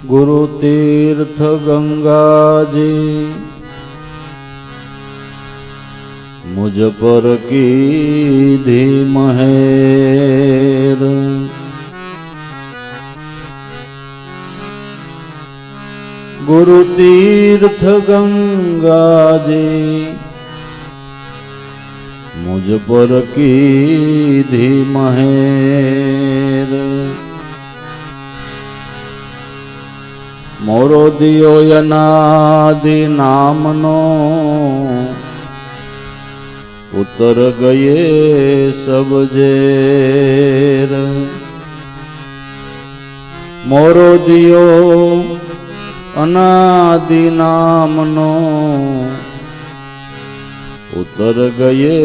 गुरु तीर्थ गंगा जी मुझ पर कीधी महेर। गुरु तीर्थ गंगा जी मुझ पर कीधी महेर। मोरो दियो अनादि नामनो उतर गए सब जेर। मोरो दियो अनादि नामनो उतर गए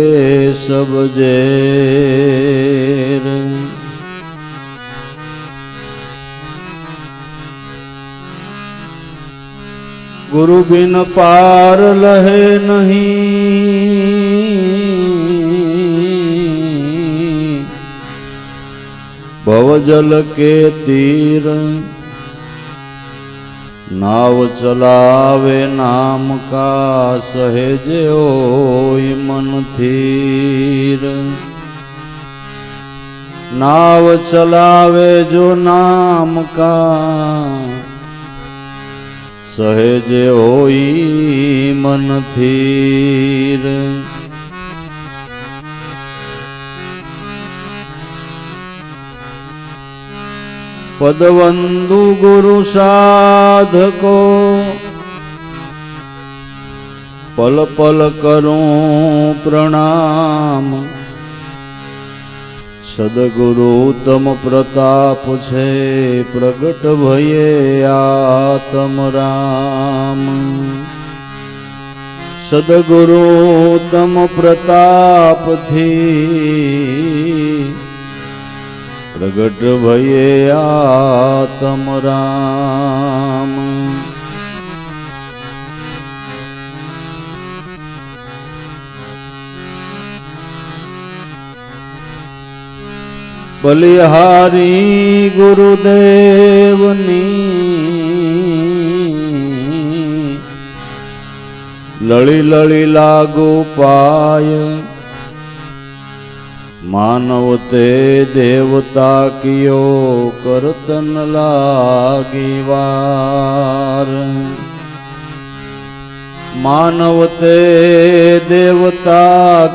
सब जेर। गुरु बिन पार लहे नहीं, भवजल के तीर। नाव चलावे नाम का सहेज होय मन थीर। नाव चलावे जो नाम का सहेज होई मन थीर। पदवंदु गुरु साधको पल पल करूं प्रणाम। सदगुरु तम प्रताप छे प्रगट भये आत्म राम। सदगुरु तम प्रताप थी प्रगट भये आत्म राम। बलिहारी गुरुदेवनी लड़ी लड़ी लागू पाय। मानव ते देवता कियो करतन लागी वार। मानव ते देवता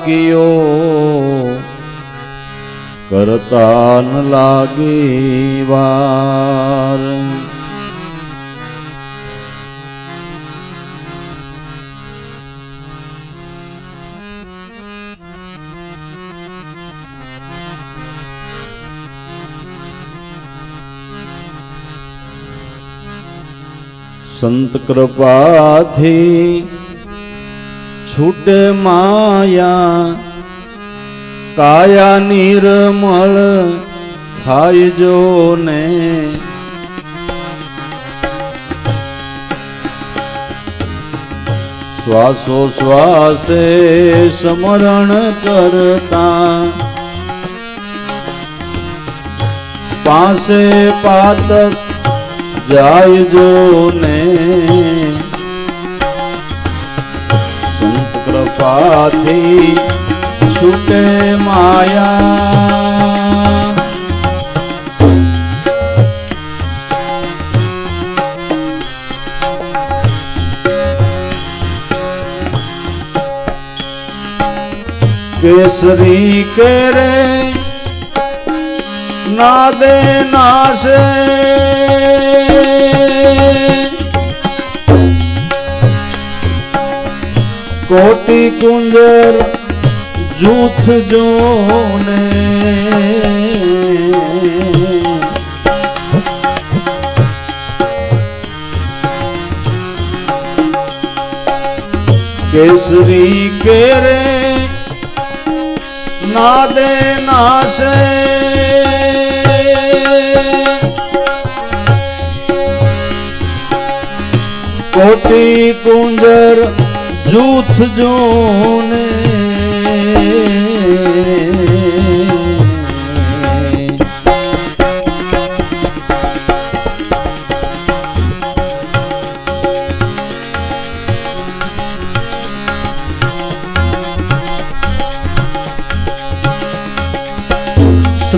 कियो करता न लागी वार। संत कृपा थी छूटे माया। काया निर्मल थाय जो ने। श्वासो श्वासे स्मरण करता। पासे पातक जाय जो ने। संत कृपा थी छूटे माया। केसरी केरे नादे नाशे। कोटि कुंजर जूथ जोने। केसरी केरे नादे नाशे। कोटि कुंजर जूथ जोने।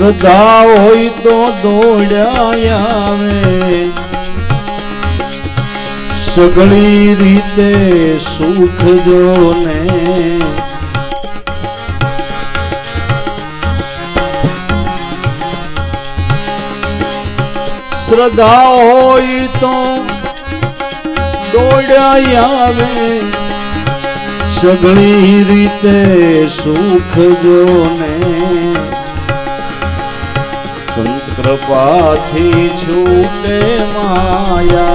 श्रद्धा होई तो दौड़्या आवे सगली रीते सुख जोने श्रद्धा होई तो दौड़्या आवे सगली रीते सुख जोने संत कृपा थी छूटे माया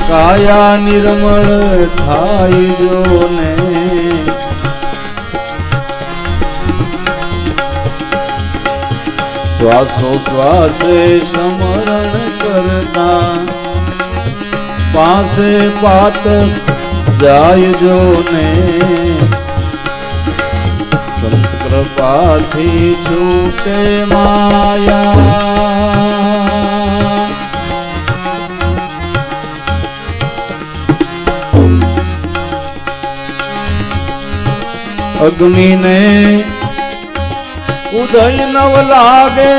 काया निर्मल थाई जोने श्वासो श्वासे स्मरण करता पासे पातक जाय जोने संत कृपा थी छूटे माया अग्नि ने उदय नव लागे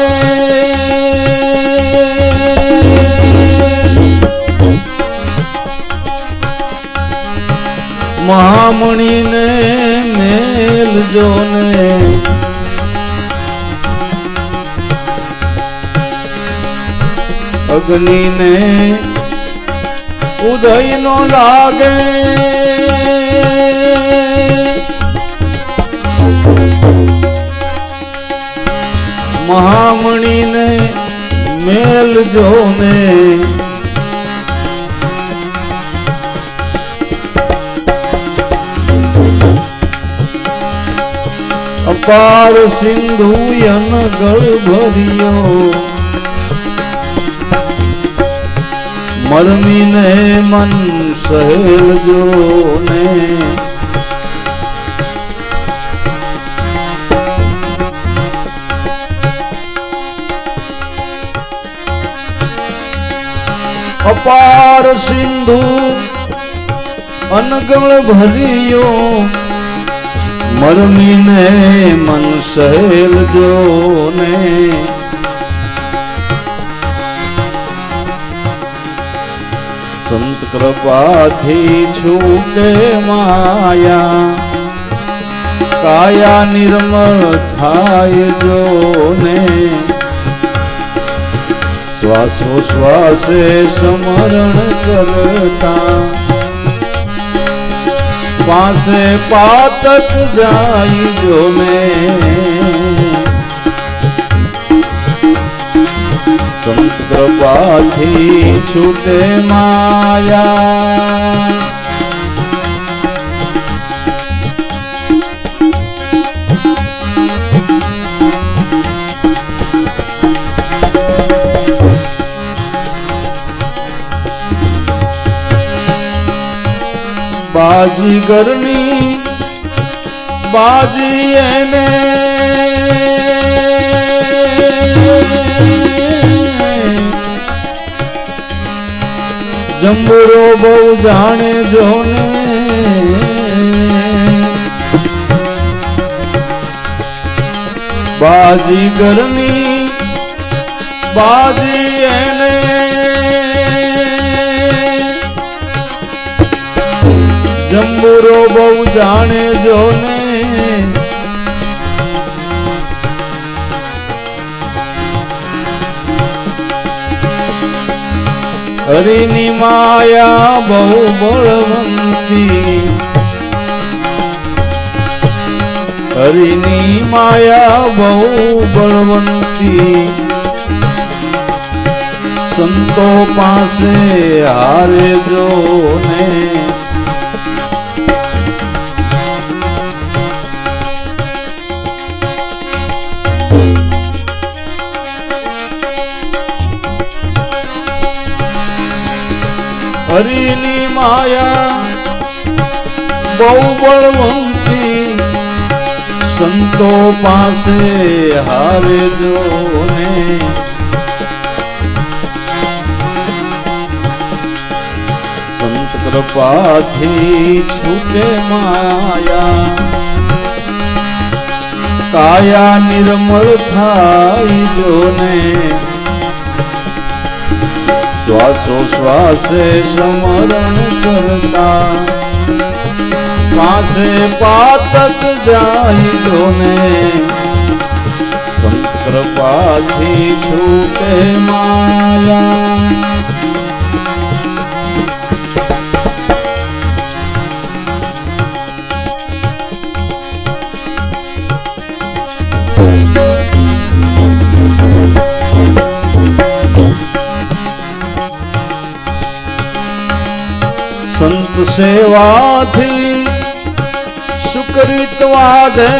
महामणि ने मेल जोने अग्नि ने उदय नो लागे महामणि ने मेल जोने अपार सिंधु अनगढ़ भरियो मरमी ने मन सहेल जोने अपार सिंधु अनगढ़ भरियो मरमी ने मन सहेल जोने संत कृपा थी छूटे माया काया निर्मल थाय जोने श्वासो श्वासे स्मरण करता पासे पातक जाई जोने संत कृपा थी छूटे माया बाजीगरनी बाजी एने जंबुरो बहु जाने जोने बाजीगरनी बाजी एने जंबुरो बहु जाने जोने हरिनी माया बहु बलवंती हरिनी माया बहु बलवंती संतो पासे हारे जोने हरिनी माया बहु बलवंती संतो पासे हारे जोने संत कृपा थी छूटे माया કાયા નિર્મળ થાય જોને શ્વાસો શ્વાસે સ્મરણ કરતા પાસે પાતક જાય જોને સંત કૃપાથી છૂટે માયા સંત સેવાથી સુકૃતવા દે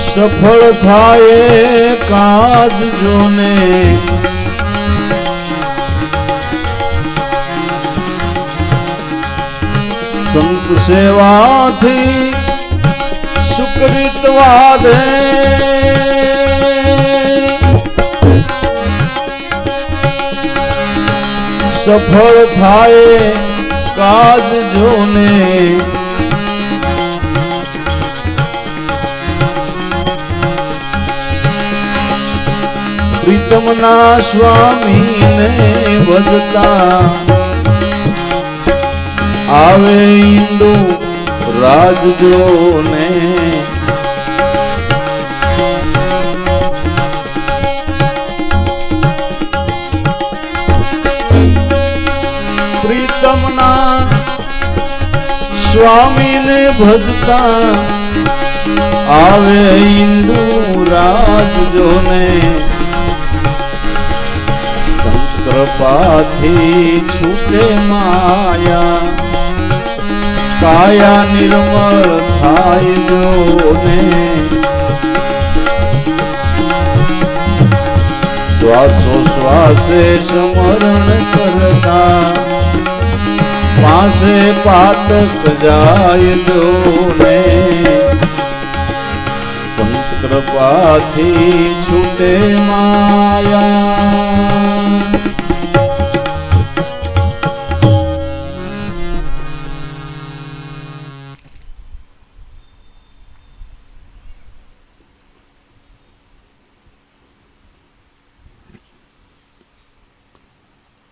સફળ થાય કાજ જોને સંત સેવાથી સુકૃતવા દે સફળ થાય કાજ જોને પ્રીતમના સ્વામીને વધતા આવે ઈંડુ રાજ જોને પ્રીતમના સ્વામીને ભજતા આવે ઈંડુ રાજ જોને સંત કૃપાથી છૂટે માયા કાયા નિર્મળ થાય જોને શ્વાસો શ્વાસે સ્મરણ કરતા પાસે પાતક જાય જોને સંત કૃપાથી છૂટે માયા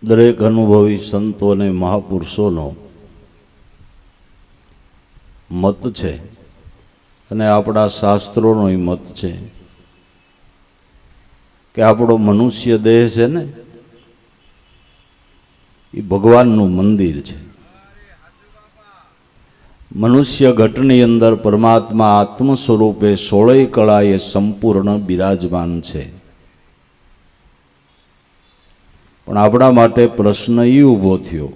દરેક અનુભવી સંતો અને મહાપુરુષોનો મત છે અને આપણા શાસ્ત્રોનો મત છે કે આપણો મનુષ્ય દેહ છે ને એ ભગવાનનું મંદિર છે. મનુષ્ય ઘટની અંદર પરમાત્મા આત્મ સ્વરૂપે 16 કળાએ સંપૂર્ણ બિરાજમાન છે. પણ આપણા માટે પ્રશ્ન એ ઊભો થયો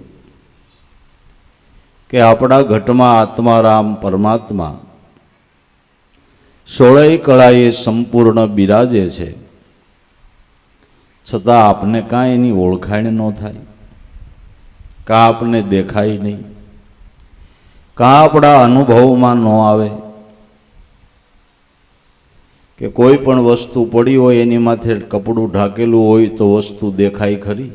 કે આપણા ઘટમાં આત્મારામ પરમાત્મા 16 કળાએ સંપૂર્ણ બિરાજે છે, છતાં આપને કાંઈ એની ઓળખાણ ન થાય, કાં આપને દેખાય નહીં, કાં આપણા અનુભવમાં ન આવે કે કોઈ પણ વસ્તુ પડી હોય એની માથે કપડું ઢાંકેલું હોય તો વસ્તુ દેખાય ખરી,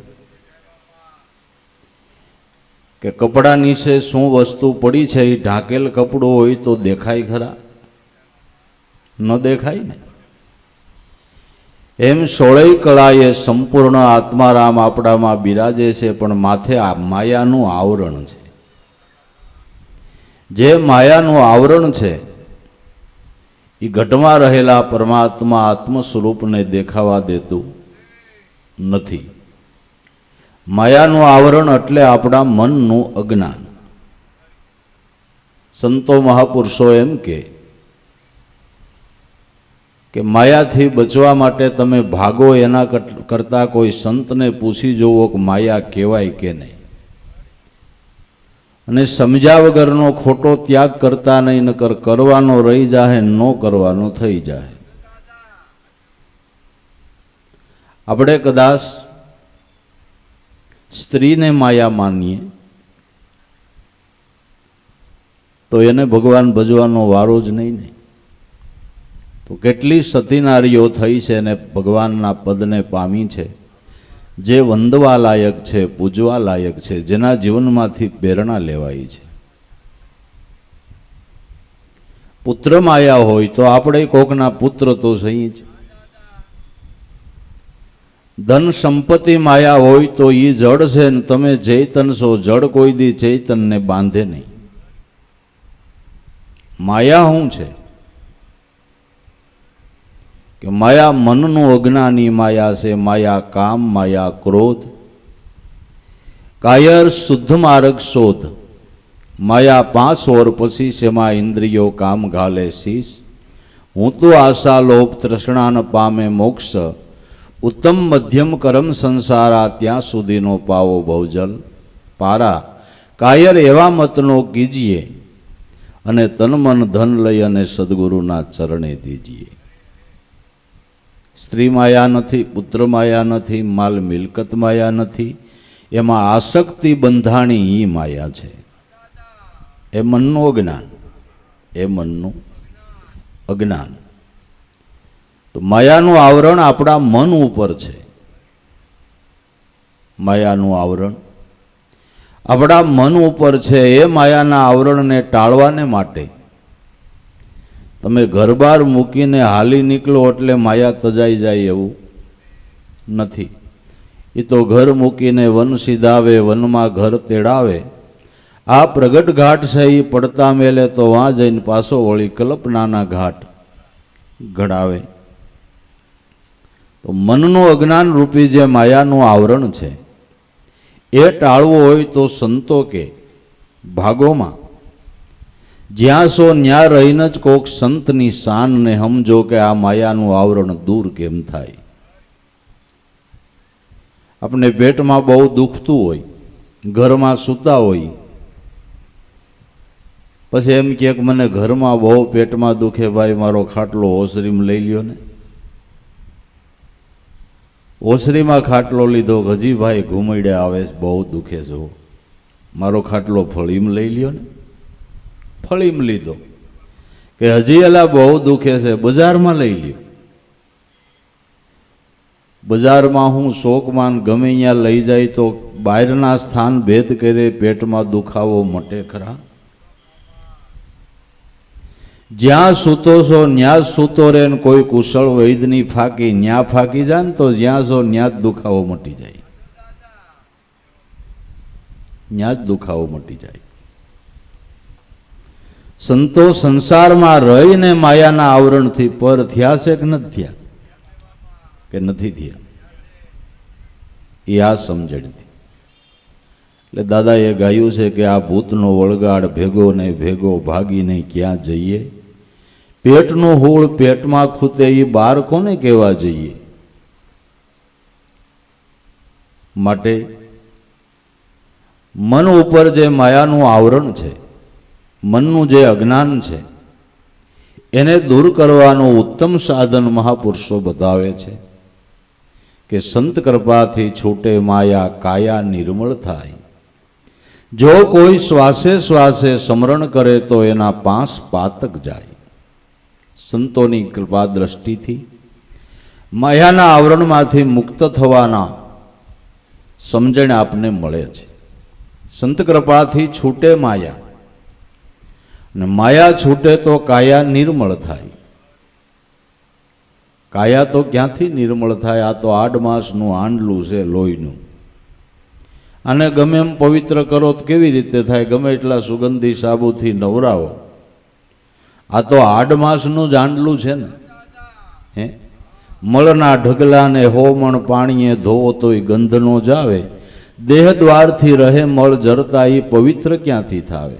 કે કપડા નીચે શું વસ્તુ પડી છે એ ઢાંકેલ કપડું હોય તો દેખાય ખરા? ન દેખાય ને. એમ 16 કળાએ સંપૂર્ણ આત્મારામ આપણામાં બિરાજે છે, પણ માથે આ માયાનું આવરણ છે. જે માયાનું આવરણ છે એ ઘટમાં રહેલા પરમાત્મા આત્મ સ્વરૂપને દેખાવા દેતું નથી. માયાનું આવરણ એટલે આપણા મનનું અજ્ઞાન. સંતો મહાપુરુષો એમ કે માયાથી બચવા માટે તમે ભાગો એના કરતાં કોઈ સંતને પૂછી જોવો કે માયા કહેવાય કે નહીં, અને સમજ્યા વગરનો ખોટો ત્યાગ કરતા નહીં, નકર કરવાનો રહી જાય, ન કરવાનો થઈ જાય. આપણે કદાચ સ્ત્રીને માયા માનીએ તો એને ભગવાન ભજવાનો વારો જ નહીં ને. તો કેટલી સતી નારીઓ થઈ છે અને ભગવાનના પદને પામી છે, જે વંદવા લાયક છે, પૂજવા લાયક છે, જેના જીવનમાંથી પ્રેરણા લેવાય છે. પુત્ર માયા હોય તો આપણે કોકના પુત્ર તો સહી જ. ધન સંપત્તિ માયા હોય તો એ જડ છે ને તમે ચૈતન છો. જડ કોઈ દી ચૈતનને બાંધે નહીં. માયા શું છે કે માયા મનનું અજ્ઞાની માયા છે. માયા કામ, માયા ક્રોધ, કાયર શુદ્ધ માર્ગ શોધ. માયા 5 ઓર પછી શેમાં ઇન્દ્રિયો કામ ઘાલે શીશ. હું તો આશા લોભ તૃષ્ણા ન પામે મોક્ષ. ઉત્તમ મધ્યમ કરમ સંસારા ત્યાં સુધીનો પાવો ભવજલ પારા. કાયર એવા મતનો કીજીએ અને તન મન ધન લઈ અને સદગુરુના ચરણે દીજીએ. સ્ત્રી માયા નથી, પુત્ર માયા નથી, માલ મિલકત માયા નથી. એમાં આસક્તિ બંધાણી ઈ માયા છે. એ મનનું અજ્ઞાન, એ મનનું અજ્ઞાન. તો માયાનું આવરણ આપણા મન ઉપર છે. માયાનું આવરણ આપણા મન ઉપર છે. એ માયાના આવરણને ટાળવાને માટે તમે ઘર બહાર મૂકીને હાલી નીકળો એટલે માયા તજાઈ જાય એવું નથી. એ તો ઘર મૂકીને વન સીધાવે, વનમાં ઘર તેડાવે. આ પ્રગટ ઘાટ છે એ પડતા મેલે તો વાં જઈને પાછો વળી કલ્પનાના ઘાટ ઘડાવે. તો મનનું અજ્ઞાન રૂપી જે માયાનું આવરણ છે એ ટાળવું હોય તો સંતો કે ભાગોમાં જ્યાં સો ન્યા રહીને જ કોક સંતની શાનને સમજો કે આ માયાનું આવરણ દૂર કેમ થાય. આપણે પેટમાં બહુ દુખતું હોય, ઘરમાં સૂતા હોય, પછી એમ કે મને ઘરમાં બહુ પેટમાં દુખે, ભાઈ મારો ખાટલો ઓસરીમાં લઈ લ્યો ને. ઓસરીમાં ખાટલો લીધો, હજી ભાઈ ઘૂમડે આવે, બહુ દુખે છે, મારો ખાટલો ફળીમાં લઈ લ્યો ને. ફળીમાં લીધો કે હજી એલા બહુ દુખે છે, બજારમાં લઈ લ્યો. બજારમાં હું શોકમાન ગમે અહીંયા લઈ જાય તો બહારના સ્થાન ભેદ કરે પેટમાં દુખાવો મટે ખરા. જ્યાં સૂતો છો ન્યા સૂતો રે ને કોઈ કુશળ વૈદની ફાંકી ન્યા ફાંકી જાય ને તો જ્યાં છો ન્યા જ દુખાવો મટી જાય. ન્યા જ દુખાવો મટી જાય. સંતો સંસારમાં રહીને માયાના આવરણથી પર થયા છે કે નથી થયા? કે નથી થયા? એ આ સમજણથી. એટલે દાદાએ ગાયું છે કે આ ભૂતનો વળગાડ ભેગો ને ભેગો ભાગીને ક્યાં જઈએ. પેટનું હૂળ પેટમાં ખૂતે એ બાર કોને કહેવા જઈએ. માટે મન ઉપર જે માયાનું આવરણ છે, મનનું જે અજ્ઞાન છે, એને દૂર કરવાનું ઉત્તમ સાધન મહાપુરુષો બતાવે છે કે સંત કૃપાથી છૂટે માયા, કાયા નિર્મળ થાય. જો કોઈ શ્વાસે શ્વાસે સ્મરણ કરે તો એના 5 પાતક જાય. સંતોની કૃપા દ્રષ્ટિથી માયાના આવરણમાંથી મુક્ત થવાના સમજણ આપને મળે છે. સંત કૃપાથી છૂટે માયા, અને માયા છૂટે તો કાયા નિર્મળ થાય. કાયા તો ક્યાંથી નિર્મળ થાય? આ તો 8 માસનું આંડલું છે લોહીનું. આને ગમે એમ પવિત્ર કરો તો કેવી રીતે થાય? ગમે એટલા સુગંધી સાબુથી નવરાવો, આ તો 8 માસનું જ આંડલું છે ને. હે, મળના ઢગલાને હોમણ પાણીએ ધોવો તોય ગંધ નો જાવે. દેહ દ્વારથી રહે મળ જરતા એ પવિત્ર ક્યાંથી થાવે?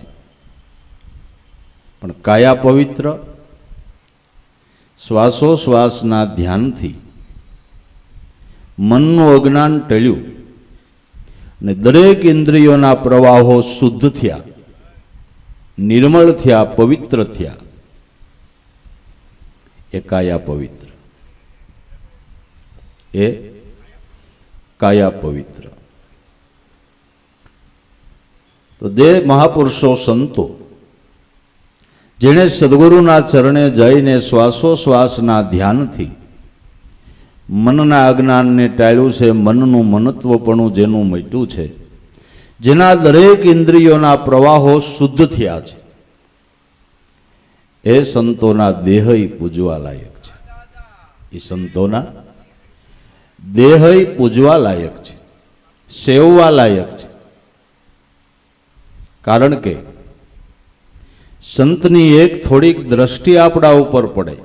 પણ કાયા પવિત્ર શ્વાસોશ્વાસના ધ્યાનથી મનનું અજ્ઞાન ટળ્યું અને દરેક ઇન્દ્રિયોના પ્રવાહો શુદ્ધ થયા, નિર્મળ થયા, પવિત્ર થયા. એ કાયા પવિત્ર, એ કાયા પવિત્ર. તો દેહ મહાપુરુષો સંતો જેણે સદગુરુના ચરણે જઈને શ્વાસોશ્વાસના ધ્યાનથી મનના અજ્ઞાનને ટાળ્યું છે, મનનું મનત્વપણું જેનું મટ્યું છે, જેના દરેક ઇન્દ્રિયોના પ્રવાહો શુદ્ધ થયા છે, એ સંતોના દેહય પૂજવા લાયક છે. એ સંતોના દેહય પૂજવા લાયક છે, સેવવા લાયક છે. કારણ કે સંતની એક થોડીક દ્રષ્ટિ આપણા ઉપર પડે,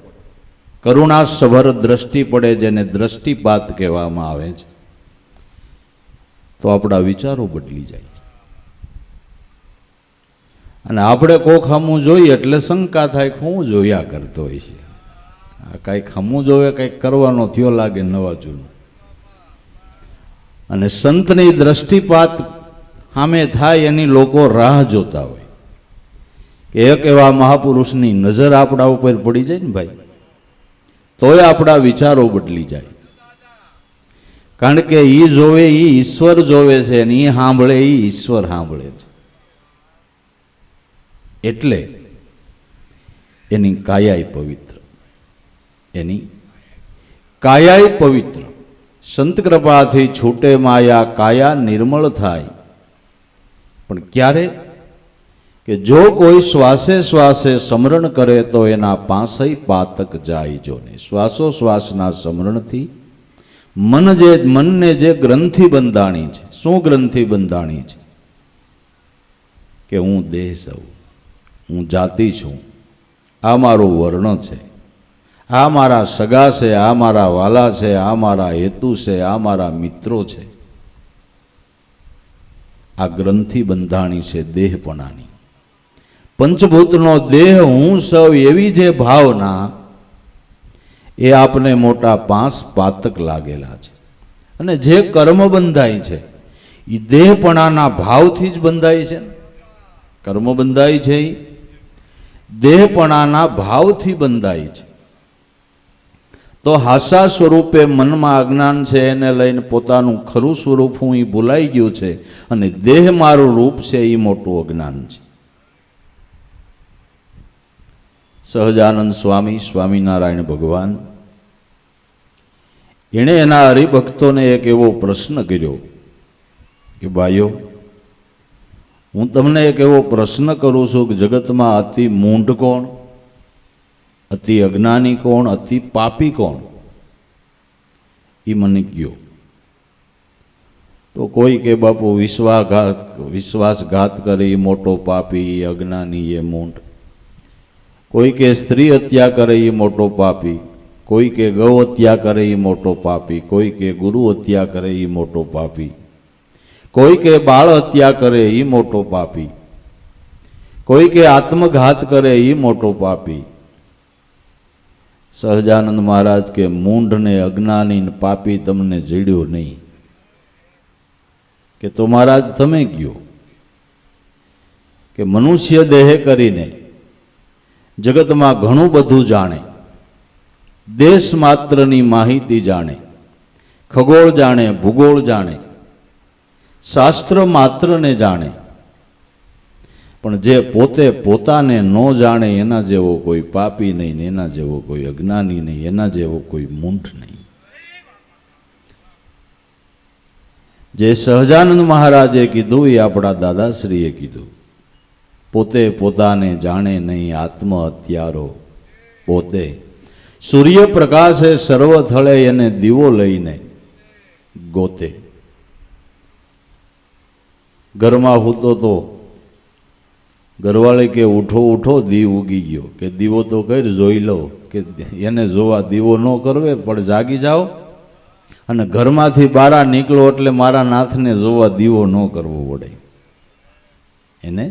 કરુણાસભર દ્રષ્ટિ પડે, જેને દ્રષ્ટિપાત કહેવામાં આવે છે, તો આપણા વિચારો બદલી જાય. અને આપણે કોક હમું જોઈએ એટલે શંકા થાય કે હું જોયા કરતો હોય છે, આ કાંઈક હમું જોવે, કંઈક કરવાનો થયો લાગે નવા જૂનું. અને સંતની દ્રષ્ટિપાત સામે થાય એની લોકો રાહ જોતા હોય કે એક એવા મહાપુરુષની નજર આપણા ઉપર પડી જાય ને ભાઈ, તોય આપણા વિચારો બદલી જાય. કારણ કે એ જોવે એ ઈશ્વર જોવે છે, અને એ સાંભળે એ ઈશ્વર સાંભળે છે. એટલે એની કાયાય પવિત્ર, એની કાયાય પવિત્ર. સંત કૃપાથી છૂટે માયા, કાયા નિર્મળ થાય. પણ ક્યારે? કે જો કોઈ શ્વાસે શ્વાસે સ્મરણ કરે તો એના પાંસય પાતક જાય જોને. શ્વાસોશ્વાસના સ્મરણથી મનને જે ગ્રંથિ બંધાણી છે, શું ગ્રંથિ બંધાણી છે? કે હું દેહ છું, હું જાતિ છું, આ મારું વર્ણ છે, આ મારા સગા છે, આ મારા વાલા છે, આ મારા હેતુ છે, આ મારા મિત્રો છે. આ ગ્રંથિ બંધાણી છે દેહપણાની. પંચભૂતનો દેહ હું સૌ, એવી જે ભાવના, એ આપને મોટા પાંચ પાતક લાગેલા છે. અને જે કર્મ બંધાય છે એ દેહપણાના ભાવથી જ બંધાય છે. કર્મ બંધાય છે એ દેહપણાના ભાવથી બંધાય છે. તો હાસા સ્વરૂપે મનમાં અજ્ઞાન છે, એને લઈને પોતાનું ખરું સ્વરૂપ હું એ ભૂલાઈ ગયું છે, અને દેહ મારું રૂપ છે એ મોટું અજ્ઞાન છે. સહજાનંદ સ્વામી, સ્વામિનારાયણ ભગવાન, એણે એના હરિભક્તોને એક એવો પ્રશ્ન કર્યો કે ભાઈઓ, હું તમને એક એવો પ્રશ્ન કરું છું કે જગતમાં અતિ મૂઢ કોણ, અતિ અજ્ઞાની કોણ, અતિ પાપી કોણ? એ મને કયો. તો કોઈ કે બાપુ વિશ્વાસઘાત કરે એ મોટો પાપી, એ અજ્ઞાની, એ મૂઢ. કોઈ કે સ્ત્રી હત્યા કરે એ મોટો પાપી, કોઈ કે ગૌ હત્યા કરે એ મોટો પાપી, કોઈ કે ગુરુ હત્યા કરે એ મોટો પાપી, કોઈ કે બાળ હત્યા કરે એ મોટો પાપી, કોઈ કે આત્મઘાત કરે એ મોટો પાપી. સહજાનંદ મહારાજ કે મૂંઢ ને અજ્ઞાની ને પાપી તમને જડ્યો નહીં. કે તો મહારાજ તમે કયો કે મનુષ્ય દેહ કરીને જગતમાં ઘણું બધું જાણે, દેશ માત્રની માહિતી જાણે, ખગોળ જાણે, ભૂગોળ જાણે, શાસ્ત્ર માત્રને જાણે, પણ જે પોતે પોતાને ન જાણે એના જેવો કોઈ પાપી નહીં, એના જેવો કોઈ અજ્ઞાની નહીં, એના જેવો કોઈ મૂંઢ નહીં. જે સહજાનંદ મહારાજે કીધું એ આપણા દાદાશ્રીએ કીધું. પોતે પોતાને જાણે નહીં, આત્મહત્યારો પોતે. સૂર્યપ્રકાશે સર્વ થળે એને દીવો લઈને ગોતે. ઘરમાં હૂતો તો ઘરવાળે કે ઉઠો ઉઠો, દીવ ઉગી ગયો. કે દીવો તો કર જોઈ લો. કે એને જોવા દીવો ન કરવે પણ જાગી જાઓ, અને ઘરમાંથી બહાર નીકળો એટલે મારા નાથને જોવા દીવો ન કરવો પડે, એને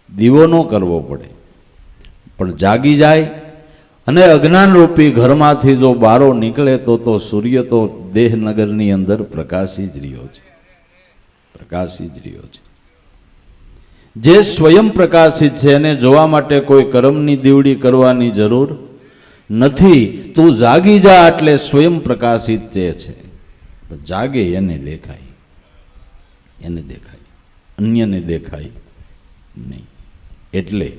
દીવો ન કરવો પડે, પણ જાગી જાય. અને અજ્ઞાન રૂપી ઘરમાંથી જો બારો નીકળે તો સૂર્ય તો દેહનગરની અંદર પ્રકાશી જ રહ્યો છે, પ્રકાશી જ રહ્યો છે. જે સ્વયં પ્રકાશિત છે એને જોવા માટે કોઈ કર્મની દીવડી કરવાની જરૂર નથી. તું જાગી જા એટલે સ્વયં પ્રકાશિત જે છે, જાગે એને દેખાય, એને દેખાય, અન્યને દેખાય નહીં. એટલે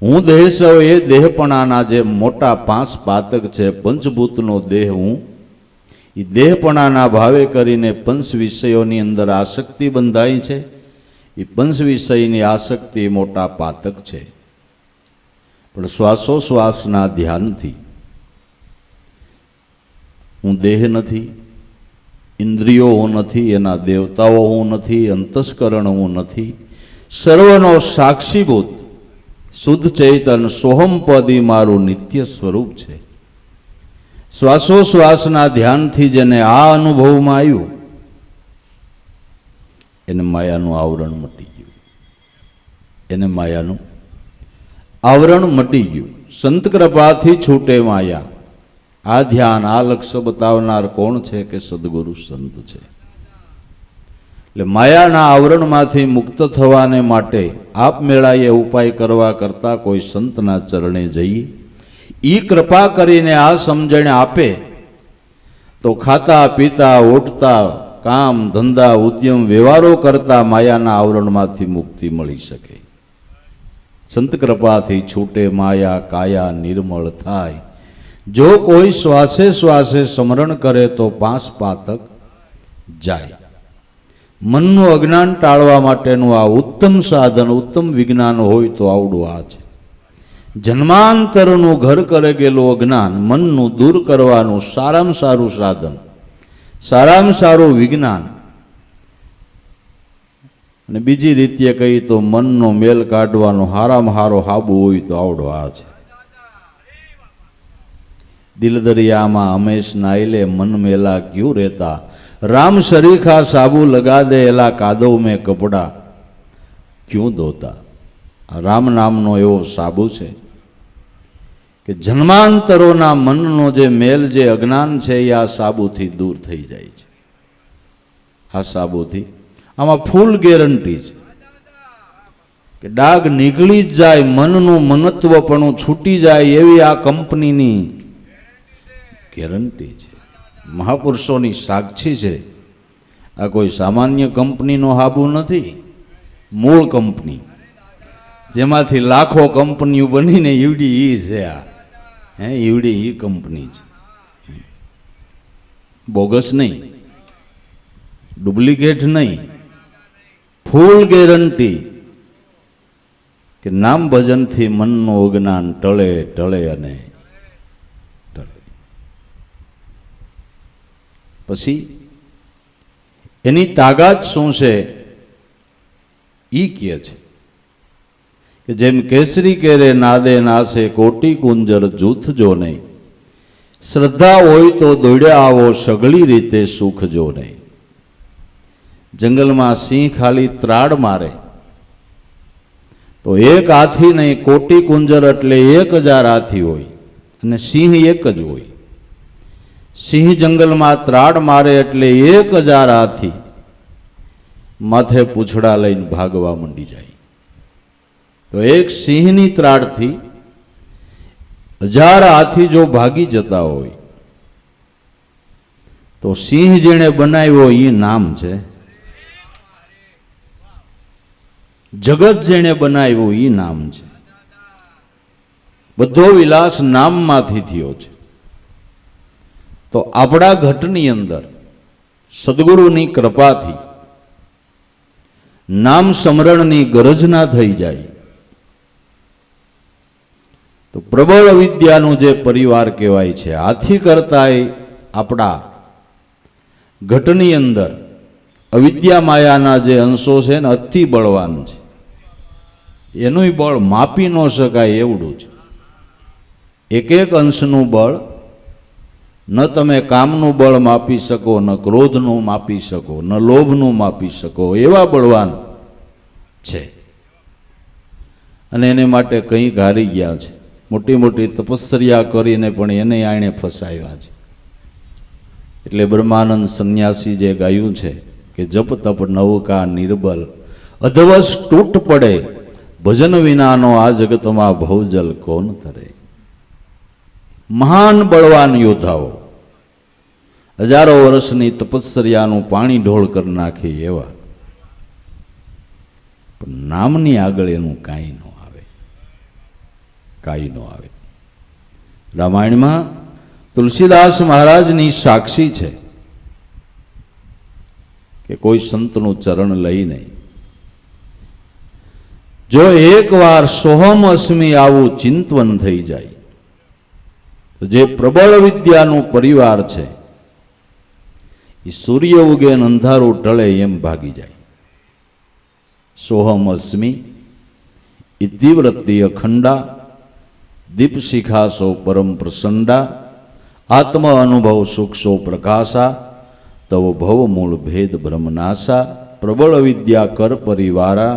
હું દેહ સૌ એ દેહપણાના જે મોટા 5 પાતક છે, પંચભૂતનો દેહ હું, એ દેહપણાના ભાવે કરીને પંચ વિષયોની અંદર આસક્તિ બંધાઈ છે. એ પંચ વિષયની આસક્તિ મોટા પાતક છે. પણ શ્વાસોશ્વાસના ધ્યાનથી હું દેહ નથી, ઇન્દ્રિયો હું નથી, એના દેવતાઓ હું નથી, અંતસ્કરણ હું નથી, સર્વનો સાક્ષીભૂત શુદ્ધ ચૈતન સોહમપદી મારું નિત્ય સ્વરૂપ છે. શ્વાસોશ્વાસના ધ્યાનથી જેને આ અનુભવમાં આવ્યું એને માયાનું આવરણ મટી ગયું. એને માયાનું આવરણ મટી ગયું. સંત કૃપાથી છૂટે માયા. આ ધ્યાન, આ લક્ષ્ય બતાવનાર કોણ છે? કે સદગુરુ સંત છે. એટલે માયાના આવરણમાંથી મુક્ત થવાને માટે આપમેળાએ ઉપાય કરવા કરતાં કોઈ સંતના ચરણે જઈએ, ઈ કૃપા કરીને આ સમજણ આપે તો ખાતા પીતા ઉઠતા કામ ધંધા ઉદ્યમ વ્યવહારો કરતા માયાના આવરણમાંથી મુક્તિ મળી શકે. સંત કૃપાથી છૂટે માયા, કાયા નિર્મળ થાય. જો કોઈ શ્વાસે શ્વાસે સ્મરણ કરે તો 5 પાતક જાય. મનનું અજ્ઞાન ટાળવા માટેનું આ ઉત્તમ સાધન, ઉત્તમ વિજ્ઞાન હોય તો આવડું આ છે. જન્માંતરનું ઘર કરે ગયેલું અજ્ઞાન મનનું દૂર કરવાનું સારામાં સારું સાધન, સારામાં સારું વિજ્ઞાન. અને બીજી રીતે કહી તો મનનો મેલ કાઢવાનો હારામાં હારો હાબુ હોય તો આવડો આ છે. દિલ દરિયામાં હંમેશ નાઈલે મન મેલા ક્યું રહેતા, રામ શરીખા સાબુ લગા દે એલા કાદવ મેં કપડા ક્યું ધોતા. રામ નામનો એવો સાબુ છે કે જન્માંતરોના મનનો જે મેલ, જે અજ્ઞાન છે એ આ સાબુથી દૂર થઈ જાય છે. આ સાબુથી આમાં ફૂલ ગેરંટી છે કે ડાઘ નીકળી જ જાય, મનનું મનત્વપણું છૂટી જાય એવી આ કંપનીની ગેરંટી છે. મહાપુરુષોની સાક્ષી છે. આ કોઈ સામાન્ય કંપનીનો હાબુ નથી, મૂળ કંપની જેમાંથી લાખો કંપનીઓ બનીને ઈવડી ઈ છે. આ ઈવડી ઈ કંપની છે, બોગસ નહીં, ડુપ્લિકેટ નહીં, ફૂલ ગેરંટી કે નામ ભજનથી મનનું અજ્ઞાન ટળે ટળે અને ટળે. પછી એની તાકાત શું છે ઈ કહે છે કે જેમ કેસરી કેરે નાદે નાસે કોટી કુંજર જૂથ જો નહીં, શ્રદ્ધા હોય તો દોડ્યા આવો સઘળી રીતે સુખ જો નહીં. જંગલમાં સિંહ ખાલી ત્રાડ મારે તો એક હાથી નહીં, કોટી કુંજર એટલે 1000 હાથી હોય અને સિંહ એક જ હોય. સિંહ જંગલમાં ત્રાડ મારે એટલે 1000 હાથી માથે પૂંછડા લઈને ભાગવા માંડી જાય. તો એક સિંહની ત્રાડથી 1000 હાથી જો ભાગી જતા હોય તો સિંહ જેણે બનાવ્યો એ નામ છે. જગત જેણે બનાવ્યું એ નામ છે. બધો વિલાસ નામમાંથી થયો છે. તો આપણા ઘટની અંદર સદગુરુની કૃપાથી નામ સ્મરણની ગરજ ના થઈ જાય તો પ્રબળ અવિદ્યાનું જે પરિવાર કહેવાય છે, આથી કરતાંય આપણા ઘટની અંદર અવિદ્યા માયાના જે અંશો છે ને અતિ બળવાન છે. એનું બળ માપી ન શકાય એવડું છે. એક એક અંશનું બળ ન તમે કામનું બળ માપી શકો, ન ક્રોધનું માપી શકો, ન લોભનું માપી શકો, એવા બળવાન છે. અને એને માટે કંઈક હારી ગયા છે. મોટી મોટી તપસ્યા કરીને પણ એને આણે ફસાવ્યા છે. એટલે બ્રહ્માનંદ સંન્યાસી જે ગાયું છે કે જપ તપ નવકા નિર્બલ, અધવસ તૂટ પડે, ભજન વિનાનો આ જગતમાં ભવજલ કોણ તરે. મહાન બળવાન યોદ્ધાઓ હજારો વર્ષની તપસ્યાનું પાણી ઢોળ કરી નાખે એવા, પણ નામની આગળ એનું કાંઈ ન આવે. કાંઈ ન આવે. રામાયણમાં તુલસીદાસ મહારાજની સાક્ષી છે કે કોઈ સંતનું ચરણ લઈને જો એકવાર સોહમ અસ્મિ આવું ચિંતવન થઈ જાય તો જે પ્રબળ વિદ્યાનું પરિવાર છે એ સૂર્ય ઉગે ને અંધારું ટળે એમ ભાગી જાય. સોહમ અસ્મિ ઇતિવૃત્તિ અખંડા દીપશિખાસો પરમ પ્રસંડા આત્મ અનુભવ સુખસો પ્રકાશા તવ ભવ મૂળ ભેદ બ્રહ્મનાશા પ્રબળ વિદ્યા કર પરિવારા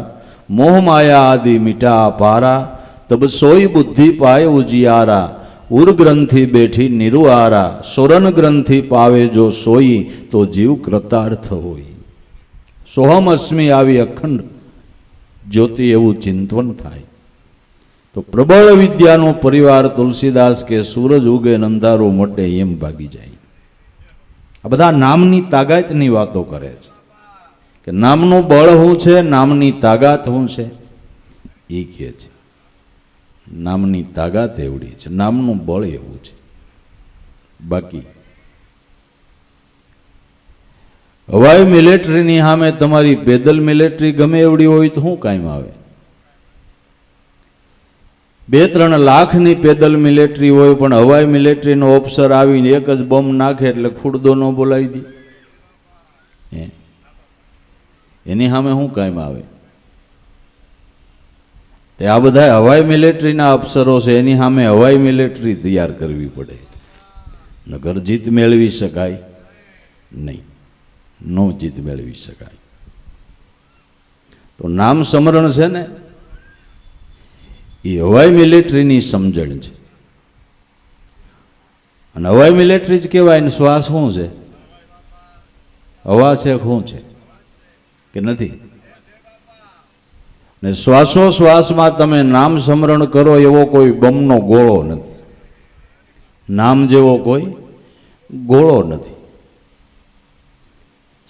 મોહ માયા આદિ મીઠા પારા તબ સોઈ બુદ્ધિ પાય ઉજિયારા ઉર ગ્રંથિ બેઠી નિરુઆરા સોરન ગ્રંથિ પાવે જો સોઈ તો જીવ કૃતાર્થ હોય. સોહમ અસ્મિ આવી અખંડ જ્યોતિ એવું ચિંતવન થાય તો પ્રબળ વિદ્યાનો પરિવાર તુલસીદાસ કે સૂરજ ઉગે ને અંધારું મટે એમ ભાગી જાય. આ બધા નામની તાકાતની વાતો કરે છે કે નામનું બળ શું છે, નામની તાકાત શું છે એ કહે છે. નામની તાકાત એવડી છે, નામનું બળ એવું છે. બાકી હવાઈ મિલિટરીની સામે તમારી પેદલ મિલિટરી ગમે એવડી હોય તો શું કામ આવે? 2-3 લાખની પેદલ મિલિટરી હોય પણ હવાઈ મિલિટરીનો ઓફિસર આવીને એક જ બોમ્બ નાખે એટલે ખુરદો ન બોલાવી દે. એની સામે શું કામ આવે? તે આ બધા હવાઈ મિલિટરીના અફસરો છે, એની સામે હવાઈ મિલિટરી તૈયાર કરવી પડે. નગર જીત મેળવી શકાય નહીં, નો જીત મેળવી શકાય. તો નામ સ્મરણ છે ને એ હવાઈ મિલિટરીની સમજણ છે. અને હવાઈ મિલિટરી જ કહેવાય ને શ્વાસ શું છે? હવા છે શું છે કે નથી? ને શ્વાસોશ્વાસમાં તમે નામ સ્મરણ કરો એવો કોઈ બમનો ગોળો નથી, નામ જેવો કોઈ ગોળો નથી.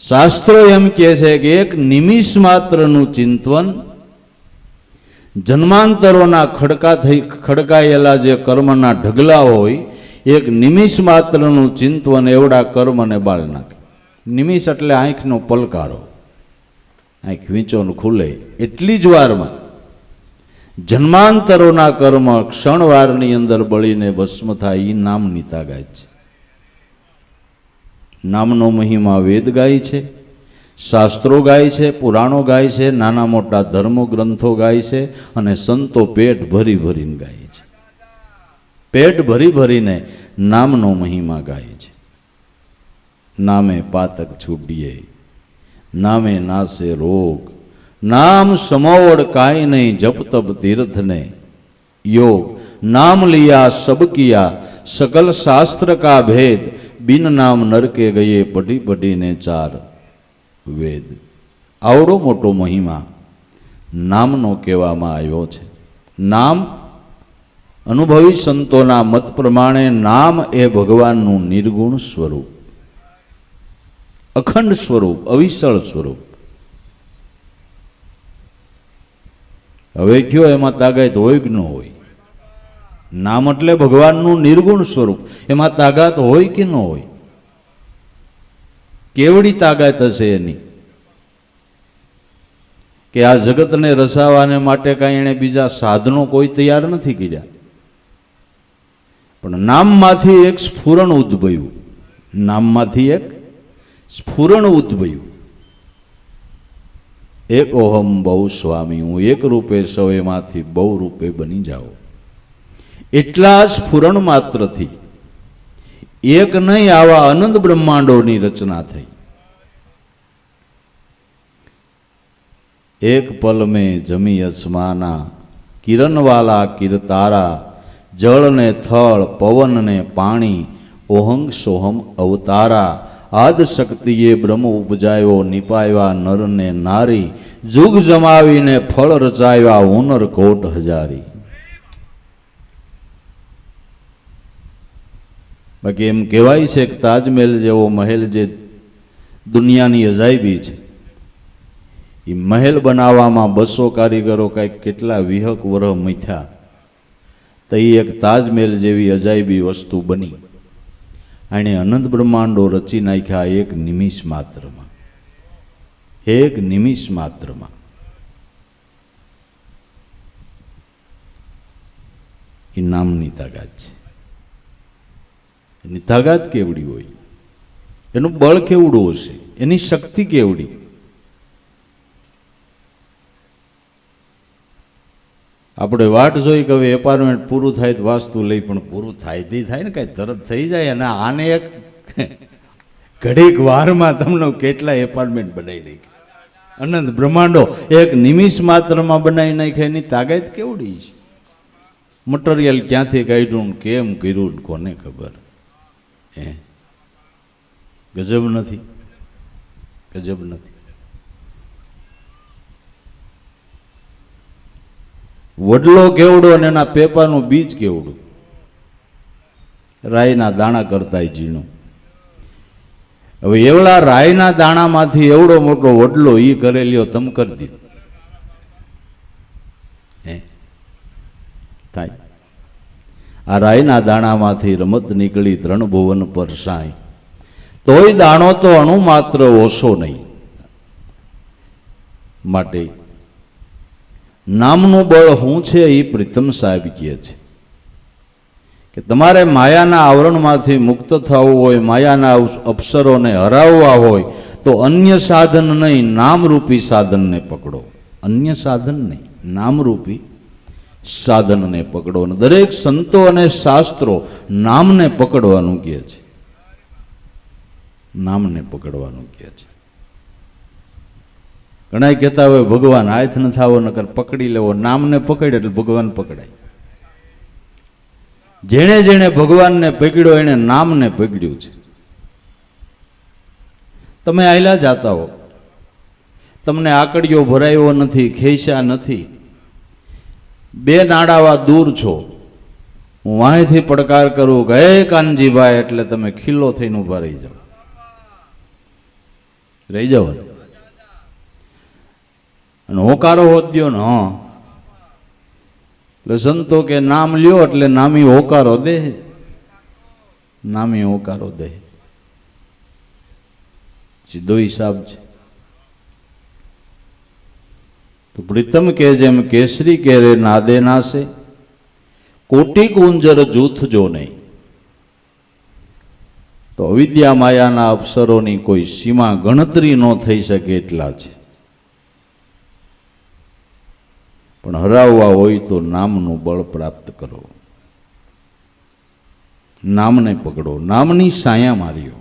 શાસ્ત્રો એમ કહે છે કે એક નિમિષ માત્રનું ચિંતવન જન્માંતરોના ખડકાયેલા જે કર્મના ઢગલા હોય, એક નિમિષ માત્રનું ચિંતવન એવડા કર્મને બાળ નાખે. નિમિષ એટલે આંખનો પલકારો, આંખ વીંચો ખુલે એટલી જ વારમાં જન્માંતરોના કર્મ ક્ષણવારની અંદર બળીને ભસ્મ થાય. એ નામની તાકાત છે. નામનો મહિમા વેદ ગાય છે, શાસ્ત્રો ગાય છે, પુરાણો ગાય છે, નાના મોટા ધર્મ ગ્રંથો ગાય છે અને સંતો પેટ ભરી ભરીને ગાય છે. પેટ ભરી ભરીને નામનો મહિમા ગાય છે. નામે પાતક છૂટીએ, નામે નાશે રોગ, નામ સમોવડ કાંઈ નહીં, જપ તપ તીર્થને योग. नाम लिया सब किया सकल शास्त्र का भेद, बिन नाम नर के गए पटी पटी ने 4 वेद. आवड़ो मोटो महिमा नामनो कहेवामां आव्यो छे. नाम अनुभवी संतोना मत प्रमाणे नाम ए भगवानનું निर्गुण स्वरूप, अखंड स्वरूप, अविचल स्वरूप. હવે કયો એમાં તાકાત હોય કે ન હોય? નામ એટલે ભગવાનનું નિર્ગુણ સ્વરૂપ, એમાં તાકાત હોય કે ન હોય? કેવડી તાકાત હશે એની કે આ જગતને રસાવાને માટે કાંઈ એણે બીજા સાધનો કોઈ તૈયાર નથી કર્યા, પણ નામમાંથી એક સ્ફુરણ ઉદ્ભવ્યું. નામમાંથી એક સ્ફુરણ ઉદ્ભવ્યું. એક ઓહમ બહુ સ્વામી, હું એક રૂપે સૌ એમાંથી બહુ રૂપે બની જાઓ. એટલા સ્ફુરણ માત્રથી એક નહીં આવા અનંત બ્રહ્માંડોની રચના થઈ. એક પલ મેં જમી અસમાના, કિરણવાલા કિરતારા, જળ ને થળ, પવન ને પાણી, ઓહંગ સોહમ અવતારા. આદ શક્તિએ બ્રહ્મ ઉપજાયો, નિપાવ્યા નર ને નારી, જુગ જમાવીને ફળ રચાવ્યા હુનર કોટ હજારી. બાકી એમ કહેવાય છે કે તાજમહેલ જેવો મહેલ જે દુનિયાની અજાયબી છે, એ મહેલ બનાવવામાં 200 કારીગરો કાંઈક કેટલા વિહક વરહ મથ્યા, તો એ એક તાજમહેલ જેવી અજાયબી વસ્તુ બની. એણે અનંત બ્રહ્માંડો રચી નાખ્યા એક નિમિષ માત્રમાં, એક નિમિષ માત્રમાં. એ નામની તાકાત છે. એની તાકાત કેવડી હોય, એનું બળ કેવડું હશે, એની શક્તિ કેવડી. આપણે વાટ જોઈ કે હવે એપાર્ટમેન્ટ પૂરું થાય તો વાસ્તુ લઈ, પણ પૂરું થાય તે થાય ને, કાંઈ તરત થઈ જાય. અને આને એક ઘડીક વારમાં તમને કેટલા એપાર્ટમેન્ટ બનાવી નાખે, અનંત બ્રહ્માંડો એક નિમિષ માત્રમાં બનાવી નાખે. એની તાકાત કેવડી છે. મટીરિયલ ક્યાંથી કાઢ્યું, કેમ કર્યું, કોને ખબર. ગજબ નથી? ગજબ નથી? વડલો કેવડો અને એના પેપાનું બીજ કેવડું, રાયના દાણા કરતા ઝીણું. હવે એવડા રાયના દાણામાંથી એવડો મોટો વડલો ઈ કરેલ્યો તમ કરી દો, થાય? આ રાયના દાણામાંથી રમત નીકળી ત્રણ ભુવન પર સાંઈ, તોય દાણો તો અણુ માત્ર ઓછો નહીં. માટે નામનું બળ શું છે એ પ્રીતમ સાહેબ કહે છે કે તમારે માયાના આવરણમાંથી મુક્ત થવું હોય, માયાના અપ્સરોને હરાવવા હોય, તો અન્ય સાધન નહીં, નામરૂપી સાધનને પકડો. અન્ય સાધન નહીં, નામરૂપી સાધનને પકડો. અને દરેક સંતો અને શાસ્ત્રો નામને પકડવાનું કહે છે, નામને પકડવાનું કહે છે. ઘણા કહેતા હોય ભગવાન હાથ ન થાવો નકર પકડી લેવો. નામને પકડે એટલે ભગવાન પકડાય. જેણે જેણે ભગવાનને પકડ્યો એને નામને પકડ્યું છે. તમે આયલા જાતા હો, તમને આકડીઓ ભરાયો નથી, ખેસ્યા નથી, બે નાડાવા દૂર છો, હું વાંયથી પડકાર કરું કે હે કાનજીભાઈ, એટલે તમે ખીલ્લો થઈને ઊભા રહી જાઓ. રહી જાઓ ને, અને હોકારો હોત દ્યો ને. હા, એટલે સંતો કે નામ લ્યો એટલે નામી હોકારો દે, નામી હોકારો દે. સીધો હિસાબ છે. તો પ્રીતમ કે જેમ કેસરી કેરે નાદે નાસે, કોટી કુંજર જૂથ જો નહીં. તો અવિદ્યા માયાના અવસરોની કોઈ સીમા ગણતરી ન થઈ શકે એટલા છે. પણ હરાવવા હોય તો નામનું બળ પ્રાપ્ત કરો, નામને પકડો, નામની સાયા માર્યો.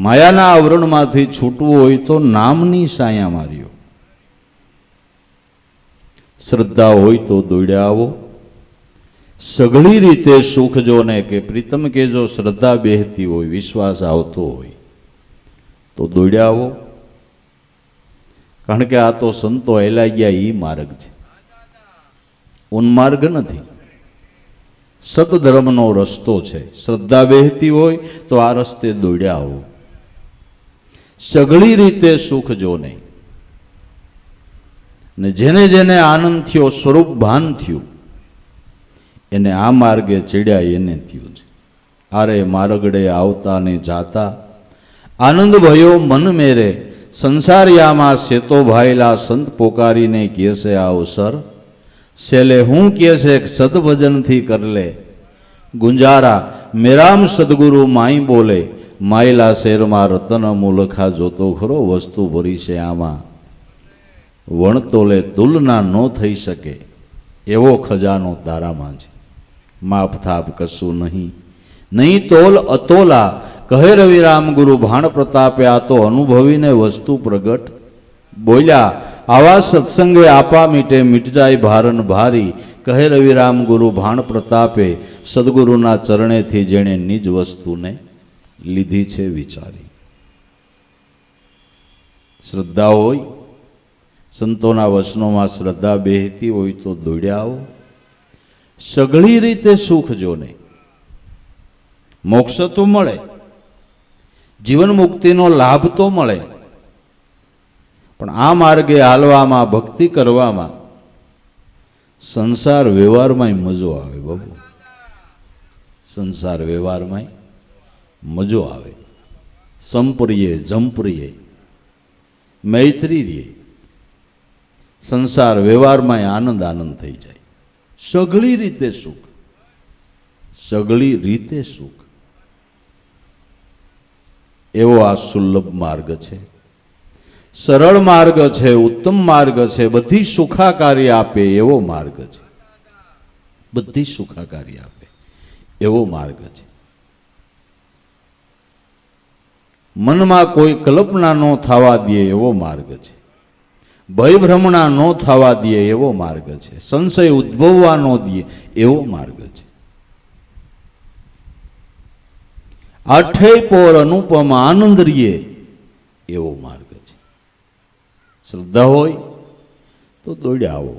માયાના આવરણમાંથી છૂટવું હોય તો નામની સાયા માર્યો. શ્રદ્ધા હોય તો દોડ્યા આવો, સઘળી રીતે સુખ જોને. કે પ્રીતમ કે જો શ્રદ્ધા બેહતી હોય, વિશ્વાસ આવતો હોય તો દોડ્યા આવો. કારણ કે આ તો સંતો હેલા ગયા એ માર્ગ છે, ઉન્માર્ગ નથી. સતધર્મનો રસ્તો છે. શ્રદ્ધા બેહતી હોય તો આ રસ્તે દોડ્યા આવો. સઘળી રીતે સુખ જો નહીં. ને જેને જેને આનંદ થયો, સ્વરૂપ ભાન થયું, એને આ માર્ગે ચડ્યા એને થયું છે. આરે માર્ગડે આવતા ને જાતા, આનંદ ભયો મન મેરે, સંસારિયામાં સેતો ભાઈલા સંત પોકારીને કહેશે અવસર, સેલે હું કહેશે સદભજનથી કરલે ગુંજારા, મેરામ સદગુરુ માઈ બોલે, માયલા શેરમાં રતન મુલખા જોતો ખરો, વસ્તુ ભરી છે આમાં વણતોલે તુલના ન થઈ શકે, એવો ખજાનો તારામાં છે. માપ થાપ કશું નહીં, નહીં તોલ અતોલા, કહે રવિરામ ગુરુ ભાણ પ્રતાપે. આ તો અનુભવીને વસ્તુ પ્રગટ બોલ્યા, આવા સત્સંગે આપા મીટે, મીટ જાય ભારન ભારી. કહે રવિરામ ગુરુ ભાણ પ્રતાપે, સદગુરુના ચરણેથી જેણે નિજ વસ્તુને લીધી છે વિચારી. શ્રદ્ધા હોય, સંતોના વચનોમાં શ્રદ્ધા બેહતી હોય તો દોડ્યા આવો. સઘળી રીતે સુખ જો નહીં. મોક્ષ તો મળે, જીવન મુક્તિનો લાભ તો મળે, પણ આ માર્ગે હાલવામાં, ભક્તિ કરવામાં સંસાર વ્યવહારમાં મજો આવે બાબુ, સંસાર વ્યવહારમાં મજો આવે. સંપ્રિય જંપ્રિય મૈત્રી રે, સંસાર વ્યવહારમાં આનંદ આનંદ થઈ જાય. સઘળી રીતે સુખ, સઘળી રીતે સુખ, એવો આ સુલભ માર્ગ છે, સરળ માર્ગ છે, ઉત્તમ માર્ગ છે, બધી સુખાકારી આપે એવો માર્ગ છે, બધી સુખાકારી આપે એવો માર્ગ છે. મનમાં કોઈ કલ્પના ન થવા દે એવો માર્ગ છે, ભય ભ્રમણા ન થવા દે એવો માર્ગ છે, સંશય ઉદ્ભવવા ન દે એવો માર્ગ છે. આઠે પોર અનુપમ આનંદ રીએ એવો માર્ગ છે. શ્રદ્ધા હોય તો દોડ્યા આવો,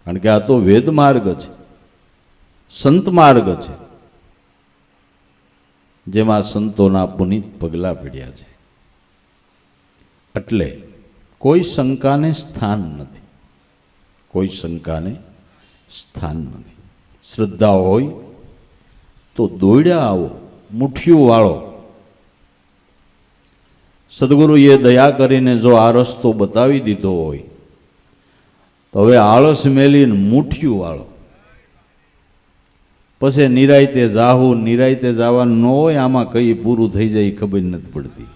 કારણ કે આ તો વેદ માર્ગ છે, સંત માર્ગ છે, જેમાં સંતોના પુનિત પગલા પડ્યા છે. એટલે કોઈ શંકાને સ્થાન નથી, કોઈ શંકાને સ્થાન નથી. શ્રદ્ધા હોય તો દોડ્યા આવો, મુઠ્ઠીઓ વાળો. સદગુરુએ દયા કરીને જો આ રસ્તો બતાવી દીધો હોય તો હવે આળસ મેલીને મુઠ્ઠીઓ વાળો. પછી નિરાયતે જાહું, નિરાયતે જવાનું ન હોય, આમાં કઈ પૂરું થઈ જાય ખબર નથી પડતી.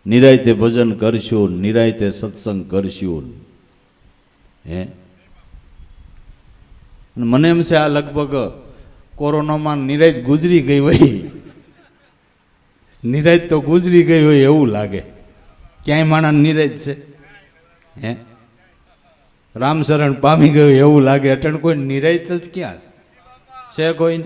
નિરાયતે ભજન કરશું, નિરાયતે સત્સંગ કરશું. હે, મને એમ છે આ લગભગ કોરોનામાં નિરાયત ગુજરી ગઈ હોય, નિરાયત તો ગુજરી ગઈ હોય એવું લાગે. ક્યાંય માણસ નિરાયત છે? હે, રામશરણ પામી ગયું એવું લાગે. અટણ કોઈ નિરાયત જ ક્યાં છે? કોઈ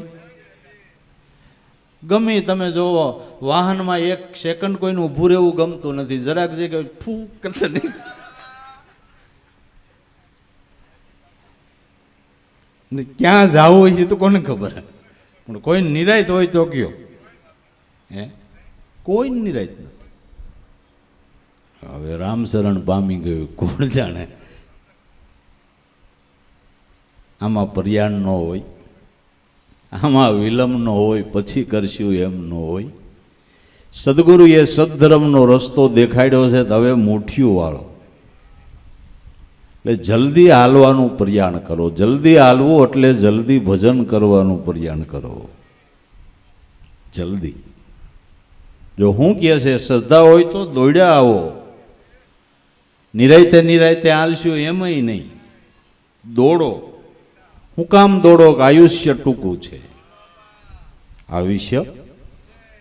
ગમે તમે જોવો, વાહનમાં એક સેકન્ડ કોઈનું ઊભું રહેવું ગમતું નથી. જરાક જગ્યાએ ફૂ કરશે નહીં. ક્યાં જવું હોય છે તો કોને ખબર, પણ કોઈ નિરાયત હોય તો કયો. હે, કોઈ નિરાયત નથી. હવે રામશરણ પામી ગયું કોણ જાણે. આમાં પર્યાણ ન હોય, આમાં વિલંબ ન હોય, પછી કરશું એમ ન હોય. સદગુરુએ સદધર્મનો રસ્તો દેખાડ્યો છે, હવે મુઠ્ઠીઓ વાળો. એટલે જલ્દી હાલવાનું પ્રયાણ કરો. જલ્દી હાલવું એટલે જલ્દી ભજન કરવાનું પ્રયાણ કરો. જલ્દી. જો હું કહે છે શ્રદ્ધા હોય તો દોડ્યા આવો. નિરાયતે નિરાયતે હાલશું એમય નહીં, દોડો. હું કામ દોડો? કે આયુષ્ય ટૂંકું છે, આયુષ્ય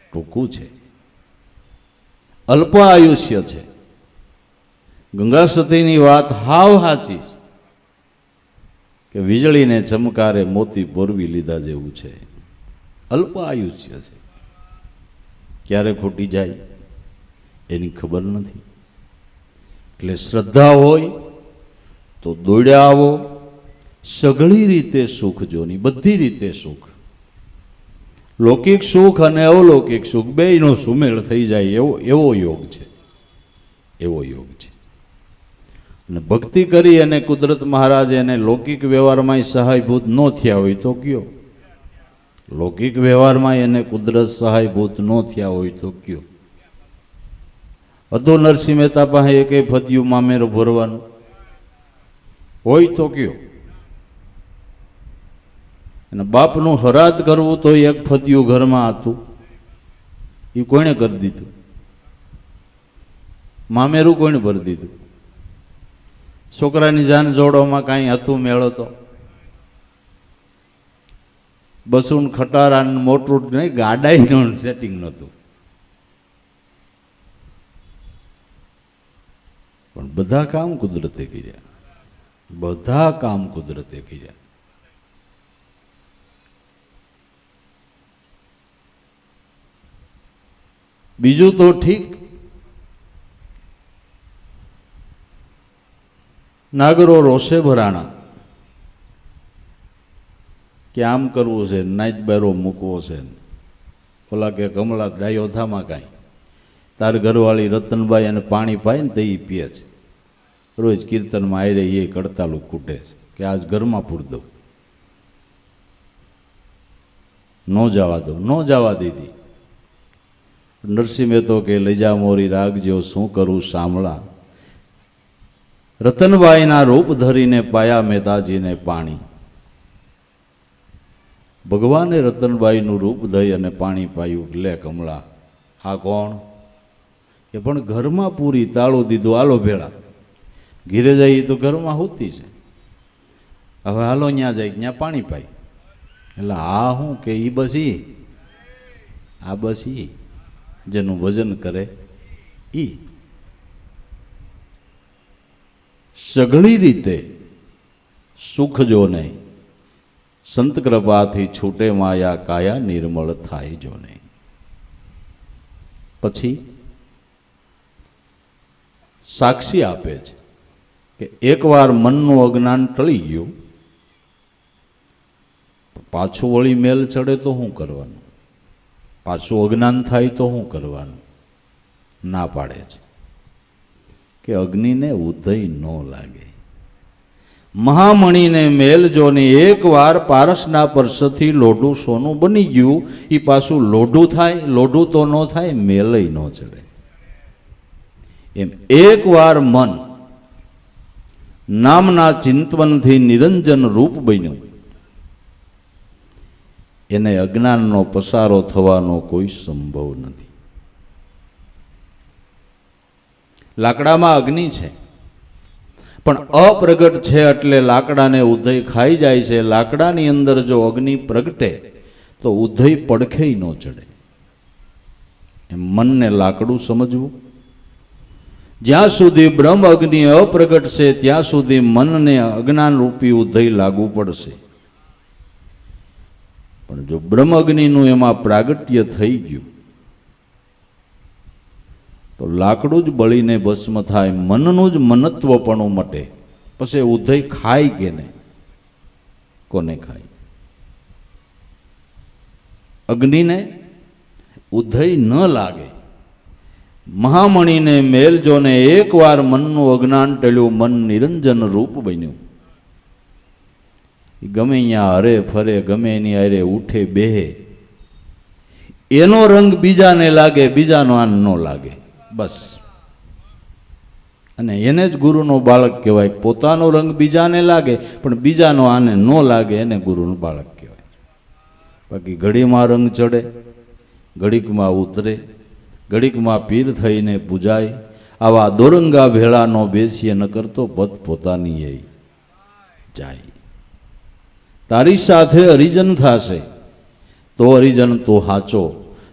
ટૂંકું છે, અલ્પ આયુષ્ય છે. ગંગા સતીની વાત હાવ સાચી કે વીજળીને ચમકારે મોતી પોરવી લીધા જેવું છે. અલ્પ આયુષ્ય છે, ક્યારે ખૂટી જાય એની ખબર નથી. એટલે શ્રદ્ધા હોય તો દોડ્યા આવો. સઘળી રીતે સુખ જોની, બધી રીતે સુખ, લૌકિક સુખ અને અવલૌકિક સુખ બેયનો સુમેળ થઈ જાય એવો યોગ છે, એવો યોગ છે. અને ભક્તિ કરી અને કુદરત મહારાજે એને લૌકિક વ્યવહારમાં સહાયભૂત ન થયા હોય તો કયો, લૌકિક વ્યવહારમાં એને કુદરત સહાયભૂત ન થયા હોય તો કયો. હતો નરસિંહ મહેતા પાસે એકે ફદ્યું મામેરો ભરવાનું હોય તો કયો. અને બાપનું હરાદ કરવું તો એક ફદ્યું ઘરમાં હતું, એ કોણે કરી દીધું? મામેરું કોણે ભરી દીધું? છોકરાની જાન જોડવામાં કાંઈ હતું મેળો તો? બસુન ખટારા મોટું નહીં, ગાડાઈનું સેટિંગ નહોતું. પણ બધા કામ કુદરતે કર્યા, બધા કામ કુદરતે કર્યા. બીજું તો ઠીક, નાગરો રોષે ભરાણા કે આમ કરવું છે, નાઈટ બેરો મૂકવો છે. ઓલા કે કમલા ડાયો થામાં કાંઈ, તાર ઘરવાળી રતનબાઈ અને પાણી પાય ને તે એ પીએ છે. રોજ કીર્તનમાં આવી રહી એ કડતાલું ખૂટે છે કે આજ ઘરમાં પૂર દઉં, ન જવા દો, ન જવા દીધી. નરસિંહ મહેતો કે લઈ જા મોરી રાખજો શું કરું સાંભળા, રતનબાઈના રૂપ ધરીને પાયા મહેતાજીને પાણી. ભગવાને રતનબાઈનું રૂપ ધરી અને પાણી પાયું. લે કમળા આ કોણ? કે પણ ઘરમાં પૂરી તાળું દીધું, હાલો ભેળા ઘીરે જાય તો ઘરમાં હોતી છે, હવે હાલો ત્યાં જાય ત્યાં પાણી પાય. એટલે આ શું કે ઈ બસ ઈ, આ બસ ઈ જેનું ભજન કરે ઈ. સઘળી રીતે સુખ જો નહીં, સંત કૃપાથી છૂટે માયા કાયા નિર્મળ થાય જો નહીં. પછી સાક્ષી આપે છે કે એકવાર મનનું અજ્ઞાન ટળી ગયું, પાછું વળી મેલ ચડે તો શું કરવાનું, પાછું અજ્ઞાન થાય તો શું કરવાનું? ના પાડે છે કે અગ્નિને ઉદય ન લાગે. મહામણીને મેલ જોની એકવાર પારસના પરસથી લોઢું સોનું બની ગયું, એ પાછું લોઢું થાય, લોઢું તો ન થાય, મેલય ન ચડે. એમ એકવાર મન નામના ચિંતવનથી નિરંજન રૂપ બન્યું, એને અજ્ઞાનનો પસારો થવાનો કોઈ સંભવ નથી. લાકડામાં અગ્નિ છે પણ અપ્રગટ છે એટલે લાકડાને ઉધઈ ખાઈ જાય છે. લાકડાની અંદર જો અગ્નિ પ્રગટે તો ઉધઈ પડખે ન ચડે. એમ મનને લાકડું સમજવું. જ્યાં સુધી બ્રહ્મ અગ્નિ અપ્રગટ છે ત્યાં સુધી મનને અજ્ઞાન રૂપી ઉધઈ લાગુ પડશે. પણ જો બ્રહ્મ અગ્નિનું એમાં પ્રાગટ્ય થઈ ગયું તો લાકડું જ બળીને ભસ્મ થાય, મનનું જ મનત્વપણું મટે. પછી ઉધઈ ખાય કે ને કોને ખાય? અગ્નિને ઉધઈ ન લાગે. મહામણીને મેલજોને એકવાર મનનું અજ્ઞાન ટળ્યું, મન નિરંજન રૂપ બન્યું. ગમે અહીંયા હરે ફરે, ગમે એની હારે ઉઠે બેહે, એનો રંગ બીજાને લાગે, બીજાનો આન ન લાગે, બસ. અને એને જ ગુરુનો બાળક કહેવાય. પોતાનો રંગ બીજાને લાગે પણ બીજાનો આને ન લાગે, એને ગુરુનું બાળક કહેવાય. બાકી ઘડીમાં રંગ ચડે, ઘડીકમાં ઉતરે, ઘડીકમાં પીર થઈને પૂજાય. આવા દોરંગા ભેળાનો બેસીએ ન કરતો પદ પોતાની એ જાય. તારી સાથે હરિજન થશે તો હરિજન તો હાચો,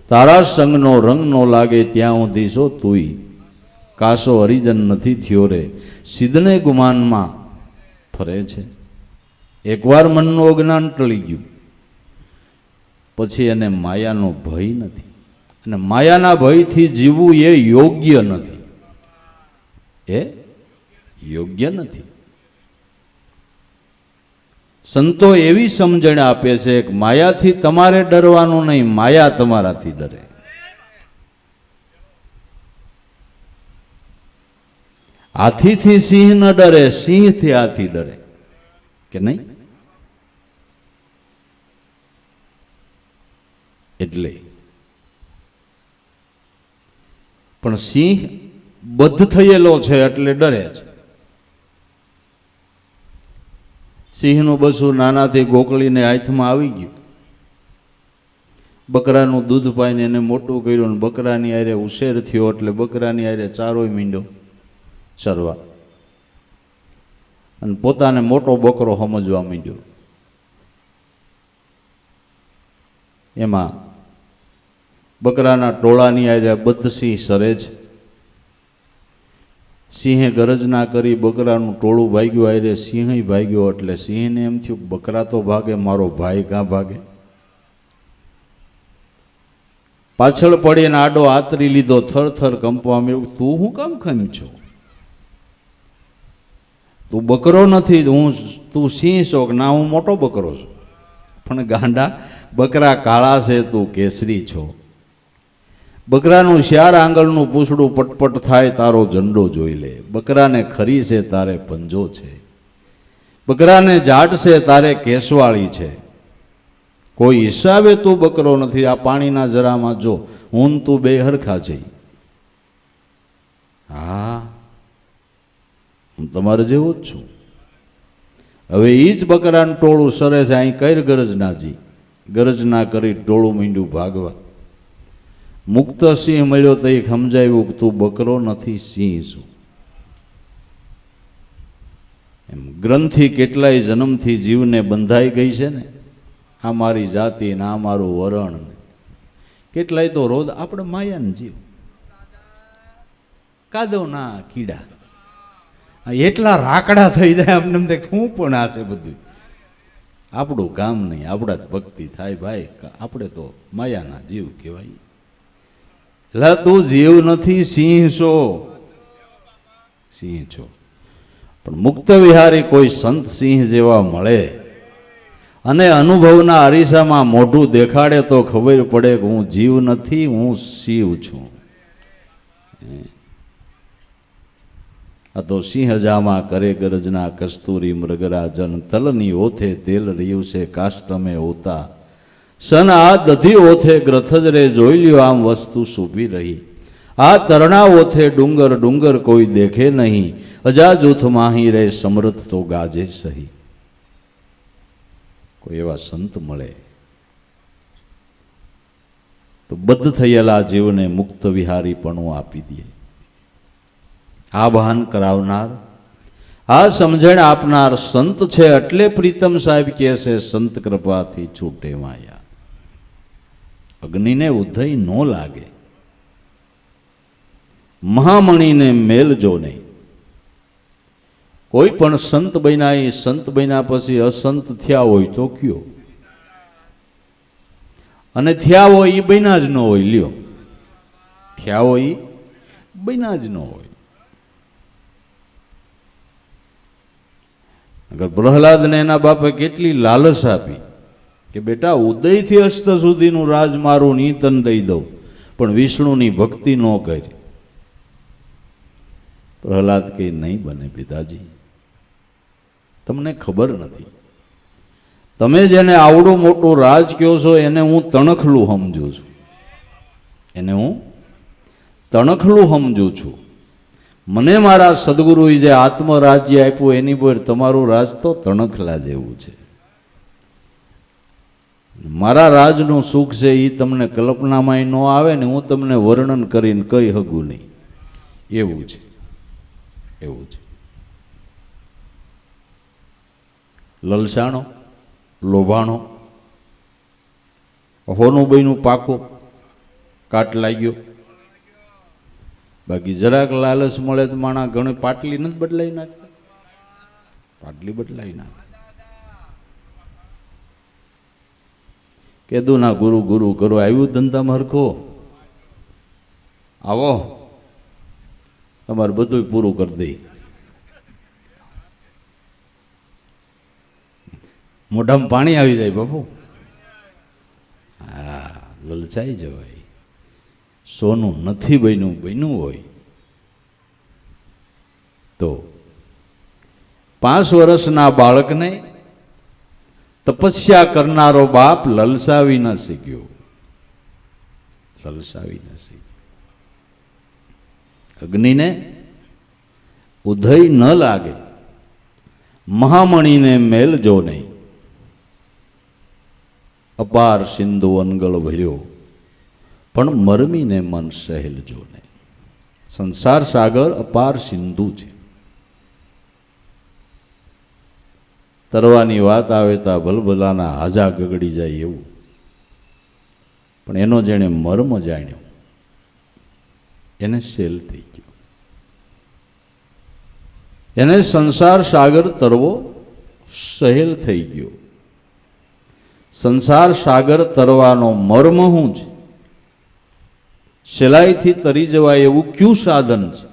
તારા સંગનો રંગ નો લાગે ત્યાં સુધી છો તુંય. કાશો હરિજન નથી થયો રે, સિદ્ધને ગુમાનમાં ફરે છે. એકવાર મનનું અજ્ઞાન ટળી ગયું પછી એને માયાનો ભય નથી, અને માયાના ભયથી જીવવું એ યોગ્ય નથી, એ યોગ્ય નથી. સંતો એવી સમજણ આપે છે કે માયાથી તમારે ડરવાનું નહીં, માયા તમારાથી ડરે. હાથીથી સિંહ ન ડરે, સિંહથી હાથી ડરે કે નહીં? એટલે પણ સિંહ બદ્ધ થયેલો છે એટલે ડરે છે. સિંહનું બસું નાનાથી ગોકળીને હાથમાં આવી ગયું, બકરાનું દૂધ પાઈને એને મોટું કર્યું, ને બકરાની હારે ઉછેર થયો એટલે બકરાની હારે ચારોય મીંડો ચરવા, અને પોતાને મોટો બકરો સમજવા માંડ્યો. એમાં બકરાના ટોળાની હારે બદસિંહ સરે છે. સિંહે ગરજના કરી, બકરાનું ટોળું ભાગ્યું, આયરે સિંહ ભાગ્યો. એટલે સિંહને એમ થયું બકરા તો ભાગે, મારો ભાઈ કાં ભાગે? પાછળ પડીને આડો આતરી લીધો, થર થર કંપવા માંડ્યો. તું હું કામ ખમ છો? તું બકરો નથી, તું સિંહ છો કે ના હું મોટો બકરો છું? પણ ગાંડા, બકરા કાળા છે, તું કેસરી છો. બકરાનું શ્યાર આંગળનું પૂછડું પટપટ થાય તારો ઝંડો જોઈ લે. બકરાને ખરી છે તારે પંજો છે, બકરાને જાટ છે તારે કેસવાળી છે. કોઈ હિસાબે તું બકરો નથી. આ પાણીના જરામાં જો હું તું બે હરખા છે. હા, હું તમારે જેવો જ છું. હવે એ જ બકરાનું ટોળું સરે છે. અહીં કઈ ગરજનાજી ગરજના કરી ટોળું મીંડું ભાગવા. મુક્ત સિંહ મળ્યો તો એ સમજાવ્યું કે તું બકરો નથી, સિંહ છું. એમ ગ્રંથિ કેટલાય જન્મથી જીવને બંધાઈ ગઈ છે ને, આ મારી જાતિ ને આ મારું વરણ. કેટલાય તો રોજ આપણે માયાને જીવ, કાદવ ના કીડા એટલા રાકડા થઈ જાય અમને શું પણ આ છે બધું. આપણું કામ નહીં, આપણા જ ભક્તિ થાય ભાઈ. આપણે તો માયાના જીવ કહેવાય. એટલે તું જીવ નથી, સિંહ છો, સિંહ છો. પણ મુક્ત વિહારી કોઈ સંત સિંહ જેવા મળે અને અનુભવના અરીસામાં મોઢું દેખાડે તો ખબર પડે કે હું જીવ નથી, હું શિવ છું. આ તો સિંહ જામા કરે ગરજના, કસ્તુરી મૃગરાજન, તલની ઓથે તેલ રહ્યું છે કાષ્ટમે હોતા. સન આ દધી ઓથે ગ્રથજ રે, જોઈ લ્યો આમ વસ્તુ સૂપી રહી. આ તરણા ઓથે ડુંગર ડુંગર કોઈ દેખે નહીં, અજા જૂથ માહી રે સમૃદ્ધ તો ગાજે સહી. કોઈ એવા સંત મળે તો બદ્ધ થયેલા જીવને મુક્ત વિહારીપણું આપી દે. આ ભાન કરાવનાર, આ સમજણ આપનાર સંત છે. એટલે પ્રીતમ સાહેબ કહે છે સંત કૃપાથી છૂટે માયા. અગ્નિને ઉધઈ ન લાગે, મહામણીને મેલજો નહીં. કોઈ પણ સંત બન્યા, એ સંત બન્યા પછી અસંત થયા હોય તો કયો, અને થયા હોય એ બન્યા જ ન હોય. લ્યો, થયા હોય એ બન્યા જ ન હોય. અગર પ્રહલાદને એના બાપે કેટલી લાલચ આપી કે બેટા ઉદયથી અસ્ત સુધીનું રાજ મારું ની તન દઈ દઉં, પણ વિષ્ણુની ભક્તિ ન કરી. પ્રહલાદ કે નહીં બને પિતાજી, તમને ખબર નથી. તમે જેને આવડું મોટું રાજ કહો છો એને હું તણખલું સમજું છું, એને હું તણખલું સમજું છું. મને મારા સદગુરુએ જે આત્મરાજ્ય આપ્યું એની પર તમારું રાજ તો તણખલા જેવું છે. મારા રાજનું સુખ છે એ તમને કલ્પનામાં ન આવે ને હું તમને વર્ણન કરીને કહી શકું નહીં. એવું છે, એવું છે. લલસાણો, લોભાણો, હોનું બહેનું પાકો કાટ લાગ્યો. બાકી જરાક લાલચ મળે તો માણા ઘણી પાટલી નથી બદલાઈ નાખતા, પાટલી બદલાઈ નાખે. કીધું ના ગુરુ ગુરુ કરો, આવ્યું ધંધામાં હરખો આવો, તમારે બધું પૂરું કરી દઈ. મોઢામાં પાણી આવી જાય બાપુ. હા, લલચાઈ જવાય. સોનું નથી બન્યું, બન્યું હોય તો 5 વર્ષના બાળકને તપસ્યા કરનારો બાપ લલસાવી ન શીખ્યો, લલસાવી ન શીખ્યો. અગ્નિને ઉધય ન લાગે, મહામણીને મેલજો નહીં. અપાર સિંધુ અનગળ ભર્યો, પણ મરમીને મન સહેલજો નહીં. સંસાર સાગર અપાર સિંધુ છે. તરવાની વાત આવે તો ભલભલાના હાજા ગગડી જાય એવું. પણ એનો જેણે મર્મ જાણ્યો એને સેલ થઈ ગયો. એને સંસાર સાગર તરવો સહેલ થઈ ગયો. સંસાર સાગર તરવાનો મર્મ શું છે? સહેલાઈથી તરી જવાય એવું કયું સાધન છે?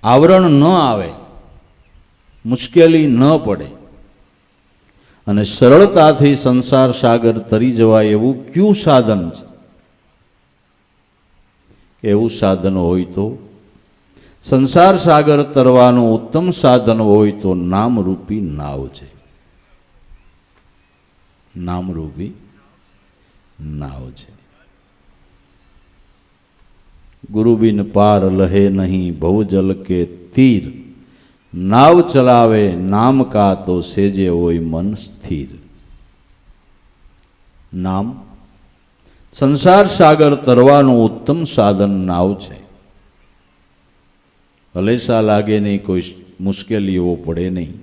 આવરણ ન આવે, મુશ્કેલી ન પડે અને સરળતાથી સંસાર સાગર તરી જવાય એવું કયું સાધન છે? એવું સાધન હોય તો, સંસાર સાગર તરવાનું ઉત્તમ સાધન હોય તો નામરૂપી નાવ છે. નામરૂપી નાવ છે. ગુરુ બિન પાર લહે નહીં ભવજલ કે તીર, નાવ ચલાવે નામ કા તો સેજે હોય મન સ્થિર. નામ સંસાર સાગર તરવાનું ઉત્તમ સાધન નાવ છે. હલેસા લાગે નહીં, કોઈ મુશ્કેલીઓ પડે નહીં,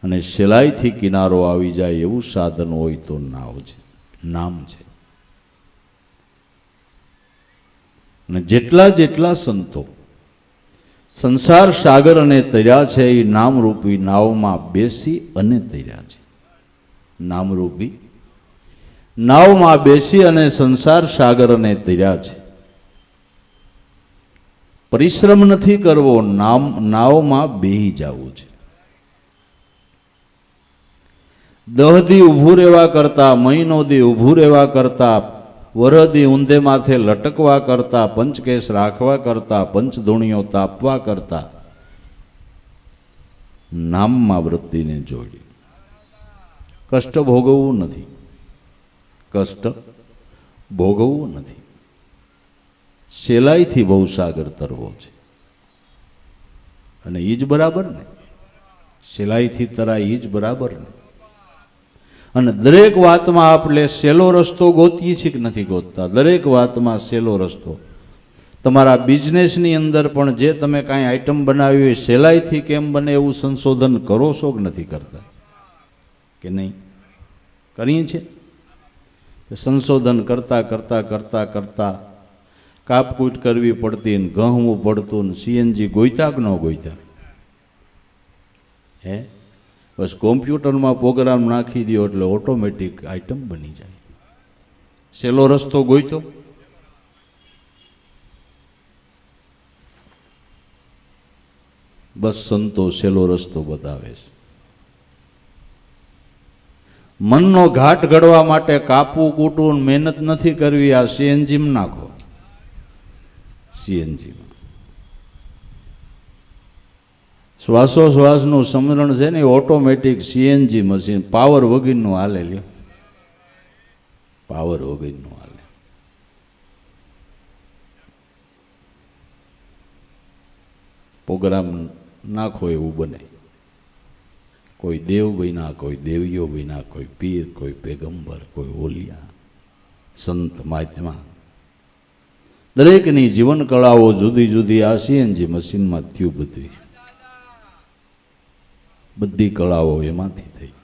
અને સહેલાઈથી કિનારો આવી જાય એવું સાધન હોય તો નાવ છે, નામ છે. અને જેટલા જેટલા સંતો સંસાર સાગર અને તર્યા છે એ નામરૂપી નાવમાં બેસી અને તર્યા છે. નામરૂપી નાવમાં બેસી અને સંસાર સાગર અને તર્યા છે. પરિશ્રમ નથી કરવો, નાવમાં બેહી જવું છે. દહદી ઊભું રહેવા કરતા, મહિનોદી ઊભું રહેવા કરતા, વરદી ઊંધે માથે લટકવા કરતા, પંચકેશ રાખવા કરતા, પંચધૂણીઓ તાપવા કરતા નામમાં વૃત્તિને જોડી. કષ્ટ ભોગવવું નથી, કષ્ટ ભોગવવું નથી. સહેલાઈથી ભવસાગર તરવો છે. અને એ જ બરાબર ને, સહેલાઈથી તરાય એ જ બરાબર ને. અને દરેક વાતમાં આપણે સહેલો રસ્તો ગોતીએ છીએ કે નથી ગોતતા? દરેક વાતમાં સહેલો રસ્તો. તમારા બિઝનેસની અંદર પણ જે તમે કાંઈ આઈટમ બનાવી હોય, સહેલાઈથી કેમ બને એવું સંશોધન કરો છો કે નથી કરતા? કે નહીં કરીએ છીએ? સંશોધન કરતાં કરતાં કરતાં કરતાં કાપકૂટ કરવી પડતી ને ઘઉંવું પડતું ને સીએનજી ગોઈતા કે ન ગોઈતા? હે, બસ કોમ્પ્યુટરમાં પ્રોગ્રામ નાખી દો એટલે ઓટોમેટિક આઈટમ બની જાય. સહેલો રસ્તો ગોઈતો? બસ સંતો સહેલો રસ્તો બતાવે છે. મનનો ઘાટ ઘડવા માટે કાપવું કૂટવું મહેનત નથી કરવી. આ સીએનજીમાં નાખો, સીએનજીમાં શ્વાસોશ્વાસનું સમરણ છે ને ઓટોમેટિક સીએનજી મશીન, પાવર વગરનું હાલે. લ્યો, પાવર વગરનું હાલે. પ્રોગ્રામ નાખો એવું બને. કોઈ દેવ બન્યા, કોઈ દેવીઓ બન્યા, કોઈ પીર, કોઈ પેગંબર, કોઈ ઓલિયા, સંત મહાત્મા. દરેકની જીવન કળાઓ જુદી જુદી આ સીએનજી મશીનમાં થયું. બધી કળાઓ એમાંથી થઈ.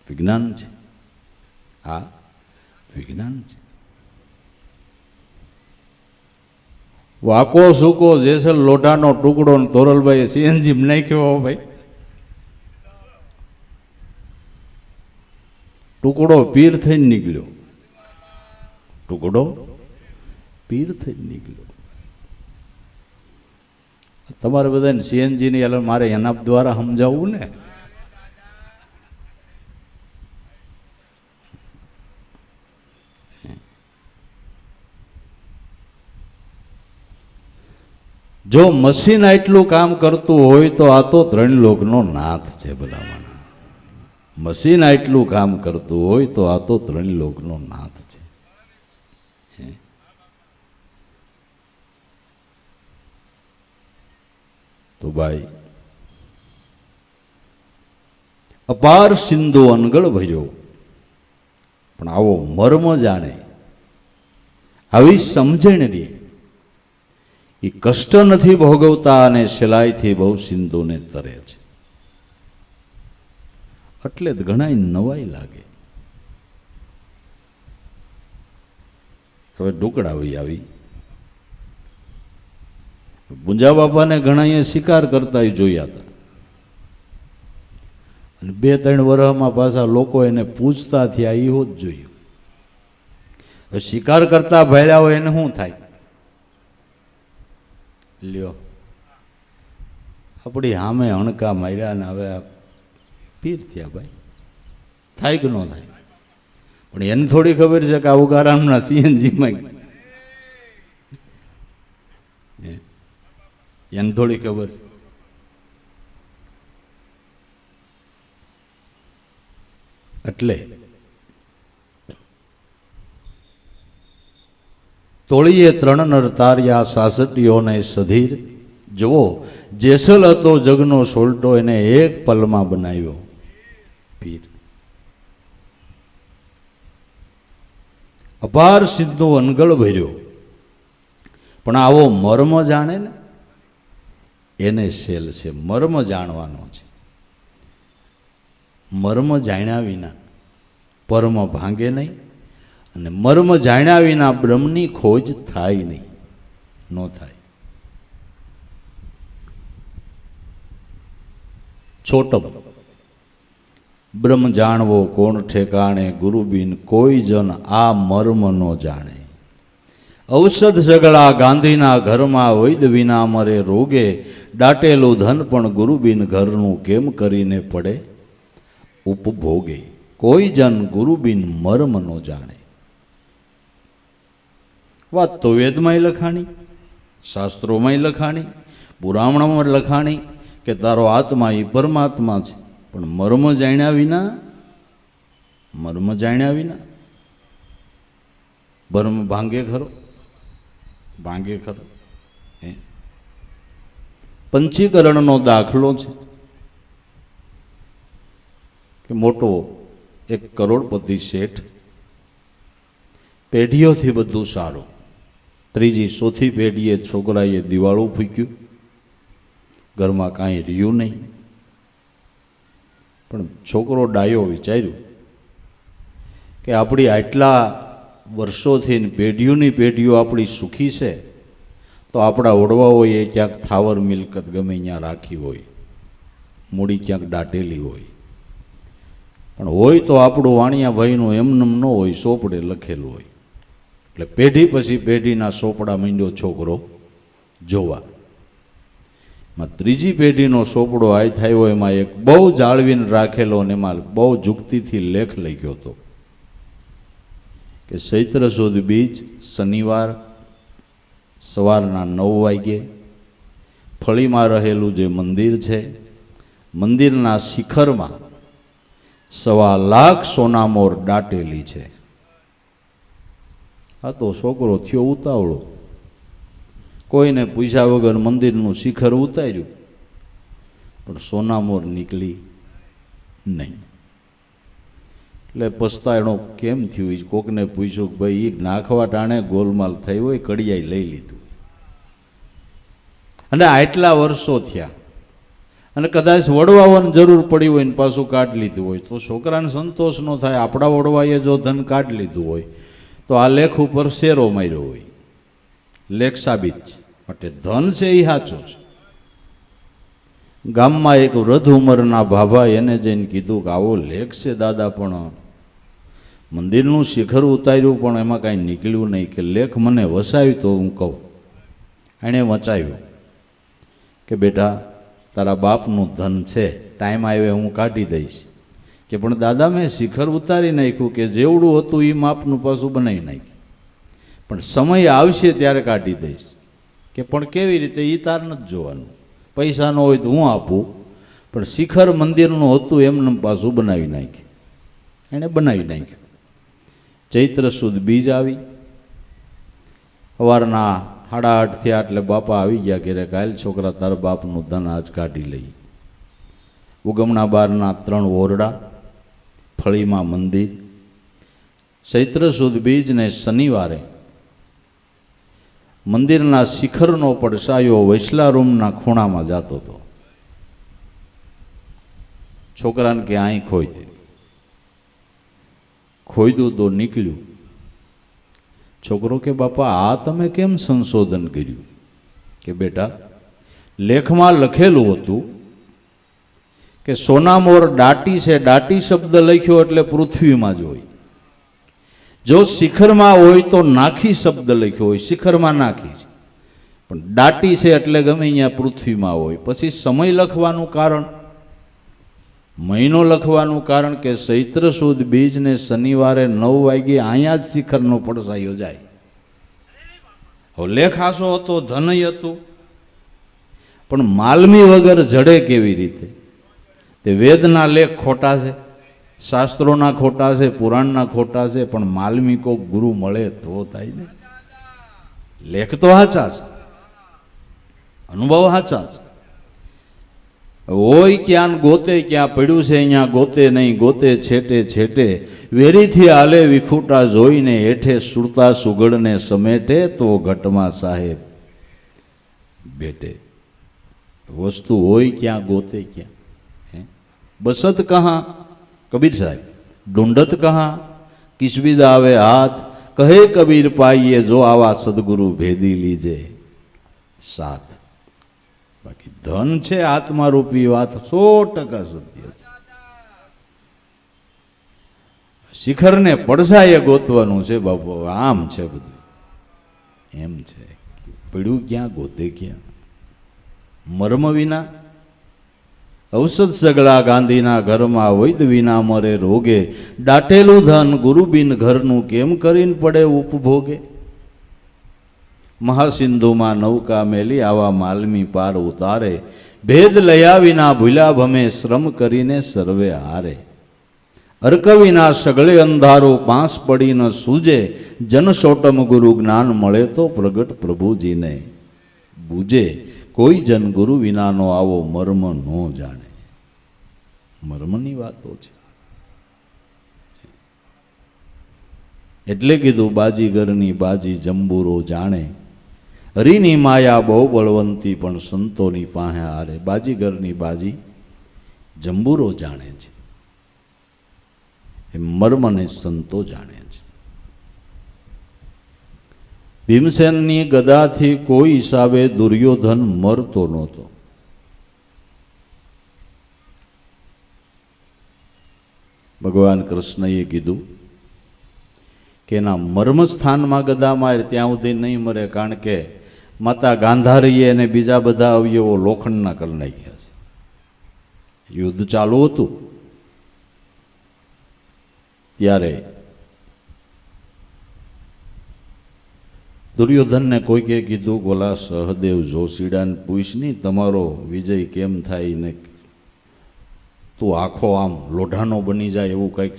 વિજ્ઞાન છે, આ વિજ્ઞાન છે. વાકો સૂકો જેસલ લોઢાનો ટુકડો તોરલભાઈ સીએનજી નાખ્યો. ભાઈ ટુકડો પીર થઈને નીકળ્યો, ટુકડો પીર થઈને નીકળ્યો. તમારે બધાને સીએનજીની એટલે મારે એના દ્વારા સમજાવવું ને. જો મશીન આટલું કામ કરતું હોય તો આ તો ત્રણ લોકનો નાથ છે. ભલામણ મશીન આટલું કામ કરતું હોય તો આ તો ત્રણ લોકનો નાથ છે. તો ભાઈ અપાર સિંધુ અનગળ ભર્યો, પણ આવો મર્મ જાણે, આવી સમજણ રે, એ કષ્ટ નથી ભોગવતા અને સહેલાઈથી બહુ સિંધુને તરે છે. એટલે જ ઘણાય નવાઈ લાગે. હવે ઢુકડાવી આવી. ગુંજા બાપાને ઘણા શિકાર કરતા જોયા હતા, અને 2-3 વર્ષમાં પાછા લોકો એને પૂછતા થયા. એવું જ જોયું. હવે શિકાર કરતા ભાડ્યા હોય એને શું થાય? લ્યો, આપણી સામે હણકા માર્યા ને હવે પીર થયા. ભાઈ થાય કે ન થાય? પણ એને થોડી ખબર છે કે આ ઉગારામના સીએનજીમાં એને થોડી ખબર. એટલે તોળીએ 3 નર તાર્યા સાસટીઓને સધીર, જુઓ જેસલ હતો જગનો સોલટો એને એક પલમાં બનાવ્યો પીર. અપાર સિદ્ધનો અનગળ ભર્યો, પણ આવો મર્મ જાણે ને એને શેલ છે. મર્મ જાણવાનો છે. મર્મ જાણ્યા વિના પરમ ભાંગે નહીં, અને મર્મ જાણ્યા વિના બ્રહ્મની ખોજ થાય નહીં, ન થાય. છોટમ બ્રહ્મ જાણવો કોણ ઠેકાણે, ગુરુબિન કોઈ જન આ મર્મ ન જાણે. ઔષધ સગળા ગાંધીના ઘરમાં, વૈદ વિના મરે રોગે, દાટેલું ધન પણ ગુરુબિન ઘરનું કેમ કરીને પડે ઉપભોગે. કોઈ જન ગુરુબિન મર્મ ન જાણે. વાત તો વેદમાંય લખાણી, શાસ્ત્રોમાંય લખાણી, પુરાણમાં લખાણી કે તારો આત્મા એ પરમાત્મા છે. પણ મર્મ જાણ્યા વિના ભર્મ ભાંગે ખરો? ભાંગે ખરો? પંચીકરણનો દાખલો છે કે મોટો એક કરોડપતિ શેઠ, પેઢીઓથી બધું સારું. ત્રીજી ચોથી પેઢીએ છોકરાએ દિવાળું ફૂક્યું, ઘરમાં કાંઈ રહ્યું નહીં. પણ છોકરો ડાયો વિચાર્યું કે આપણી આટલા વર્ષોથી પેઢીઓની પેઢીઓ આપણી સુખી છે, તો આપણા ઓડવાઓએ ક્યાંક થાવર મિલકત ગમે ત્યાં રાખી હોય, મૂડી ક્યાંક દાટેલી હોય. પણ હોય તો આપણું વાણિયાભાઈનું એમનેમ ન હોય, સોપડે લખેલું હોય. એટલે પેઢી પછી પેઢીના સોપડા માંડ્યો છોકરો જોવા. ત્રીજી પેઢીનો સોપડો આય થયો, એમાં એક બહુ જાળવીને રાખેલો અને એમાં બહુ જુક્તિથી લેખ લખ્યો હતો કે ચૈત્ર સુદ બીજ શનિવાર સવારના 9 વાગ્યે ફળીમાં રહેલું જે મંદિર છે, મંદિરના શિખરમાં 1.25 લાખ સોનામોર દાટેલી છે. આ તો છોકરો થયો ઉતાવળો, કોઈને પૂછ્યા વગર મંદિરનું શિખર ઉતાર્યું, પણ સોનામોર નીકળી નહીં. એટલે પસ્તાયણો કેમ થયું, કોકને પૂછ્યું કે ભાઈ એ નાખવા ટાણે ગોલમાલ થઈ હોય, કડિયાઈ લઈ લીધું. અને આટલા વર્ષો થયા, અને કદાચ વડવાવાની જરૂર પડી હોય ને પાછું કાઢી લીધું હોય, તો છોકરાને સંતોષ ન થાય. આપણા વડવાએ જો ધન કાઢી લીધું હોય તો આ લેખ ઉપર શેરો માર્યો હોય, લેખ સાબિત છે. માટે ધન છે એ સાચું છે. ગામમાં એક વૃદ્ધ ઉંમરના ભાભા એને જઈને કીધું કે આવો લેખ છે દાદા, પણ મંદિરનું શિખર ઉતાર્યું પણ એમાં કાંઈ નીકળ્યું નહીં. કે લેખ મને વસાવ્યું તો હું કહું. એણે વચાવ્યું કે બેટા તારા બાપનું ધન છે, ટાઈમ આવે હું કાઢી દઈશ. કે પણ દાદા મેં શિખર ઉતારી નાખ્યું, કે જેવડું હતું એ માપનું પાછું બનાવી નાખ્યું, પણ સમય આવશે ત્યારે કાઢી દઈશ. કે પણ કેવી રીતે એ તાર નથી જોવાનું, પૈસા ન હોય તો હું આપું, પણ શિખર મંદિરનું હતું એમને પાછું બનાવી નાખ્યું. એણે બનાવી નાખ્યું. ચૈત્ર સુદ બીજ આવી, સવારના 8:30 થયા એટલે બાપા આવી ગયા ઘરે. કાલ છોકરા તારા બાપનું ધન આજ કાઢી લઈ. ઉગમણા બારના 3 ઓરડા, ફળીમાં મંદિર. ચૈત્ર સુદ બીજને શનિવારે મંદિરના શિખરનો પડસાયો વૈસલા રૂમના ખૂણામાં જતો હતો. છોકરાને કે અહીં ખોઈ ખોઈદું તો નીકળ્યું. છોકરો કે બાપા આ તમે કેમ સંશોધન કર્યું? કે બેટા લેખમાં લખેલું હતું કે સોનામોર દાટી છે, દાટી શબ્દ લખ્યો એટલે પૃથ્વીમાં જ હોય. જો શિખરમાં હોય તો નાખી શબ્દ લખ્યો હોય, શિખરમાં નાખી છે, પણ દાટી છે એટલે ગમે અહીંયા પૃથ્વીમાં હોય. પછી સમય લખવાનું કારણ મહિનો લખવાનું કારણ કે ચૈત્ર સુદ બીજને શનિવારે 9 વાગે અહીંયા જ શિખરનો પડસા યોજાય. હવે લેખ આસો હતો, ધનય હતું, પણ માલમી વગર જડે કેવી રીતે? તે વેદના લેખ ખોટા છે, શાસ્ત્રોના ખોટા છે, પુરાણના ખોટા છે, પણ માલમી કોક ગુરુ મળે તો થાય ને. લેખ તો સાચા છે, અનુભવ સાચા છે. હોય ક્યાં ગોતે, ક્યાં પડ્યું છે અહીંયા ગોતે નહીં, ગોતે છેટે છેટે. વેરીથી હાલે વિખૂટા જોઈને, હેઠે સુરતા સુગડને સમેટે, તો ઘટમાં સાહેબ બેટે. વસ્તુ હોય ક્યાં ગોતે ક્યાં. બસત કહા કબીર સાહેબ, ઢૂંઢત કહા કિસબિદ આવે હાથ. કહે કબીર પાઈએ જો આવા સદગુરુ ભેદી લીજે સાથ. બાકી ધન છે આત્મારૂપી વાત 100% સત્ય છે. શિખરને પડસાએ ગોતવાનું છે બાપુ. આમ છે બધું, એમ છે. પડ્યું ક્યાં ગોતે ક્યાં. મર્મ વિના ઔષધ સગળા ગાંધીના ઘરમાં, વૈદ વિના મરે રોગે. દાટેલું ધન ગુરુબિન ઘરનું, કેમ કરીને પડે ઉપભોગે. મહાસિંધુમાં નૌકા મેલી, આવા માલમી પાર ઉતારે. ભેદ લયા વિના ભૂલ્યા ભમે, શ્રમ કરીને સર્વે હારે. અર્ક વિના સગળે અંધારો, પાંસ પડી ન સૂજે. જન સોટમ ગુરુ જ્ઞાન મળે, તો પ્રગટ પ્રભુજીને બૂજે. કોઈ જન ગુરુ વિનાનો આવો મર્મ નો જાણે. મર્મની વાતો છે. એટલે કીધું બાજીગરની બાજી જંબુરો જાણે. હરિની માયા બહુ બળવંતી, પણ સંતોની પાસે હારે. બાજીગરની બાજી જંબુરો જાણે છે, એ મર્મને સંતો જાણે છે. ભીમસેનની ગદાથી કોઈ હિસાબે દુર્યોધન મરતો નહોતો. ભગવાન કૃષ્ણએ કીધું કે એના મર્મ સ્થાનમાં ગદા માર, ત્યાં સુધી નહીં મરે. કારણ કે માતા ગાંધારીએ અને બીજા બધા અવયવો લોખંડના કરી નાખ્યા છે. યુદ્ધ ચાલુ હતું ત્યારે દુર્યોધનને કોઈકે કીધું, બોલા સહદેવ જોશીડાને પૂછ નહીં તમારો વિજય કેમ થાય ને, તું આખો આમ લોઢાનો બની જાય એવું કંઈક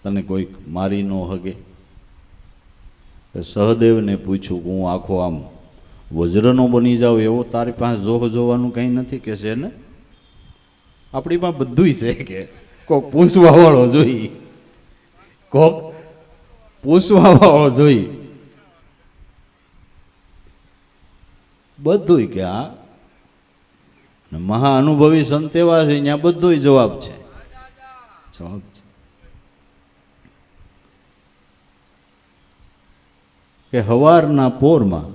તને કોઈક મારી ન હગે. સહદેવને પૂછ્યું કે હું આખો આમ વજ્રનો બની જાઉં એવો તારી પાસે જોવાનું કંઈ નથી કે છે ને? આપણી પાસે બધુંય છે કે કોક પૂછવા વાળો જોઈ, કોક પૂછવા વાળો જોઈ, બધુંય કે આ મહા અનુભવી સંત એવા છે, ત્યાં બધુંય જવાબ છે. જવાબ છે કે હવારના પોરમાં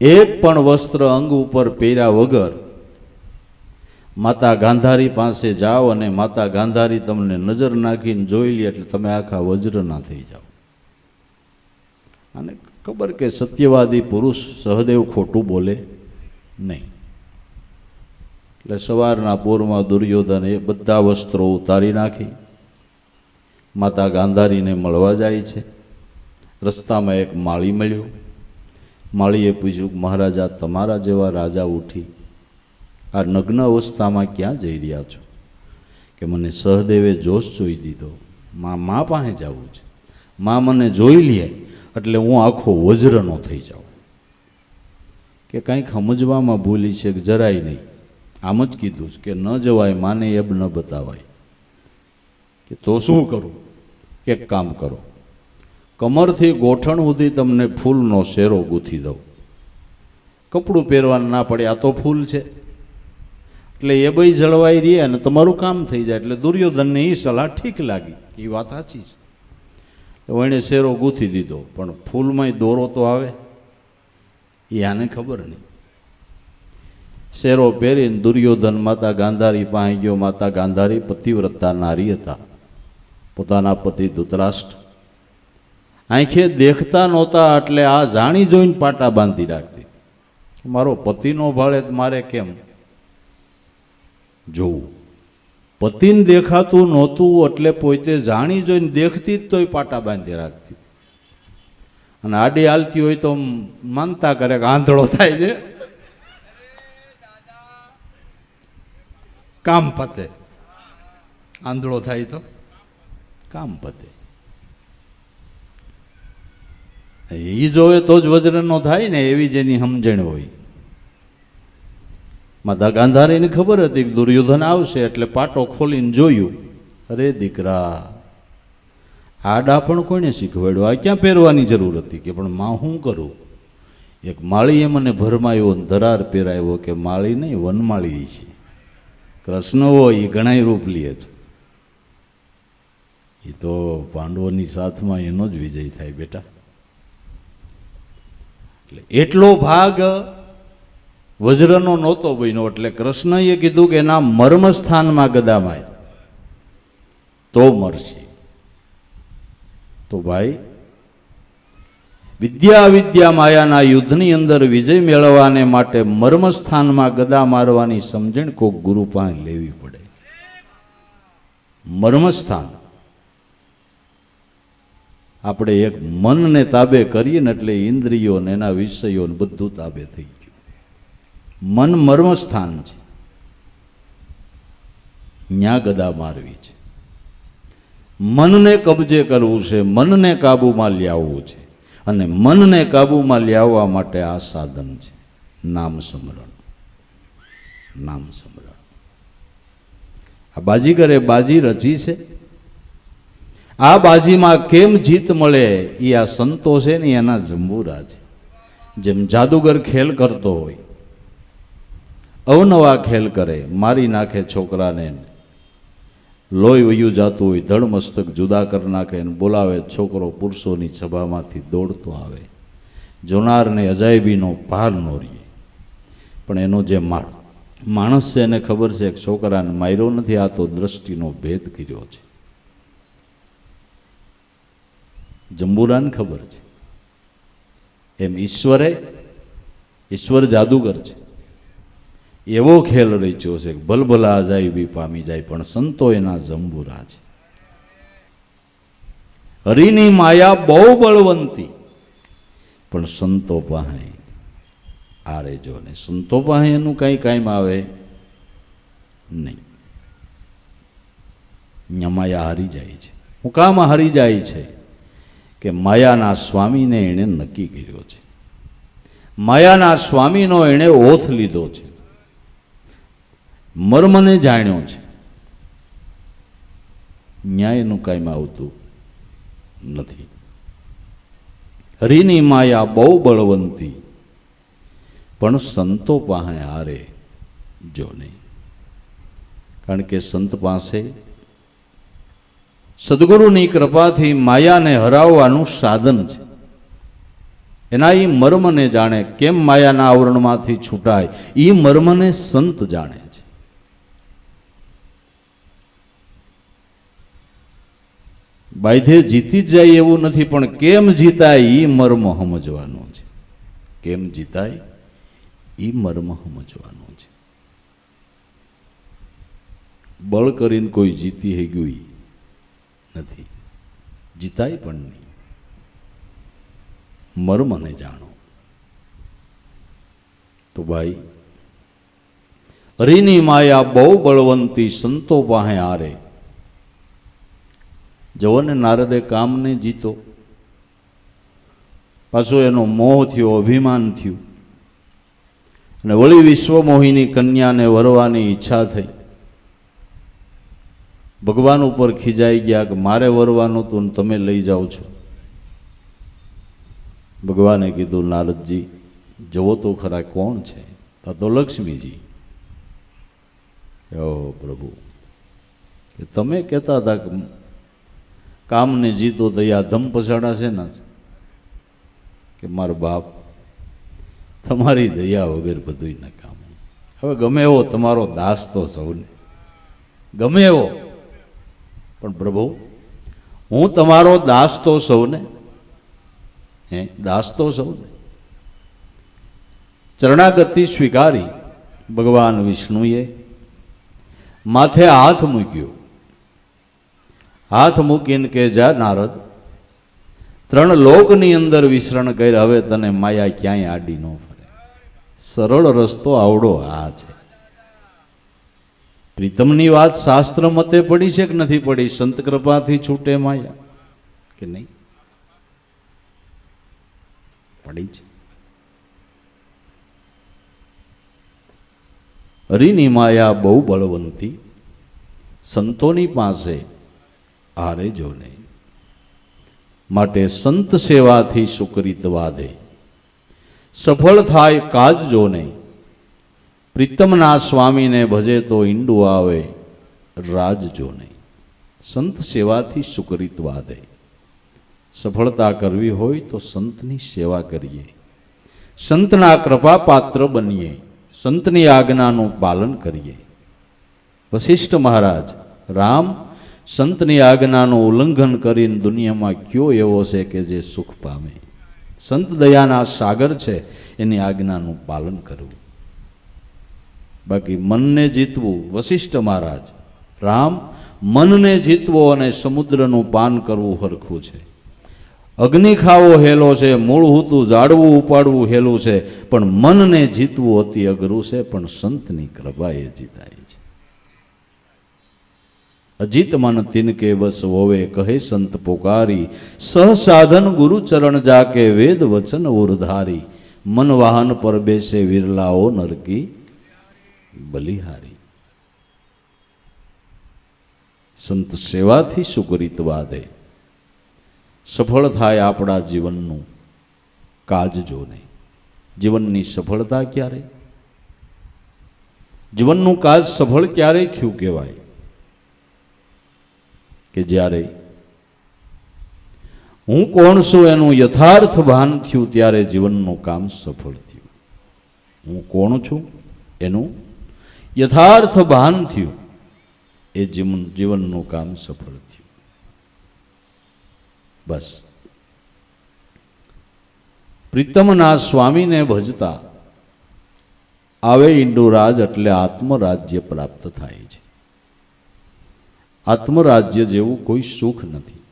એક પણ વસ્ત્ર અંગ ઉપર પહેર્યા વગર માતા ગાંધારી પાસે જાઓ અને માતા ગાંધારી તમને નજર નાખીને જોઈ લે એટલે તમે આખા વજ્રના થઈ જાઓ. અને ખબર કે સત્યવાદી પુરુષ સહદેવ ખોટું બોલે નહીં. એટલે સવારના પોરમાં દુર્યોધન એ બધા વસ્ત્રો ઉતારી નાખી માતા ગાંધારીને મળવા જાય છે. રસ્તામાં એક માળી મળ્યો. માળીએ પૂછ્યું, મહારાજા તમારા જેવા રાજા ઉઠી આ નગ્ન અવસ્થામાં ક્યાં જઈ રહ્યા છો? કે મને સહદેવે જોશ જોઈ દીધો, મા પાસે જવું છે, મા મને જોઈ લે એટલે હું આખો વજ્રનો થઈ જાઉં. કે કંઈક સમજવામાં ભૂલી છે કે જરાય નહીં, આમ જ કીધું છે કે ન જવાય, માને એબ ન બતાવાય. કે તો શું કરું? કે કામ કરો, કમરથી ગોઠણ સુધી તમને ફૂલનો શેરો ગૂંથી દઉં. કપડું પહેરવાનું ના પડે, આ તો ફૂલ છે એટલે એ બઈ જળવાઈ રહે અને તમારું કામ થઈ જાય. એટલે દુર્યોધનને એ સલાહ ઠીક લાગી, એ વાત સાચી છે. એણે શેરો ગૂંથી દીધો, પણ ફૂલમાંય દોરો તો આવે એ આને ખબર નહીં. શેરો પહેરીને દુર્યોધન માતા ગાંધારી પાસે ગયો. માતા ગાંધારી પતિવ્રતા નારી હતા. પોતાના પતિ ધૃતરાષ્ટ્ર આંખે દેખતા નહોતા એટલે આ જાણી જોઈને પાટા બાંધી રાખતી. મારો પતિ નો ભાળે મારે કેમ? જોવું. પતિને દેખાતું નહોતું એટલે પોતે જાણી જોઈને દેખતી જ તોય પાટા બાંધી રાખતી, અને આડી હાલતી હોય તો માનતા કરે કે આંધળો થાય ને કામ પતે, આંધળો થાય તો કામ પતે. એ જોવે તો જ વજ્રનો થાય ને, એવી જેની સમજણ હોય. માતા ગાંધારીને ખબર હતી કે દુર્યોધન આવશે એટલે પાટો ખોલીને જોયું. અરે દીકરા, આડા પણ કોઈને શીખવાડ્યું? આ ક્યાં પહેરવાની જરૂર હતી? કે પણ માં હું કરું? એક માળીએ મને ભરમાયો, ધરાર પહેરાવ્યો કે માળી નહીં વનમાળી છે. કૃષ્ણ હોય એ ઘણાય રૂપ લે છે, એ તો પાંડવોની સાથમાં એનો જ વિજય થાય બેટા. એટલે એટલો ભાગ વજ્રનો નહોતો બન્યો, એટલે કૃષ્ણએ કીધું કે એના મર્મસ્થાનમાં ગદામાય તો મરશે. તો ભાઈ, વિદ્યા વિદ્યા માયાના યુદ્ધની અંદર વિજય મેળવવાને માટે મર્મસ્થાનમાં ગદા મારવાની સમજણ કોઈક ગુરુ પાસે લેવી પડે. મર્મસ્થાન આપણે એક મનને તાબે કરીએ ને એટલે ઇન્દ્રિયોને એના વિષયોને બધું તાબે થઈ ગયું. મન મર્મસ્થાન છે, ન્યા ગદા મારવી છે. મનને કબજે કરવું છે, મનને કાબૂમાં લાવવું છે, અને મનને કાબૂમાં લાવવા માટે આ સાધન છે, નામ સ્મરણ. નામ સ્મરણ. આ બાજીગરે બાજી રચી છે. આ બાજીમાં કેમ જીત મળે એ આ સંતો છે ને એના જંબુરા છે. જેમ જાદુગર ખેલ કરતો હોય, અવનવા ખેલ કરે, મારી નાખે છોકરાને, લોહી વયું જાતું હોય, ધડ મસ્તક જુદા કરી નાખે ને બોલાવે, છોકરો પુરુષોની સભામાંથી દોડતો આવે. જોનારને અજાયબીનો પાર ન રહીએ. પણ એનો જે માણસ છે એને ખબર છે કે છોકરાને માર્યો નથી, આ તો દ્રષ્ટિનો ભેદ કર્યો છે. જંબુરાને ખબર છે. એમ ઈશ્વર જાદુગર છે. એવો ખેલ રચ્યો છે કે ભલભલા અજાયબી પામી જાય, પણ સંતો એના જંબુરા છે. હરિની માયા બહુ બળવંતી, પણ સંતો પાસે આ રેજો ને. સંતો પાસે એનું કઈ કામ આવે નહીં. માયા હારી જાય છે. હું કામ હારી જાય છે કે માયાના સ્વામીને એણે નક્કી કર્યો છે. માયાના સ્વામીનો એણે ઓથ લીધો છે, મર્મને જાણ્યો છે. ન્યાયનું કાંઈ આવતું નથી. હરિની માયા બહુ બળવંતી, પણ સંતો પાસે હારે જો નહીં. કારણ કે સંત પાસે સદગુરુની કૃપાથી માયાને હરાવવાનું સાધન છે. એના એ મર્મને જાણે. કેમ માયાના આવરણમાંથી છૂટાય એ મર્મને સંત જાણે છે. બાયધે જીતી જ જાય એવું નથી, પણ કેમ જીતાય એ મર્મ સમજવાનો છે. કેમ જીતાય એ મર્મ સમજવાનો છે. બળ કરીને કોઈ જીતી હે ગયું નથી, જીતાય પણ નહીં. મર્મને જાણો. તો ભાઈ, હરિની માયા બહુ બળવંતી, સંતો પાસે હારે. જવો ને નારદે કામને જીતો, પાછો એનો મોહ થયો, અભિમાન થયું, અને વળી વિશ્વમોહિની કન્યાને વરવાની ઈચ્છા થઈ. ભગવાન ઉપર ખીજાઈ ગયા કે મારે વરવાનું હતું ને તમે લઈ જાઓ છો. ભગવાને કીધું, નારદજી જવો તો ખરા કોણ છે? તો લક્ષ્મીજી. ઓ પ્રભુ, કે તમે કહેતા હતા કે કામને જીતો તો આ ધમ પછાડા છે ને, કે મારો બાપ તમારી દયા વગર બધું ન કામ. હવે ગમે એવો તમારો દાસ તો સૌને, ગમે એવો, પણ પ્રભુ હું તમારો દાસ તો સૌને, દાસ તો સૌને. ચરણાગતિ સ્વીકારી ભગવાન વિષ્ણુએ માથે હાથ મૂક્યો. હાથ મૂકીને કે જા નારદ, 3 લોકની અંદર વિચરણ કર, હવે તને માયા ક્યાંય આડી ન ફરે. સરળ રસ્તો આવડો આ છે. પ્રીતમની વાત શાસ્ત્ર મતે પડી છે કે નથી પડી? સંત કૃપાથી છૂટે માયા કે નહીં? પડી છે. હરિની માયા બહુ બળવંતી, સંતોની પાસે હારે જો નહીં. માટે સંત સેવાથી સુકરિત વાદે, સફળ થાય કાજ જો નહીં. પ્રીતમના સ્વામીને ભજે તો ઈંડું આવે, રાજ જો નહીં. સંત સેવાથી સુકરિત વાદે. સફળતા કરવી હોય તો સંતની સેવા કરીએ, સંતના કૃપા પાત્ર બનીએ, સંતની આજ્ઞાનું પાલન કરીએ. વશિષ્ઠ મહારાજ, રામ સંતની આજ્ઞાનું ઉલ્લંઘન કરીને દુનિયામાં કયો એવો છે કે જે સુખ પામે? સંત દયાના સાગર છે, એની આજ્ઞાનું પાલન કરવું. બાકી મનને જીતવું, વશિષ્ઠ મહારાજ, રામ મનને જીતવો અને સમુદ્રનું પાન કરવું હરખું છે. અગ્નિ ખાવો હેલો છે, મૂળ હૂતું જાળવું ઉપાડવું હેલું છે, પણ મનને જીતવું અતિ અઘરું છે. પણ સંતની કૃપા એ જીતાય છે. અજીત મન તિનકે બસ હોવે, કહે સંત પોકારી. સહ સાધન ગુરુ ચરણ જાકે, વેદ વચન ઉરધારી. મન વાહન પર બેસે વિરલાઓ, નરકી બલિહારી. સંત સેવાથી સુકરિત વાદે. સફળ થાય આપણા જીવનનું કાજ જો નહીં. જીવનની સફળતા ક્યારે? જીવનનું કાજ સફળ ક્યારે થયું કહેવાય? કે જ્યારે હું કોણ છું એનું યથાર્થ ભાન થયું, ત્યારે જીવનનું કામ સફળ થયું. હું કોણ છું એનું યથાર્થ ભાન થયું, એ જીવનનું કામ સફળ થયું. બસ. પ્રીતમના સ્વામીને ભજતા આવે ઈંડુરાજ, એટલે આત્મરાજ્ય પ્રાપ્ત થાય છે. આત્મરાજ્ય જેવું કોઈ સુખ નથી.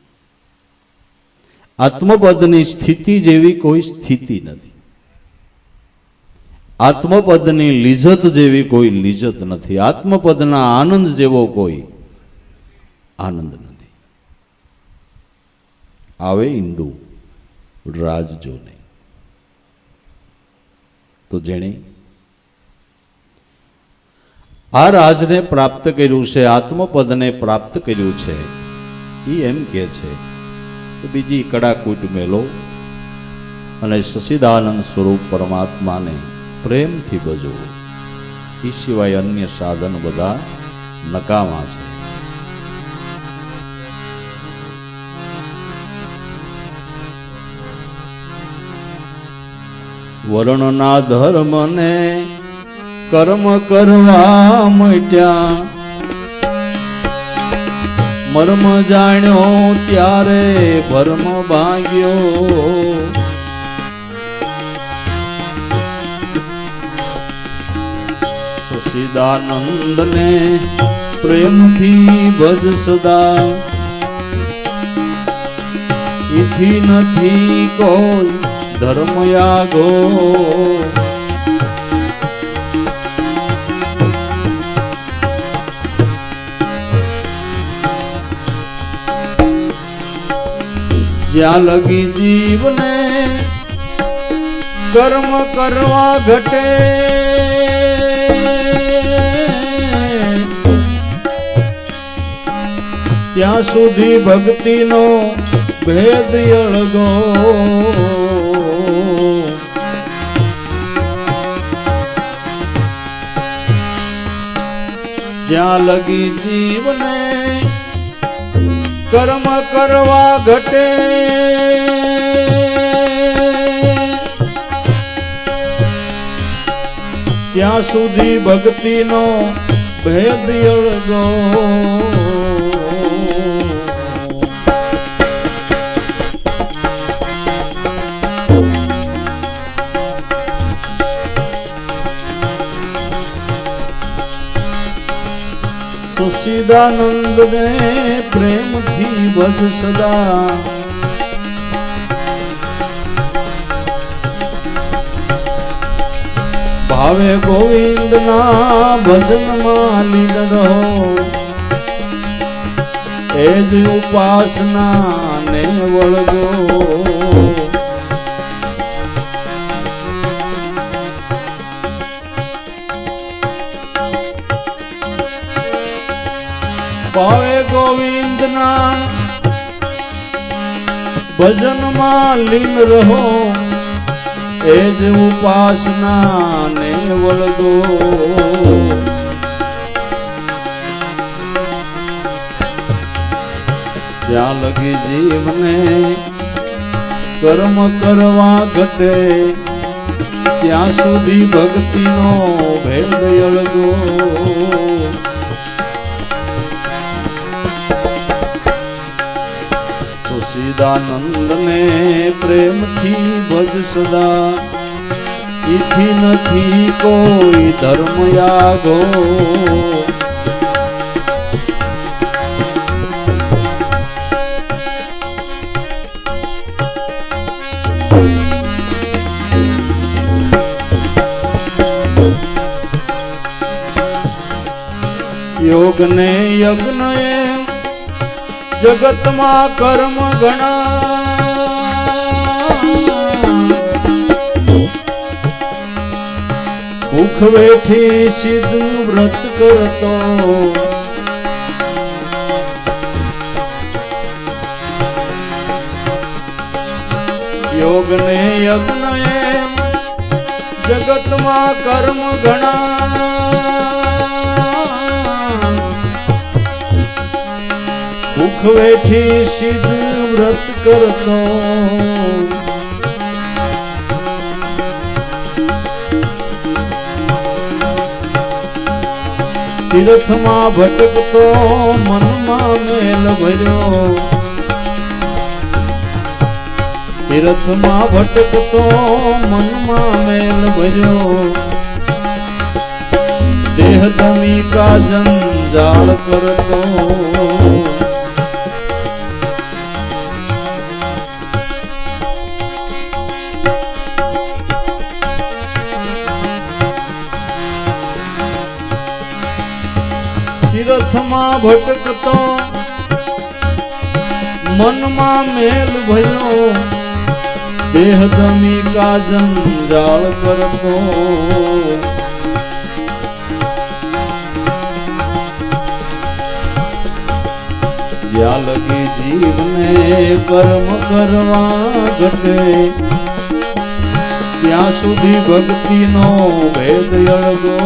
આત્મપદની સ્થિતિ જેવી કોઈ સ્થિતિ નથી. આત્મપદની લિજ્જત જેવી કોઈ લિજ્જત નથી. આત્મપદના આનંદ જેવો કોઈ આનંદ નથી. આવે ઈંડુ રાજ જો નહીં. તો જેણે આ રાજને પ્રાપ્ત કર્યું છે, આત્મપદને પ્રાપ્ત કર્યું છે, એ એમ કહે છે કે બીજી કડાકૂટ મેલો અને સચ્ચિદાનંદ સ્વરૂપ પરમાત્માને પ્રેમથી ભજવો. એ સિવાય અન્ય સાધન બધા નકામા છે. વર્ણના ધર્મને કર્મ કરવા મટ્યા, મર્મ જાણ્યો ત્યારે ભર્મ ભાંગ્યો. સચ્ચિદાનંદને પ્રેમથી ભજ સદા, એથી નથી કોઈ ધર્મ યાગો. જ્યાં લગી જીવને કર્મ કરવા ઘટે, ત્યાં સુધી ભક્તિનો ભેદ અળગો. જ્યાં લગી જીવને કર્મ કરવા ઘટે, ત્યાં સુધી ભક્તિનો ભેદ અળગો. સુશીદાનંદ ને પ્રેમથી ભજ સદા ભાવે ગોવિંદ ના ભજનમાં લીન રહો એ જ ઉપાસના ને વળગો ભાવે ગોવિંદ ના ભજનમાં લીન રહો એ જ ઉપાસના ને વળગો ત્યાં લગી જીવને કર્મ કરવા ઘટે ત્યાં સુધી ભક્તિનો ભેદ અળગો સુશીદાનંદ ને પ્રેમથી ભજ સદા ઈથી નથી કોઈ ધર્મ યાગો યોગ ને યજ્ઞ એમ જગતમાં કર્મ ઘણા ભૂખ વેઠી સિદ્ધ વ્રત કરતો યોગ ને યજ્ઞ એમ જગતમાં કર્મ ઘણા ભૂખ વેઠી સિદ્ધ વ્રત કરતો તીર્થમાં ભટકતો મનમાં મેલ ભર્યો તીર્થમાં ભટકતો મનમાં મેલ ભર્યો દેહ તમી કા જંજાળ કરતો તીર્થમાં ભટકતો મનમાં મેલ ભર્યો દેહ દમી કા જંજાળ કરતો જ્યાં લગી જીવને કર્મ કરવા ઘટે ત્યાં સુધી ભક્તિનો ભેદ અળગો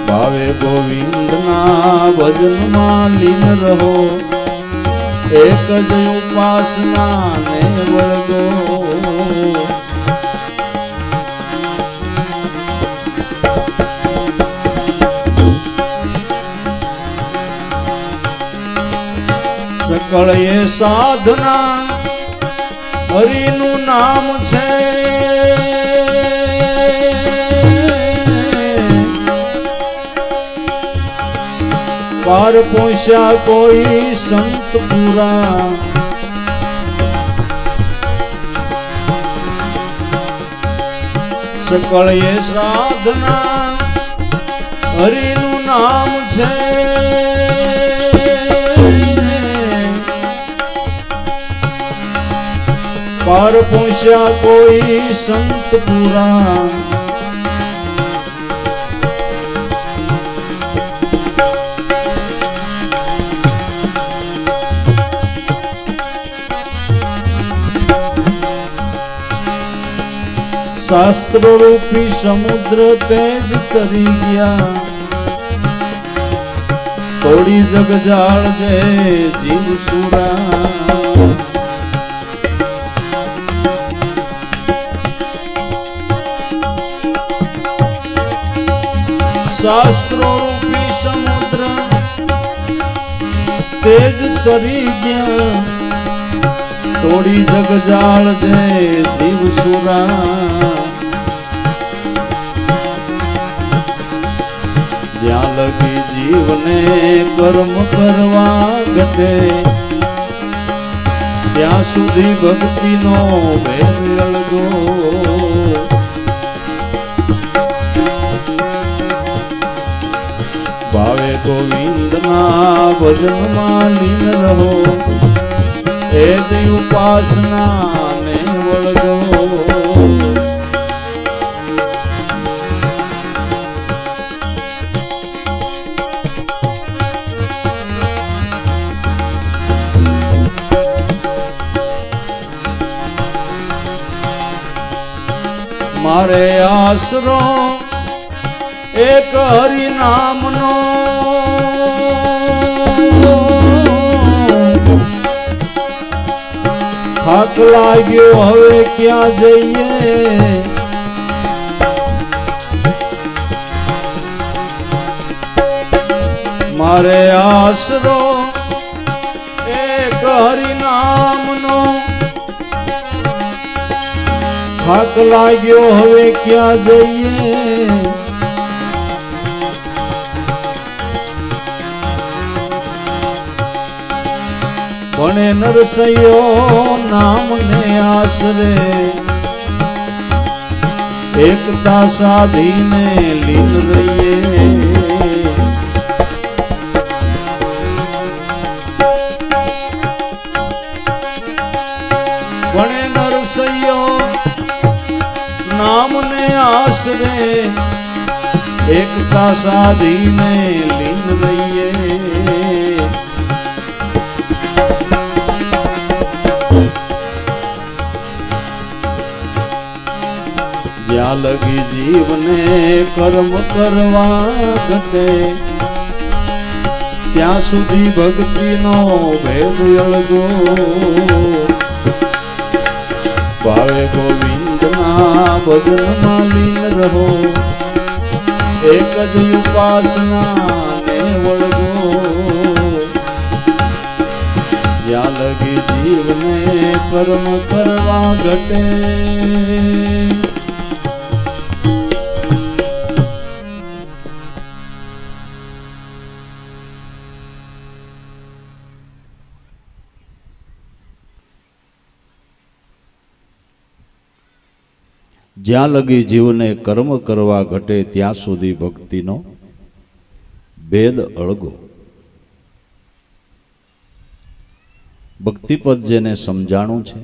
ભાવે ગોવિંદ ના ભજનમાં લીન રહો એક જ ઉપાસના ને વળગો સકળ એ સાધના હરિનું નામ છે પાર પહોંચ્યા કોઈ સંત પૂરા સકળ એ સાધના હરિનું નામ છે પાર પહોંચ્યા કોઈ સંત પૂરા શાસ્ત્ર રૂપી સમુદ્ર તેજ તરી ગયા થોડી જગજાળ જે જીવ સુરા શાસ્ત્રો રૂપી સમુદ્ર તેજ તરી ગયા થોડી જગજાળ જે જીવ સુરા જ્યાં લગી જીવને કર્મ કરવા ઘટે ત્યાં સુધી ભક્તિનો ભેદ અળગો. ભાવે ગોવિંદના ભજનમાં લીન રહો એ જ ઉપાસના ને વળગો. મારે આશરો એક હરિ નામનો થાક લાગ્યો હવે ક્યાં જઈએ. મારે આશરો એક હરિ નામનો થાક લાગ્યો હવે ક્યાં જઈએ. ભણે નરસૈયો નામને આશરે એકતા સાધીને લીન રહીએ. ભણે નરસૈયો નામને આશરે એકતા સાધીને લીન રહીએ. જ્યાં લગી જીવને કર્મ કરવા ઘટે ત્યાં સુધી ભક્તિનો ભેદ અળગો. ભાવે ગોવિંદના ભજનમાં લીન રહો એક જ ઉપાસના ને વળગો. જ્યાં લગી જીવને કર્મ કરવા ઘટે જ્યાં લગી જીવને કર્મ કરવા ઘટે ત્યાં સુધી ભક્તિનો ભેદ અળગો. ભક્તિપદ જેને સમજાણું છે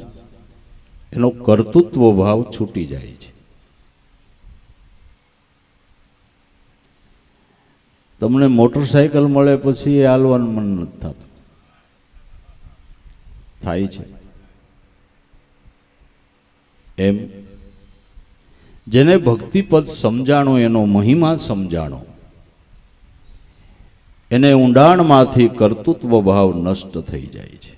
એનો કર્તૃત્વ ભાવ છૂટી જાય છે. તમને મોટરસાયકલ મળે પછી એ હાલવાનું મન નથી થતું, થાય છે એમ જેને ભક્તિપદ સમજાણો એનો મહિમા સમજાણો એને ઊંડાણમાંથી કર્તૃત્વ ભાવ નષ્ટ થઈ જાય છે.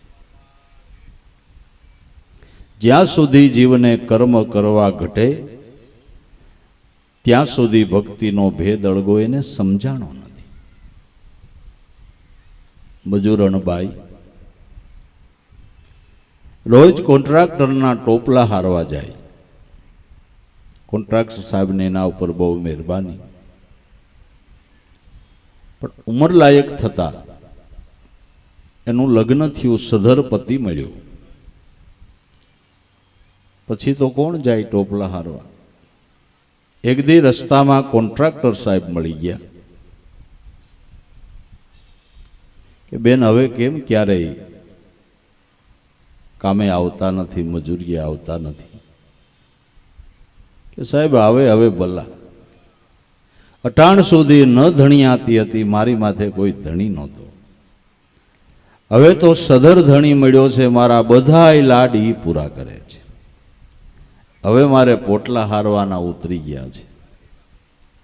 જ્યાં સુધી જીવને કર્મ કરવા ઘટે ત્યાં સુધી ભક્તિનો ભેદ અળગો એને સમજાણો નથી. મજૂરણબાઈ રોજ કોન્ટ્રાક્ટરના ટોપલા હારવા જાય. કોન્ટ્રાક્ટર સાહેબને એના ઉપર બહુ મહેરબાની, પણ ઉંમરલાયક થતા એનું લગ્ન થયું, સધર પતિ મળ્યો. પછી તો કોણ જાય ટોપલા હારવા? એક દી રસ્તામાં કોન્ટ્રાક્ટર સાહેબ મળી ગયા કે બેન હવે કેમ ક્યારેય કામે આવતા નથી, મજૂરીએ આવતા નથી? કે સાહેબ હવે ભલા, અટાણ સુધી ન ધણિયાતી હતી, મારી માથે કોઈ ધણી નહોતો, હવે તો સધર ધણી મળ્યો છે, મારા બધાય લાડ ઈ પૂરા કરે છે, હવે મારે પોટલા હારવાના ઉતરી ગયા છે,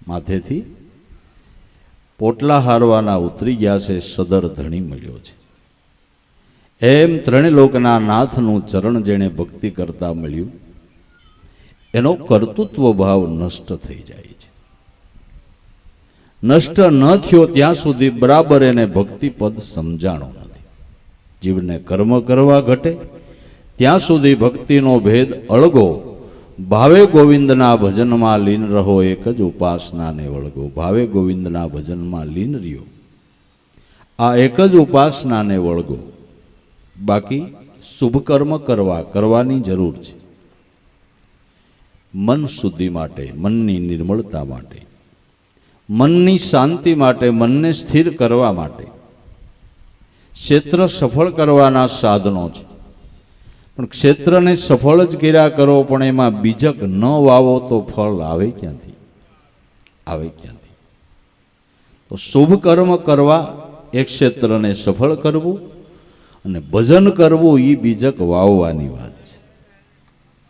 માથેથી પોટલા હારવાના ઉતરી ગયા છે, સદર ધણી મળ્યો છે. એમ ત્રણે લોકના નાથનું ચરણ જેણે ભક્તિ કરતા મળ્યું એનો કર્તૃત્વ ભાવ નષ્ટ થઈ જાય છે. નષ્ટ ન થયો ત્યાં સુધી બરાબર એને ભક્તિપદ સમજાણો નથી. જીવને કર્મ કરવા ઘટે ત્યાં સુધી ભક્તિનો ભેદ અળગો, ભાવે ગોવિંદના ભજનમાં લીન રહો, એક જ ઉપાસનાને વળગો. ભાવે ગોવિંદના ભજનમાં લીન રહ્યો, આ એક જ ઉપાસનાને વળગો. બાકી શુભ કર્મ કરવાની જરૂર છે. મન શુદ્ધિ માટે, મનની નિર્મળતા માટે, મનની શાંતિ માટે, મનને સ્થિર કરવા માટે ક્ષેત્ર સફળ કરવાના સાધનો છે. પણ ક્ષેત્રને સફળ જ કર્યા કરો, પણ એમાં બીજક ન વાવો તો ફળ આવે ક્યાંથી? આવે ક્યાંથી? તો શુભ કર્મ કરવા, એક ક્ષેત્રને સફળ કરવું અને ભજન કરવું, એ બીજક વાવવાની વાત છે.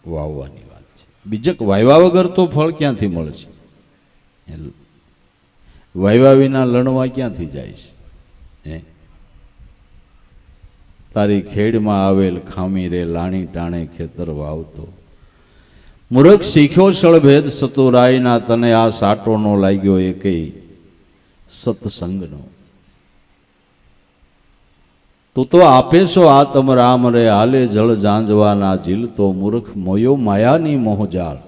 વાવવાની વાત છે. બીજક વાવ્યા વગર તો ફળ ક્યાંથી મળશે? વાવ્યા વિના લણવા ક્યાંથી જાય છે? તારી ખેડમાં આવેલ ખામી રે, લાણી ટાણે ખેતર વાવતો. મૂર્ખ શીખ્યો સળભેદ સતુરાયના, તને આ સાટો નો લાગ્યો એકેય સત્સંગનો. તું તો આપે છો આત્મ રામ રે, હાલે જળ ઝાંઝવાના ઝીલતો. મૂર્ખ મોયો માયાની મોહજાળ,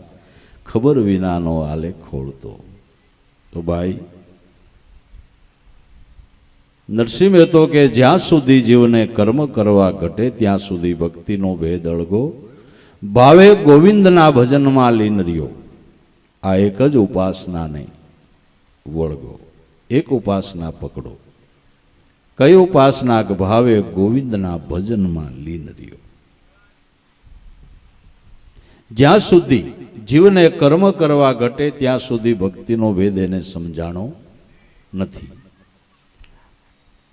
ખબર વિનાનો હાલે ખોળતો. તો ભાઈ નરસિંહ મહેતો કે જ્યાં સુધી જીવને કર્મ કરવા ઘટે, ત્યાં સુધી ભક્તિનો ભેદ અળગો. ભાવે ગોવિંદના ભજનમાં લીન રહ્યો, આ એક જ ઉપાસનાને વળગો. એક ઉપાસના પકડો. કઈ ઉપાસના? કે ભાવે ગોવિંદના ભજનમાં લીન રહ્યો. જ્યાં સુધી જીવને કર્મ કરવા ઘટે, ત્યાં સુધી ભક્તિનો ભેદ એને સમજાણો નથી.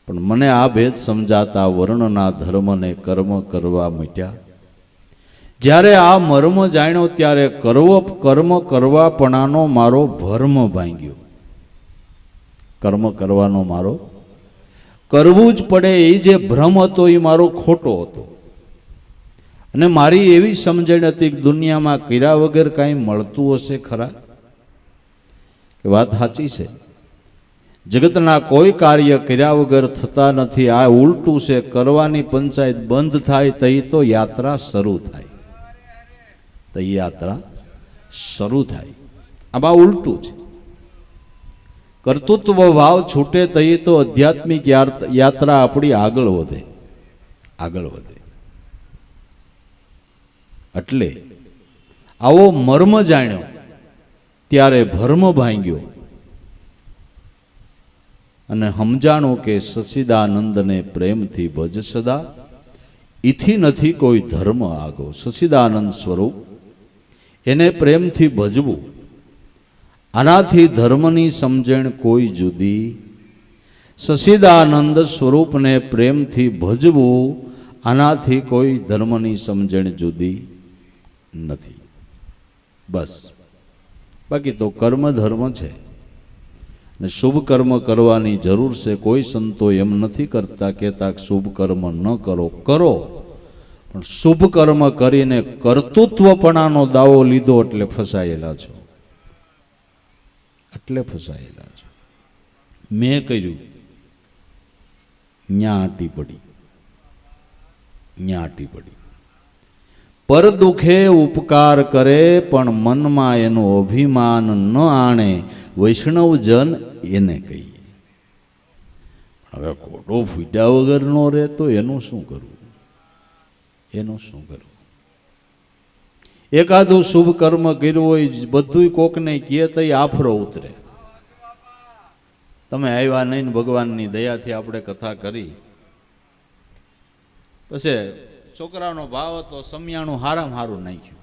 પણ મને આ ભેદ સમજાતા વર્ણના ધર્મને કર્મ કરવા મટ્યા. જ્યારે આ મર્મ જાણ્યો, ત્યારે કર્મ કરવાપણાનો મારો ભર્મ ભાંગ્યો. કર્મ કરવાનો મારો, કરવું જ પડે એ જે ભ્રમ હતો, એ મારો ખોટો હતો. અને મારી એવી સમજણ હતી કે દુનિયામાં કર્યા વગર કાંઈ મળતું હશે ખરા? કે વાત સાચી છે. જગતના કોઈ કાર્ય કર્યા વગર થતા નથી. આ ઉલટું છે. કરવાની પંચાયત બંધ થાય તઈ તો યાત્રા શરૂ થાય. તઈ યાત્રા શરૂ થાય. આમાં ઉલટું છે. કર્તૃત્વ ભાવ છૂટે તઈ તો આધ્યાત્મિક યાત્રા આપણી આગળ વધે. આગળ વધે. એટલે આવો મર્મ જાણ્યો, ત્યારે ભર્મ ભાંગ્યો અને સમજાણું કે સચ્ચિદાનંદને પ્રેમથી ભજ સદા, ઈથી નથી કોઈ ધર્મ આગો. સચ્ચિદાનંદ સ્વરૂપ એને પ્રેમથી ભજવું, આનાથી ધર્મની સમજણ કોઈ જુદી. સચ્ચિદાનંદ સ્વરૂપને પ્રેમથી ભજવું, આનાથી કોઈ ધર્મની સમજણ જુદી નથી. બસ. બાકી તો કર્મ ધર્મ છે ને શુભ કર્મ કરવાની જરૂર છે. કોઈ સંતો એમ નથી કરતા, કહેતા કે શુભ કર્મ ન કરો. કરો, પણ શુભ કર્મ કરીને કર્તૃત્વપણાનો દાવો લીધો એટલે ફસાયેલા છો. એટલે ફસાયેલા છો. મેં કર્યું, ન્યા આંટી પડી. ન્યા આંટી પડી. પર દુખે ઉપકાર કરે, પણ મનમાં એનું અભિમાન ન આણે, વૈષ્ણવજન એને કહીએ. હવે ખોટો ફૂટ્યા વગર નો રહે તો એનું શું કરવું? એનું શું કરવું? એકાદું શુભ કર્મ કર્યું હોય, બધું કોકને કહે તો આફરો ઉતરે. તમે આવ્યા નહીં, ભગવાનની દયાથી આપણે કથા કરી. પછી છોકરાનો ભાવ હતો, સમિયાણું હારામાં હારું નાખ્યું.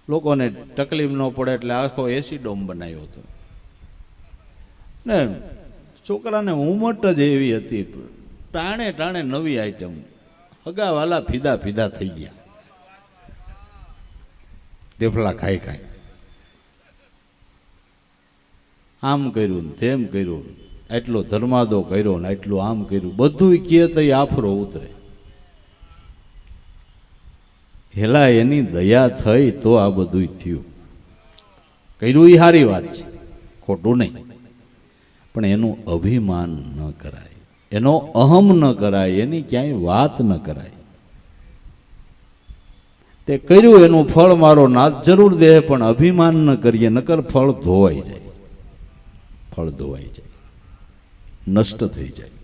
લોકોને તકલીફ ન પડે એટલે આખો એસી ડોમ બનાવ્યો હતો ને. છોકરાને ઉમટ જ એવી હતી, ટાણે ટાણે નવી આઈટમ. હગાવાલા ફીદા ફીદા થઈ ગયા. ઢેફલા ખાઈ ખાઈ આમ કર્યું ને તેમ કર્યું, એટલો ધર્માદો કર્યો ને એટલું આમ કર્યું. બધું કહે તો આફરો ઉતરે. હેલા એની દયા થઈ તો આ બધું થયું. કર્યું એ સારી વાત છે, ખોટું નહીં. પણ એનું અભિમાન ન કરાય, એનો અહમ ન કરાય, એની ક્યાંય વાત ન કરાય. તે કર્યું એનું ફળ મારો નાથ જરૂર દે, પણ અભિમાન ન કરીએ, નકર ફળ ધોવાઈ જાય, ફળ ધોવાઈ જાય, નષ્ટ થઈ જાય.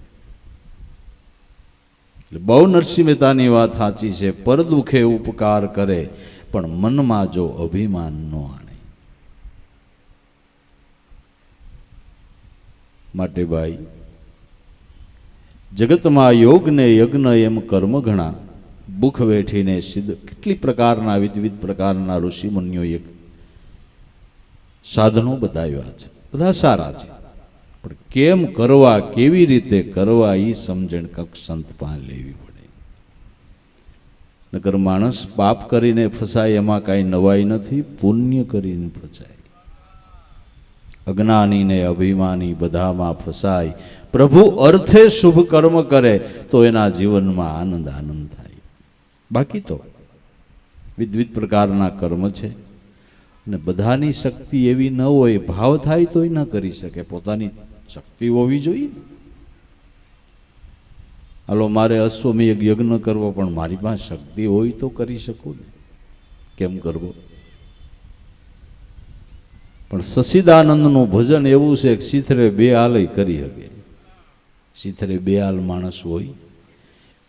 એટલે બહુ નરસિંહ મહેતાની વાત સાચી છે. પર દુખે ઉપકાર કરે, પણ મનમાં જો અભિમાન ન આણે. માટે ભાઈ, જગતમાં યોગ ને યજ્ઞ એમ કર્મ ઘણા, ભૂખ વેઠીને સિદ્ધ. કેટલી પ્રકારના વિવિધ પ્રકારના ઋષિ મુનિઓએ સાધનો બતાવ્યા છે, બધા સારા છે, પણ કેમ કરવા, કેવી રીતે કરવા, એ સમજણ કંઈક સંત પાસે લેવી પડે. નકર માણસ પાપ કરીને ફસાય એમાં કાંઈ નવાઈ નથી, પુણ્ય કરીને ફસાય. અજ્ઞાની ને અભિમાની બધામાં ફસાય. પ્રભુ અર્થે શુભ કર્મ કરે તો એના જીવનમાં આનંદ આનંદ થાય. બાકી તો વિવિધ પ્રકારના કર્મ છે, અને બધાની શક્તિ એવી ન હોય, ભાવ થાય તોય ન કરી શકે. પોતાની શક્તિ હોવી જોઈએ. હાલો, મારે અશ્વમેઘ યજ્ઞ કરવો, પણ મારી પાસે શક્તિ હોય તો કરી શકું ને, કેમ કરવો? પણ સચ્ચિદાનંદનું ભજન એવું છે કે શીથરે બે હાલય કરી શકે. શીથરે બે હાલ માણસ હોય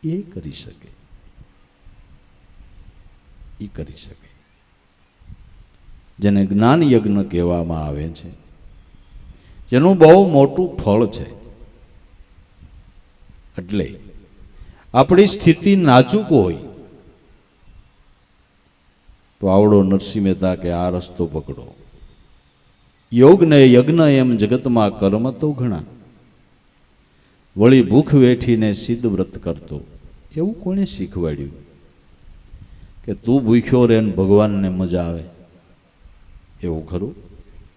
એ કરી શકે, એ કરી શકે. જેને જ્ઞાન યજ્ઞ કહેવામાં આવે છે, જેનું બહુ મોટું ફળ છે. એટલે આપણી સ્થિતિ નાજુક હોય તો આવડો નરસિંહ મહેતા કે આ રસ્તો પકડો. યોગ ને યજ્ઞ એમ જગતમાં કર્મ તો ઘણા, વળી ભૂખ વેઠીને સિદ્ધ વ્રત કરતો. એવું કોણે શીખવાડ્યું કે તું ભૂખ્યો રહે ને ભગવાનને મજા આવે? એવું ખરું?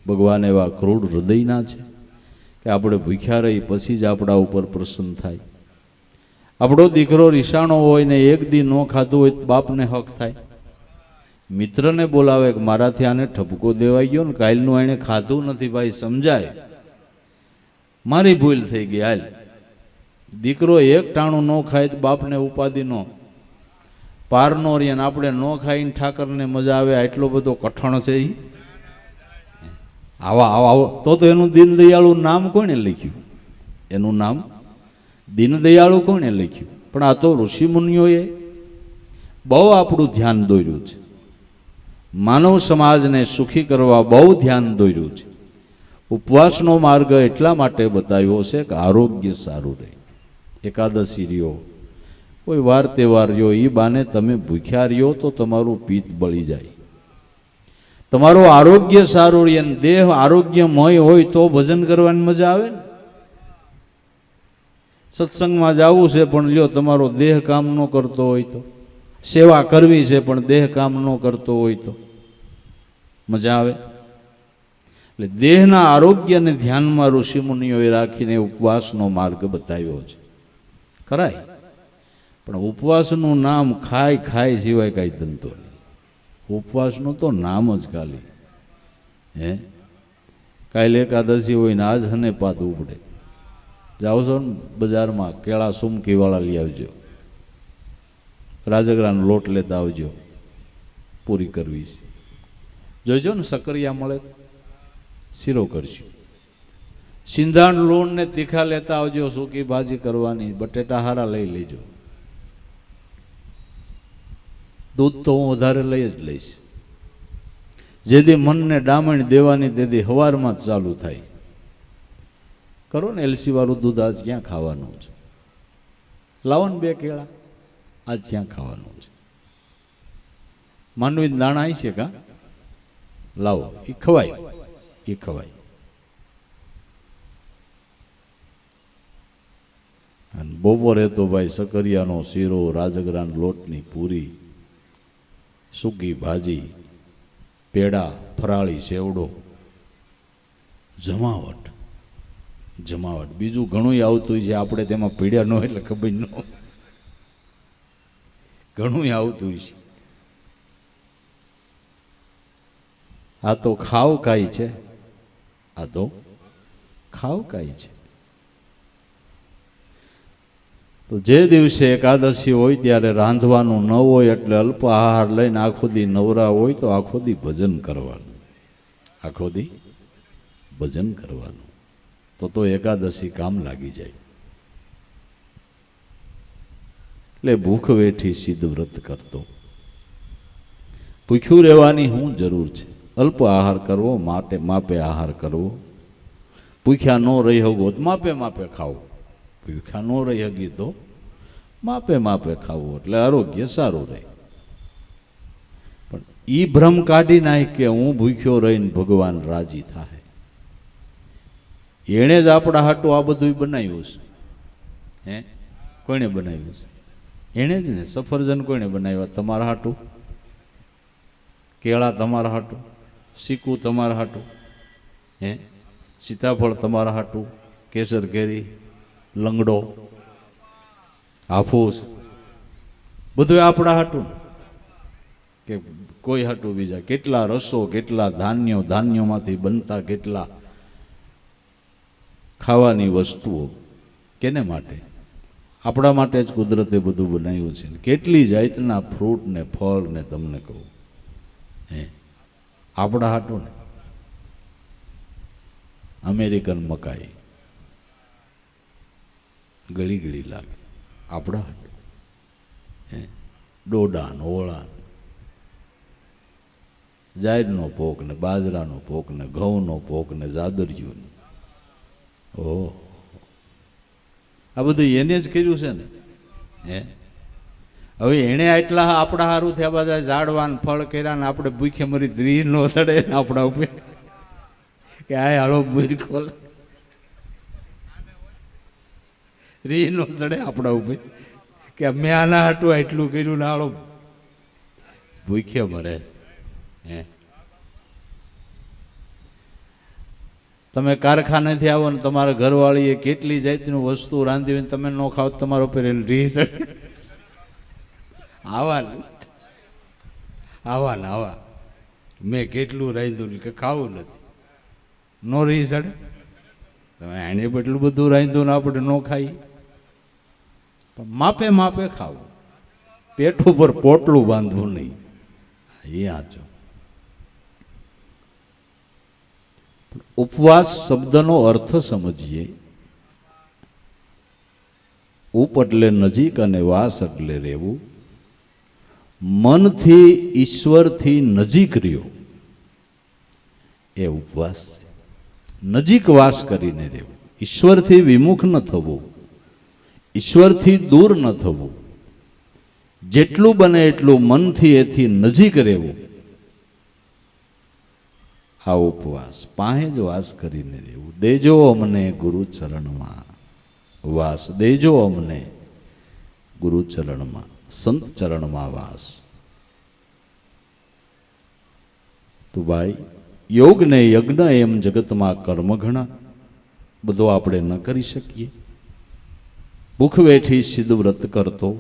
ભગવાન એવા ક્રૂર હૃદયના છે કે આપણે ભૂખ્યા રહી પછી જ આપણા ઉપર પ્રસન્ન થાય? આપણો દીકરો રીસાણો હોય ને એક દી ન ખાધું હોય તો બાપને હક થાય? મિત્રને બોલાવે કે મારાથી આને ઠપકો દેવાઈ ગયો ને, કાલનું એને ખાધું નથી, ભાઈ સમજાય, મારી ભૂલ થઈ ગઈ, હાલ. દીકરો એક ટાણું ન ખાય તો બાપને ઉપાધિ નો પાર નો રે, ને આપણે ન ખાઈને ઠાકરને મજા આવે, આટલો બધો કઠણ છે. આવા આવા તો એનું દીનદયાળુ નામ કોણે લખ્યું? એનું નામ દીનદયાળુ કોણે લખ્યું? પણ આ તો ઋષિ મુનિઓએ બહુ આપણું ધ્યાન દોર્યું છે. માનવ સમાજને સુખી કરવા બહુ ધ્યાન દોર્યું છે. ઉપવાસનો માર્ગ એટલા માટે બતાવ્યો છે કે આરોગ્ય સારું રહે. એકાદશી રહ્યો, કોઈ વાર તહેવાર રહ્યો, એ બાને તમે ભૂખ્યા રહ્યો તો તમારું પિત્ત બળી જાય, તમારું આરોગ્ય સારું રહે, દેહ આરોગ્યમય હોય તો ભજન કરવાની મજા આવે ને. સત્સંગમાં જવું છે પણ લ્યો તમારો દેહ કામ ન કરતો હોય તો, સેવા કરવી છે પણ દેહ કામ ન કરતો હોય તો મજા આવે? એટલે દેહના આરોગ્યને ધ્યાનમાં ઋષિમુનિઓએ રાખીને ઉપવાસનો માર્ગ બતાવ્યો છે. કરાય, પણ ઉપવાસનું નામ ખાય ખાય સિવાય કાંઈ ધંધો નહીં. ઉપવાસનું તો નામ જ ખાલી. કાલે એકાદશી હોય ને આજ હને પાતું પડે, જાઓ છો ને બજારમાં કેળા સુમકીવાળા લઈ આવજો, રાજગરાનો લોટ લેતા આવજો, પૂરી કરવી છે. જોઈજો ને સકરિયા મળે તો શીરો કરશું. સિંધાણ લૂણ ને તીખા લેતા આવજો, સૂકી ભાજી કરવાની, બટેટા હારા લઈ લેજો. દૂધ તો હું વધારે લઈ જ લઈશ. જેથી મનને ડામણ દેવાની તેથી હવારમાં જ ચાલુ થાય. કરો ને એલસી વાળું દૂધ આજ ક્યાં ખાવાનું છે? લાવો ને 2 કેળા, આજ ક્યાં ખાવાનું છે? માંડવી દાણા આવી છે કા? લાવો, એ ખવાય, એ ખવાય. અને બપોરે તો ભાઈ સકરિયાનો શીરો, રાજગરાન લોટની પૂરી, સૂકી ભાજી, પેડા, ફરાળી સેવડો, જમાવટ જમાવટ. બીજું ઘણું આવતું છે, આપણે તેમાં પીડ્યા ન એટલે ખબર ન, ઘણું આવતું છે. આ તો ખાવ કાંઈ છે, આ તો ખાવ કાંઈ છે. તો જે દિવસે એકાદશી હોય ત્યારે રાંધવાનું ન હોય એટલે અલ્પ આહાર લઈને આખો દી નવરા હોય તો આખો દી ભજન કરવાનું, આખો દી ભજન કરવાનું, તો એકાદશી કામ લાગી જાય. એટલે ભૂખ વેઠી સિદ્ધ વ્રત કરતો. ભૂખ્યું રહેવાની શું જરૂર છે? અલ્પ આહાર કરવો, માટે માપે આહાર કરવો. ભૂખ્યા ન રહી હગો તો માપે માપે ખાવું, ભૂખ્યા ન રહી હગી તો માપે માપે ખાવું, એટલે આરોગ્ય સારું રહે. પણ એ ભ્રમ કાઢી નાખ કે હું ભૂખ્યો રહીને ભગવાન રાજી થાય. એણે જ આપણા હાટું આ બધું બનાવ્યું છે. હે, કોણે બનાવ્યું છે? એણે જ ને. સફરજન કોણે બનાવ્યા? તમારા હાટું. કેળા તમારા હાટું, શીકું તમારા હાટું, હે, સીતાફળ તમારા હાટું, કેસર કેરી, લંગડો, હાફૂસ, બધું આપણા હાટું કે કોઈ હાટું બીજા? કેટલા રસો, કેટલા ધાન્યો, ધાન્યોમાંથી બનતા કેટલા ખાવાની વસ્તુઓ, કેને માટે? આપણા માટે જ કુદરતે બધું બનાવ્યું છે. કેટલી જાતના ફ્રૂટ ને ફળ ને તમને કહું, હે, આપણા હાટું ને. અમેરિકન મકાઈ ગળી ગળી લાગે, આપણા હાટું. હે, ડોડા ને ઓળા, જાયરનો પોક ને બાજરાનો પોક ને ઘઉંનો પોક ને જાદરિયું. ઓહ, આ બધું એને જ કર્યું છે ને. હે, હવે એણે આટલા આપણા સારું થયા બધા ઝાડવાન ફળ કર્યા ને આપણે ભૂખે મરી રીહ નો સડે ને આપણા ઉપર કે આ હાલો ભૂર ખોલ, રીહ નો સડે આપણા ઉપર કે મેં આના હાટું આટલું કર્યું ને હાલો ભૂખે મરે. હે, તમે કારખાનેથી આવો ને તમારા ઘરવાળીએ કેટલી જાતનું વસ્તુ રાંધી હોય તમે ન ખાવ, તમારા ઉપર રીહ ચડે. આવા આવા ને આવા મેં કેટલું રાંધ્યું કે ખાવું નથી, નો રીહ ચડે. તમે એને એટલું બધું રાંધ્યું ને આપણે ન ખાઈ. પણ માપે માપે ખાવું, પેટ ઉપર પોટલું બાંધવું નહીં. એ આચો. ઉપવાસ શબ્દનો અર્થ સમજીએ. ઉપ એટલે નજીક અને વાસ એટલે રહેવું. મનથી ઈશ્વરથી નજીક રહ્યો એ ઉપવાસ છે. નજીક વાસ કરીને રહેવું, ઈશ્વરથી વિમુખ ન થવું, ઈશ્વરથી દૂર ન થવું. જેટલું બને એટલું મનથી એથી નજીક રહેવું, આ ઉપવાસ. પાસે જ વાસ કરીને રહેવું. દેજો અમને ગુરુ ચરણમાં વાસ, દેજો અમને ગુરુ ચરણમાં, સંત ચરણમાં વાસ. તો ભાઈ, યોગ ને યજ્ઞ એમ જગતમાં કર્મ ઘણા, બધો આપણે ન કરી શકીએ. ભૂખ વેઠી સિદ્ધ વ્રત કરતો,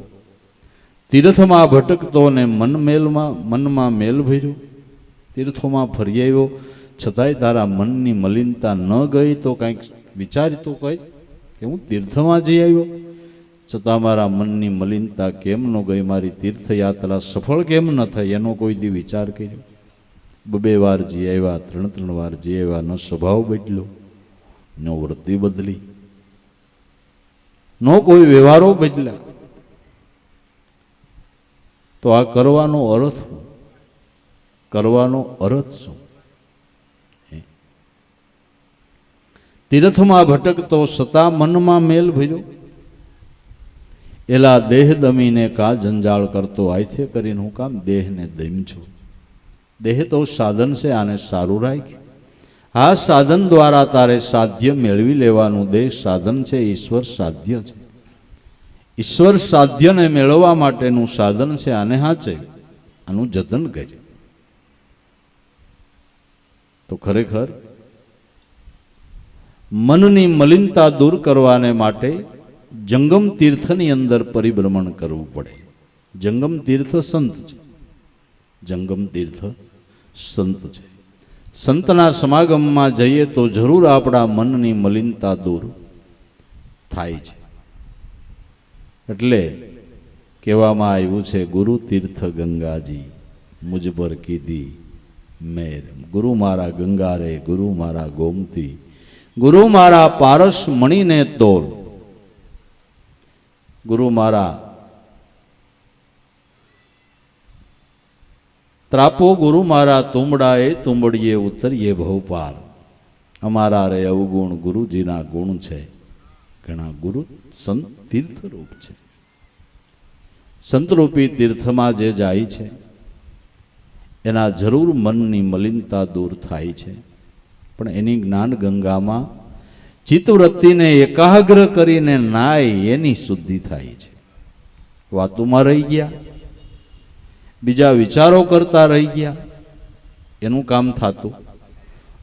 તીર્થમાં ભટકતો ને મનમાં મેલ ભર્યો. તીર્થોમાં ફરી આવ્યો છતાંય તારા મનની મલિનતા ન ગઈ તો કંઈક વિચારતો કઈ કે હું તીર્થમાં જઈ આવ્યો છતાં મારા મનની મલિનતા કેમ ન ગઈ, મારી તીર્થયાત્રા સફળ કેમ ન થઈ, એનો કોઈ દી વિચાર કર્યો? 2 વાર જઈ આવ્યા, 3 વાર જઈ આવ્યા, ન સ્વભાવ બદલ્યો, ન વૃત્તિ બદલી, ન કોઈ વ્યવહારો બદલ્યા. તો આ કરવાનો અર્થ શું? કરવાનો અર્થ શું? તીર્થમાં ભટકતો સતા મનમાં મેલ ભર્યો. એલા દેહ દમીને કા જંજાળ કરતો, આથે કરીને હું કામ દેહને દમ છો? દેહ તો સાધન છે, આને સારું રાખ. આ સાધન દ્વારા તારે સાધ્ય મેળવી લેવાનું. દેહ સાધન છે, ઈશ્વર સાધ્ય છે. ઈશ્વર સાધ્યને મેળવવા માટેનું સાધન છે, આને હાચે, આનું જતન કરે. તો ખરેખર મનની મલિનતા દૂર કરવાને માટે જંગમ તીર્થની અંદર પરિભ્રમણ કરવું પડે. જંગમ તીર્થ સંત છે, જંગમ તીર્થ સંત છે. સંતના સમાગમમાં જઈએ તો જરૂર આપણા મનની મલિનતા દૂર થાય છે. એટલે કહેવામાં આવ્યું છે, ગુરુ તીર્થ ગંગાજી મુજ પર કીધી મેર. ગુરુ મારા ગંગા રે, ગુરુ મારા ગોમતી, ગુરુ મારા પારસ મણીને તોલ. ગુરુ મારા ત્રાપો, ગુરુ મારા તુંબડાએ તુંબડીએ ઉતરીએ ભવપાર. અમારા રે અવગુણ ગુરુજીના ગુણ છે ઘણા. ગુરુ સંત તીર્થરૂપ છે. સંતરૂપી તીર્થમાં જે જાય છે એના જરૂર મનની મલિનતા દૂર થાય છે, પણ એની જ્ઞાન ગંગામાં ચિત્તવૃત્તિને એકાગ્ર કરીને નાય એની શુદ્ધિ થાય છે. વાતોમાં રહી ગયા, બીજા વિચારો કરતા રહી ગયા, એનું કામ થતું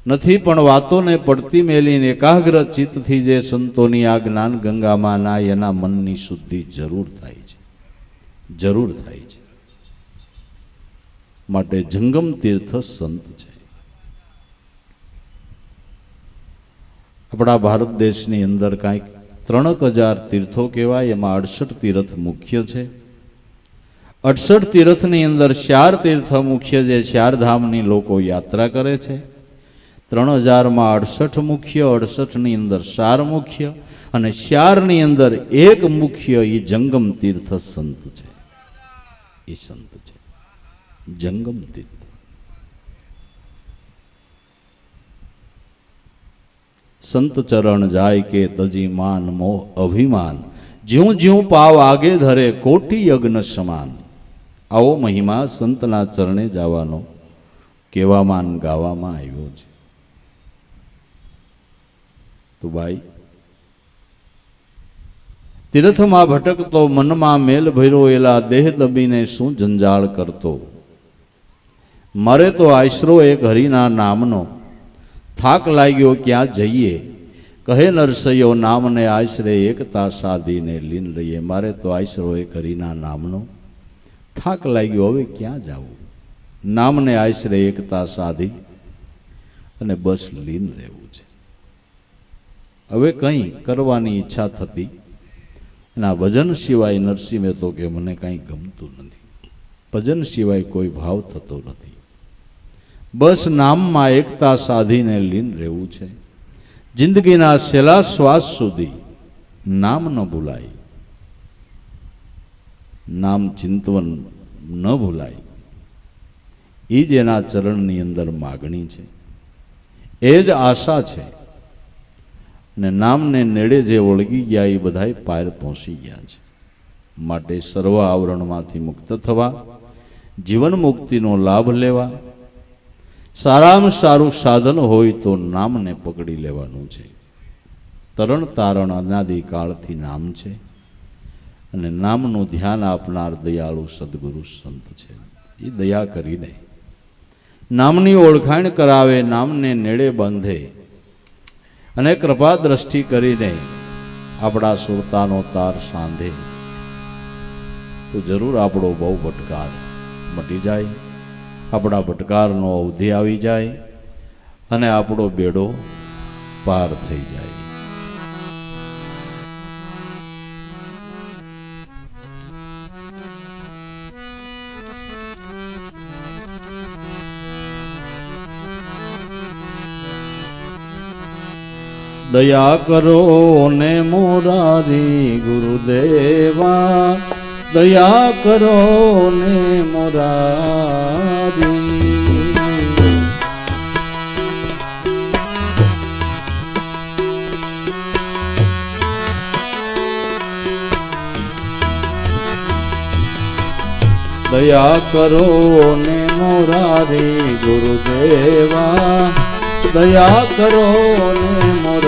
નથી. પણ વાતોને પડતી મેલીને એકાગ્ર ચિત્તથી જે સંતોની આ જ્ઞાન ગંગામાં નાય એના મનની શુદ્ધિ જરૂર થાય છે, જરૂર થાય છે. માટે જંગમ તીર્થ સંત છે. આપણા ભારત દેશની અંદર કાંઈક 3000 તીર્થો કહેવાય, એમાં 68 તીર્થ મુખ્ય છે. 68 તીર્થની અંદર 4 તીર્થ મુખ્ય છે. 4 ધામની લોકો યાત્રા કરે છે. 3000માં 68 મુખ્ય, 68ની અંદર 4 મુખ્ય, અને 4ની અંદર 1 મુખ્ય. એ જંગમ તીર્થ સંત છે. એ સંત છે જંગમ તીર્થ. સંત ચરણ જાય કે તજી માન મોહ અભિમાન, જ્યું જ્યું પાવ આગે ધરે કોટી યજ્ઞ સમાન. આવો મહિમા સંતના ચરણે જવાનો કહેવામાં ગાવામાં આવ્યો છે. તો ભાઈ, તીર્થમાં ભટકતો મનમાં મેલ ભર્યો એલા દેહ દબીને શું જંજાળ કરતો. મારે તો આશરો એક હરિના નામનો, થાક લાગ્યો ક્યાં જઈએ. કહે નરસૈયો નામને આશરે એકતા સાધીને લીન રહીએ. મારે તો આશરો એક હરિના નામનો, થાક લાગ્યો હવે ક્યાં જાવું. નામને આશરે એકતા સાધી અને બસ લીન રહેવું છે. હવે કંઈ કરવાની ઈચ્છા થતી એના ભજન સિવાય નરસિંહ મહેતો કે મને કાંઈ ગમતું નથી. ભજન સિવાય કોઈ ભાવ થતો નથી. બસ નામમાં એકતા સાધીને લીન રહેવું છે. જિંદગીના છેલ્લા શ્વાસ સુધી નામ ન ભૂલાય, નામ ચિંતવન ન ભૂલાય. એ જ એના ચરણની અંદર માગણી છે, એ જ આશા છે. ને નામને નેડે જે વળગી ગયા એ બધાય પાર પહોંચી ગયા છે. માટે સર્વ આવરણમાંથી મુક્ત થવા, જીવન મુક્તિનો લાભ લેવા સારામાં સારું સાધન હોય તો નામને પકડી લેવાનું છે. તરણ તારણ અનાદિકાળથી નામ છે, અને નામનું ધ્યાન આપનાર દયાળુ સદગુરુ સંત છે. એ દયા કરીને નામની ઓળખાણ કરાવે, નામને નેડે બાંધે અને કૃપા દ્રષ્ટિ કરીને આપણા સુરતાનો તાર સાંધે તો જરૂર આપણો બહુ ભટકાર મટી જાય, આપણા ભટકારનો અવધિ આવી જાય અને આપણો બેડો પાર થઈ જાય. દયા કરો ને મોરારી ગુરુદેવા, દયા કરો ને મોરારી. દયા કરો ને મોરારી ગુરુદેવા, દયા કરો ને મોરારી.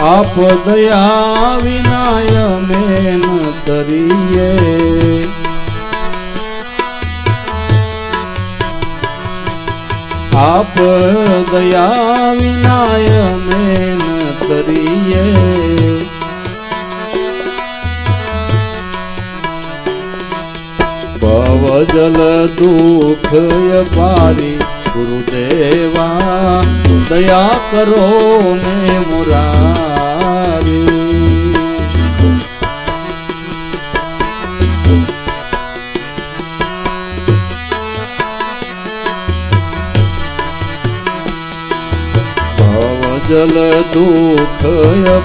આપ દયા વિનાય મેન તરીએ, આપ દયા વિનાય મેન તરીએ. જલ દુઃખ પારી ગુરુદેવા દયા કરો ને મુરારી જલ દુઃખ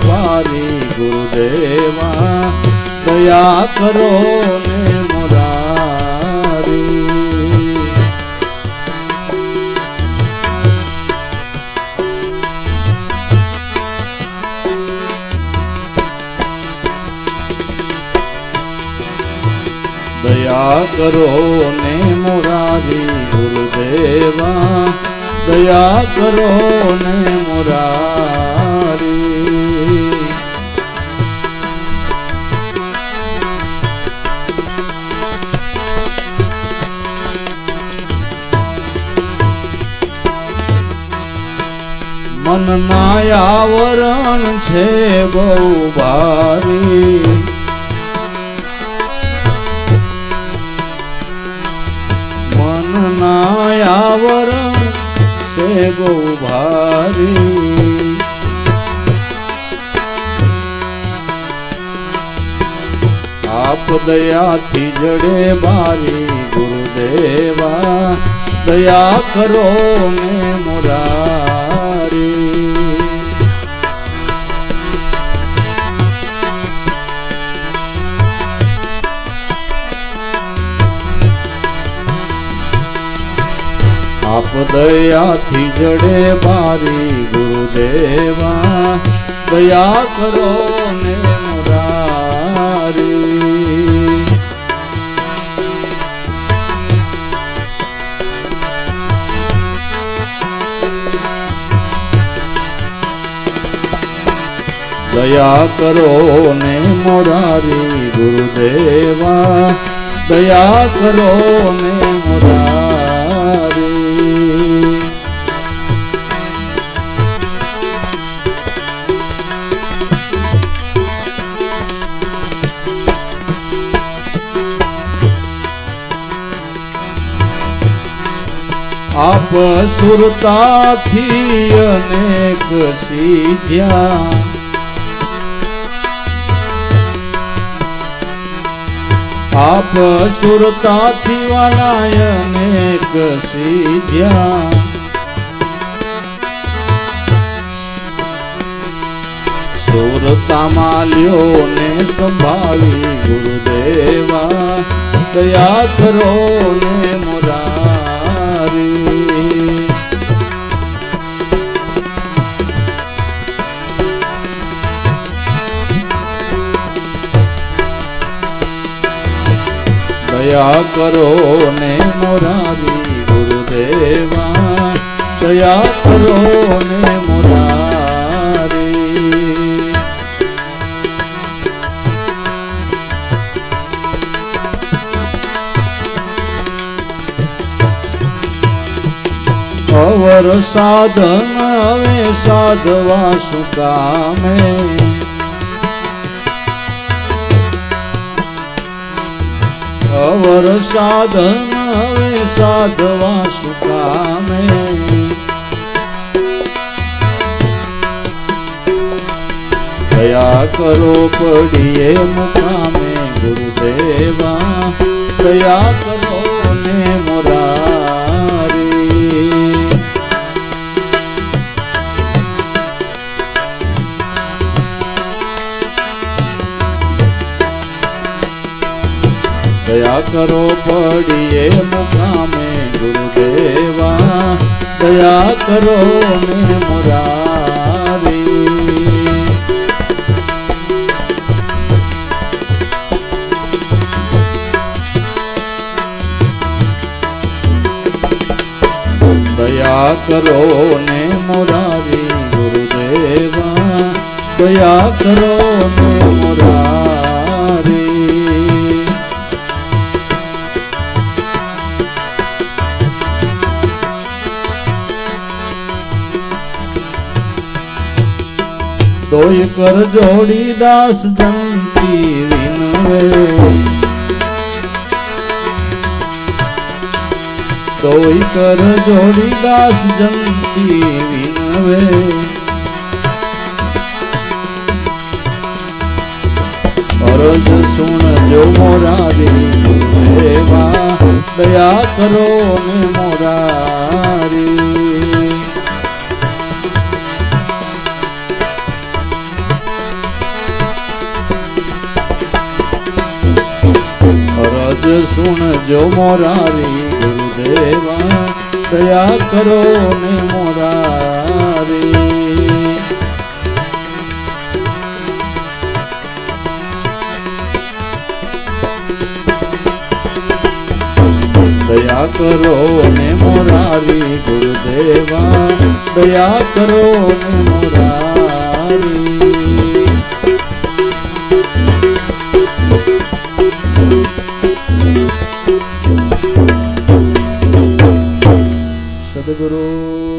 પારી ગુરુદેવા દયા કરો ને મુરારી દયા કરો ને મુરારી ગુરુદેવા દયા કરો ને મુરારી મનના આવરણ છે બહુ ભારી મનના આવરણ છે બહુ ભારી આપ દયાથી જડે બારી ગુરુદેવા દયા કરો ને મુરારી આપ દયાથી જડે બારી ગુરુદેવા દયા કરો ને મુરારી દયા કરો ને મુરારી ગુરુદેવા દયા કરો ને મુરારી આપ સુરતાથી અનેક સિદ્ધ્યા આપ સુરતાથી વાલા અનેક સિદ્ધ્યા સુરતામાં લ્યો ને સંભાળી ગુરુદેવા દયા કરો ને મુરારી દયા કરો ને મુરારી ગુરુદેવા દયા કરો ને મુરારી અવર સાધન હવે સાધવા શું કામે અવર સાધન હવે સાધવા શું કામે દયા કરો પડીએ મુકામે ગુરુદેવા દયા કરો ને મુરારી દયા કરો પડીએ મુકામે ગુરુદેવા દયા કરો ને મુરારી દયા કરો ને મુરારી ગુરુદેવા દયા કરો ને મુરારી દોય કર જોડી દાસ જંતી વિનવે તોય કર જોડી દાસ જંતી વિનવે અરજ સુણજો મોરારી દેવા દયા કરો ને મોરારી અરજ સુણજો મોરારી ગુરુદેવા દયા કરો ને મોરારી દયા કરો ને મોરારી ગુરુદેવા દયા કરો ને મોરારી સદગુરુ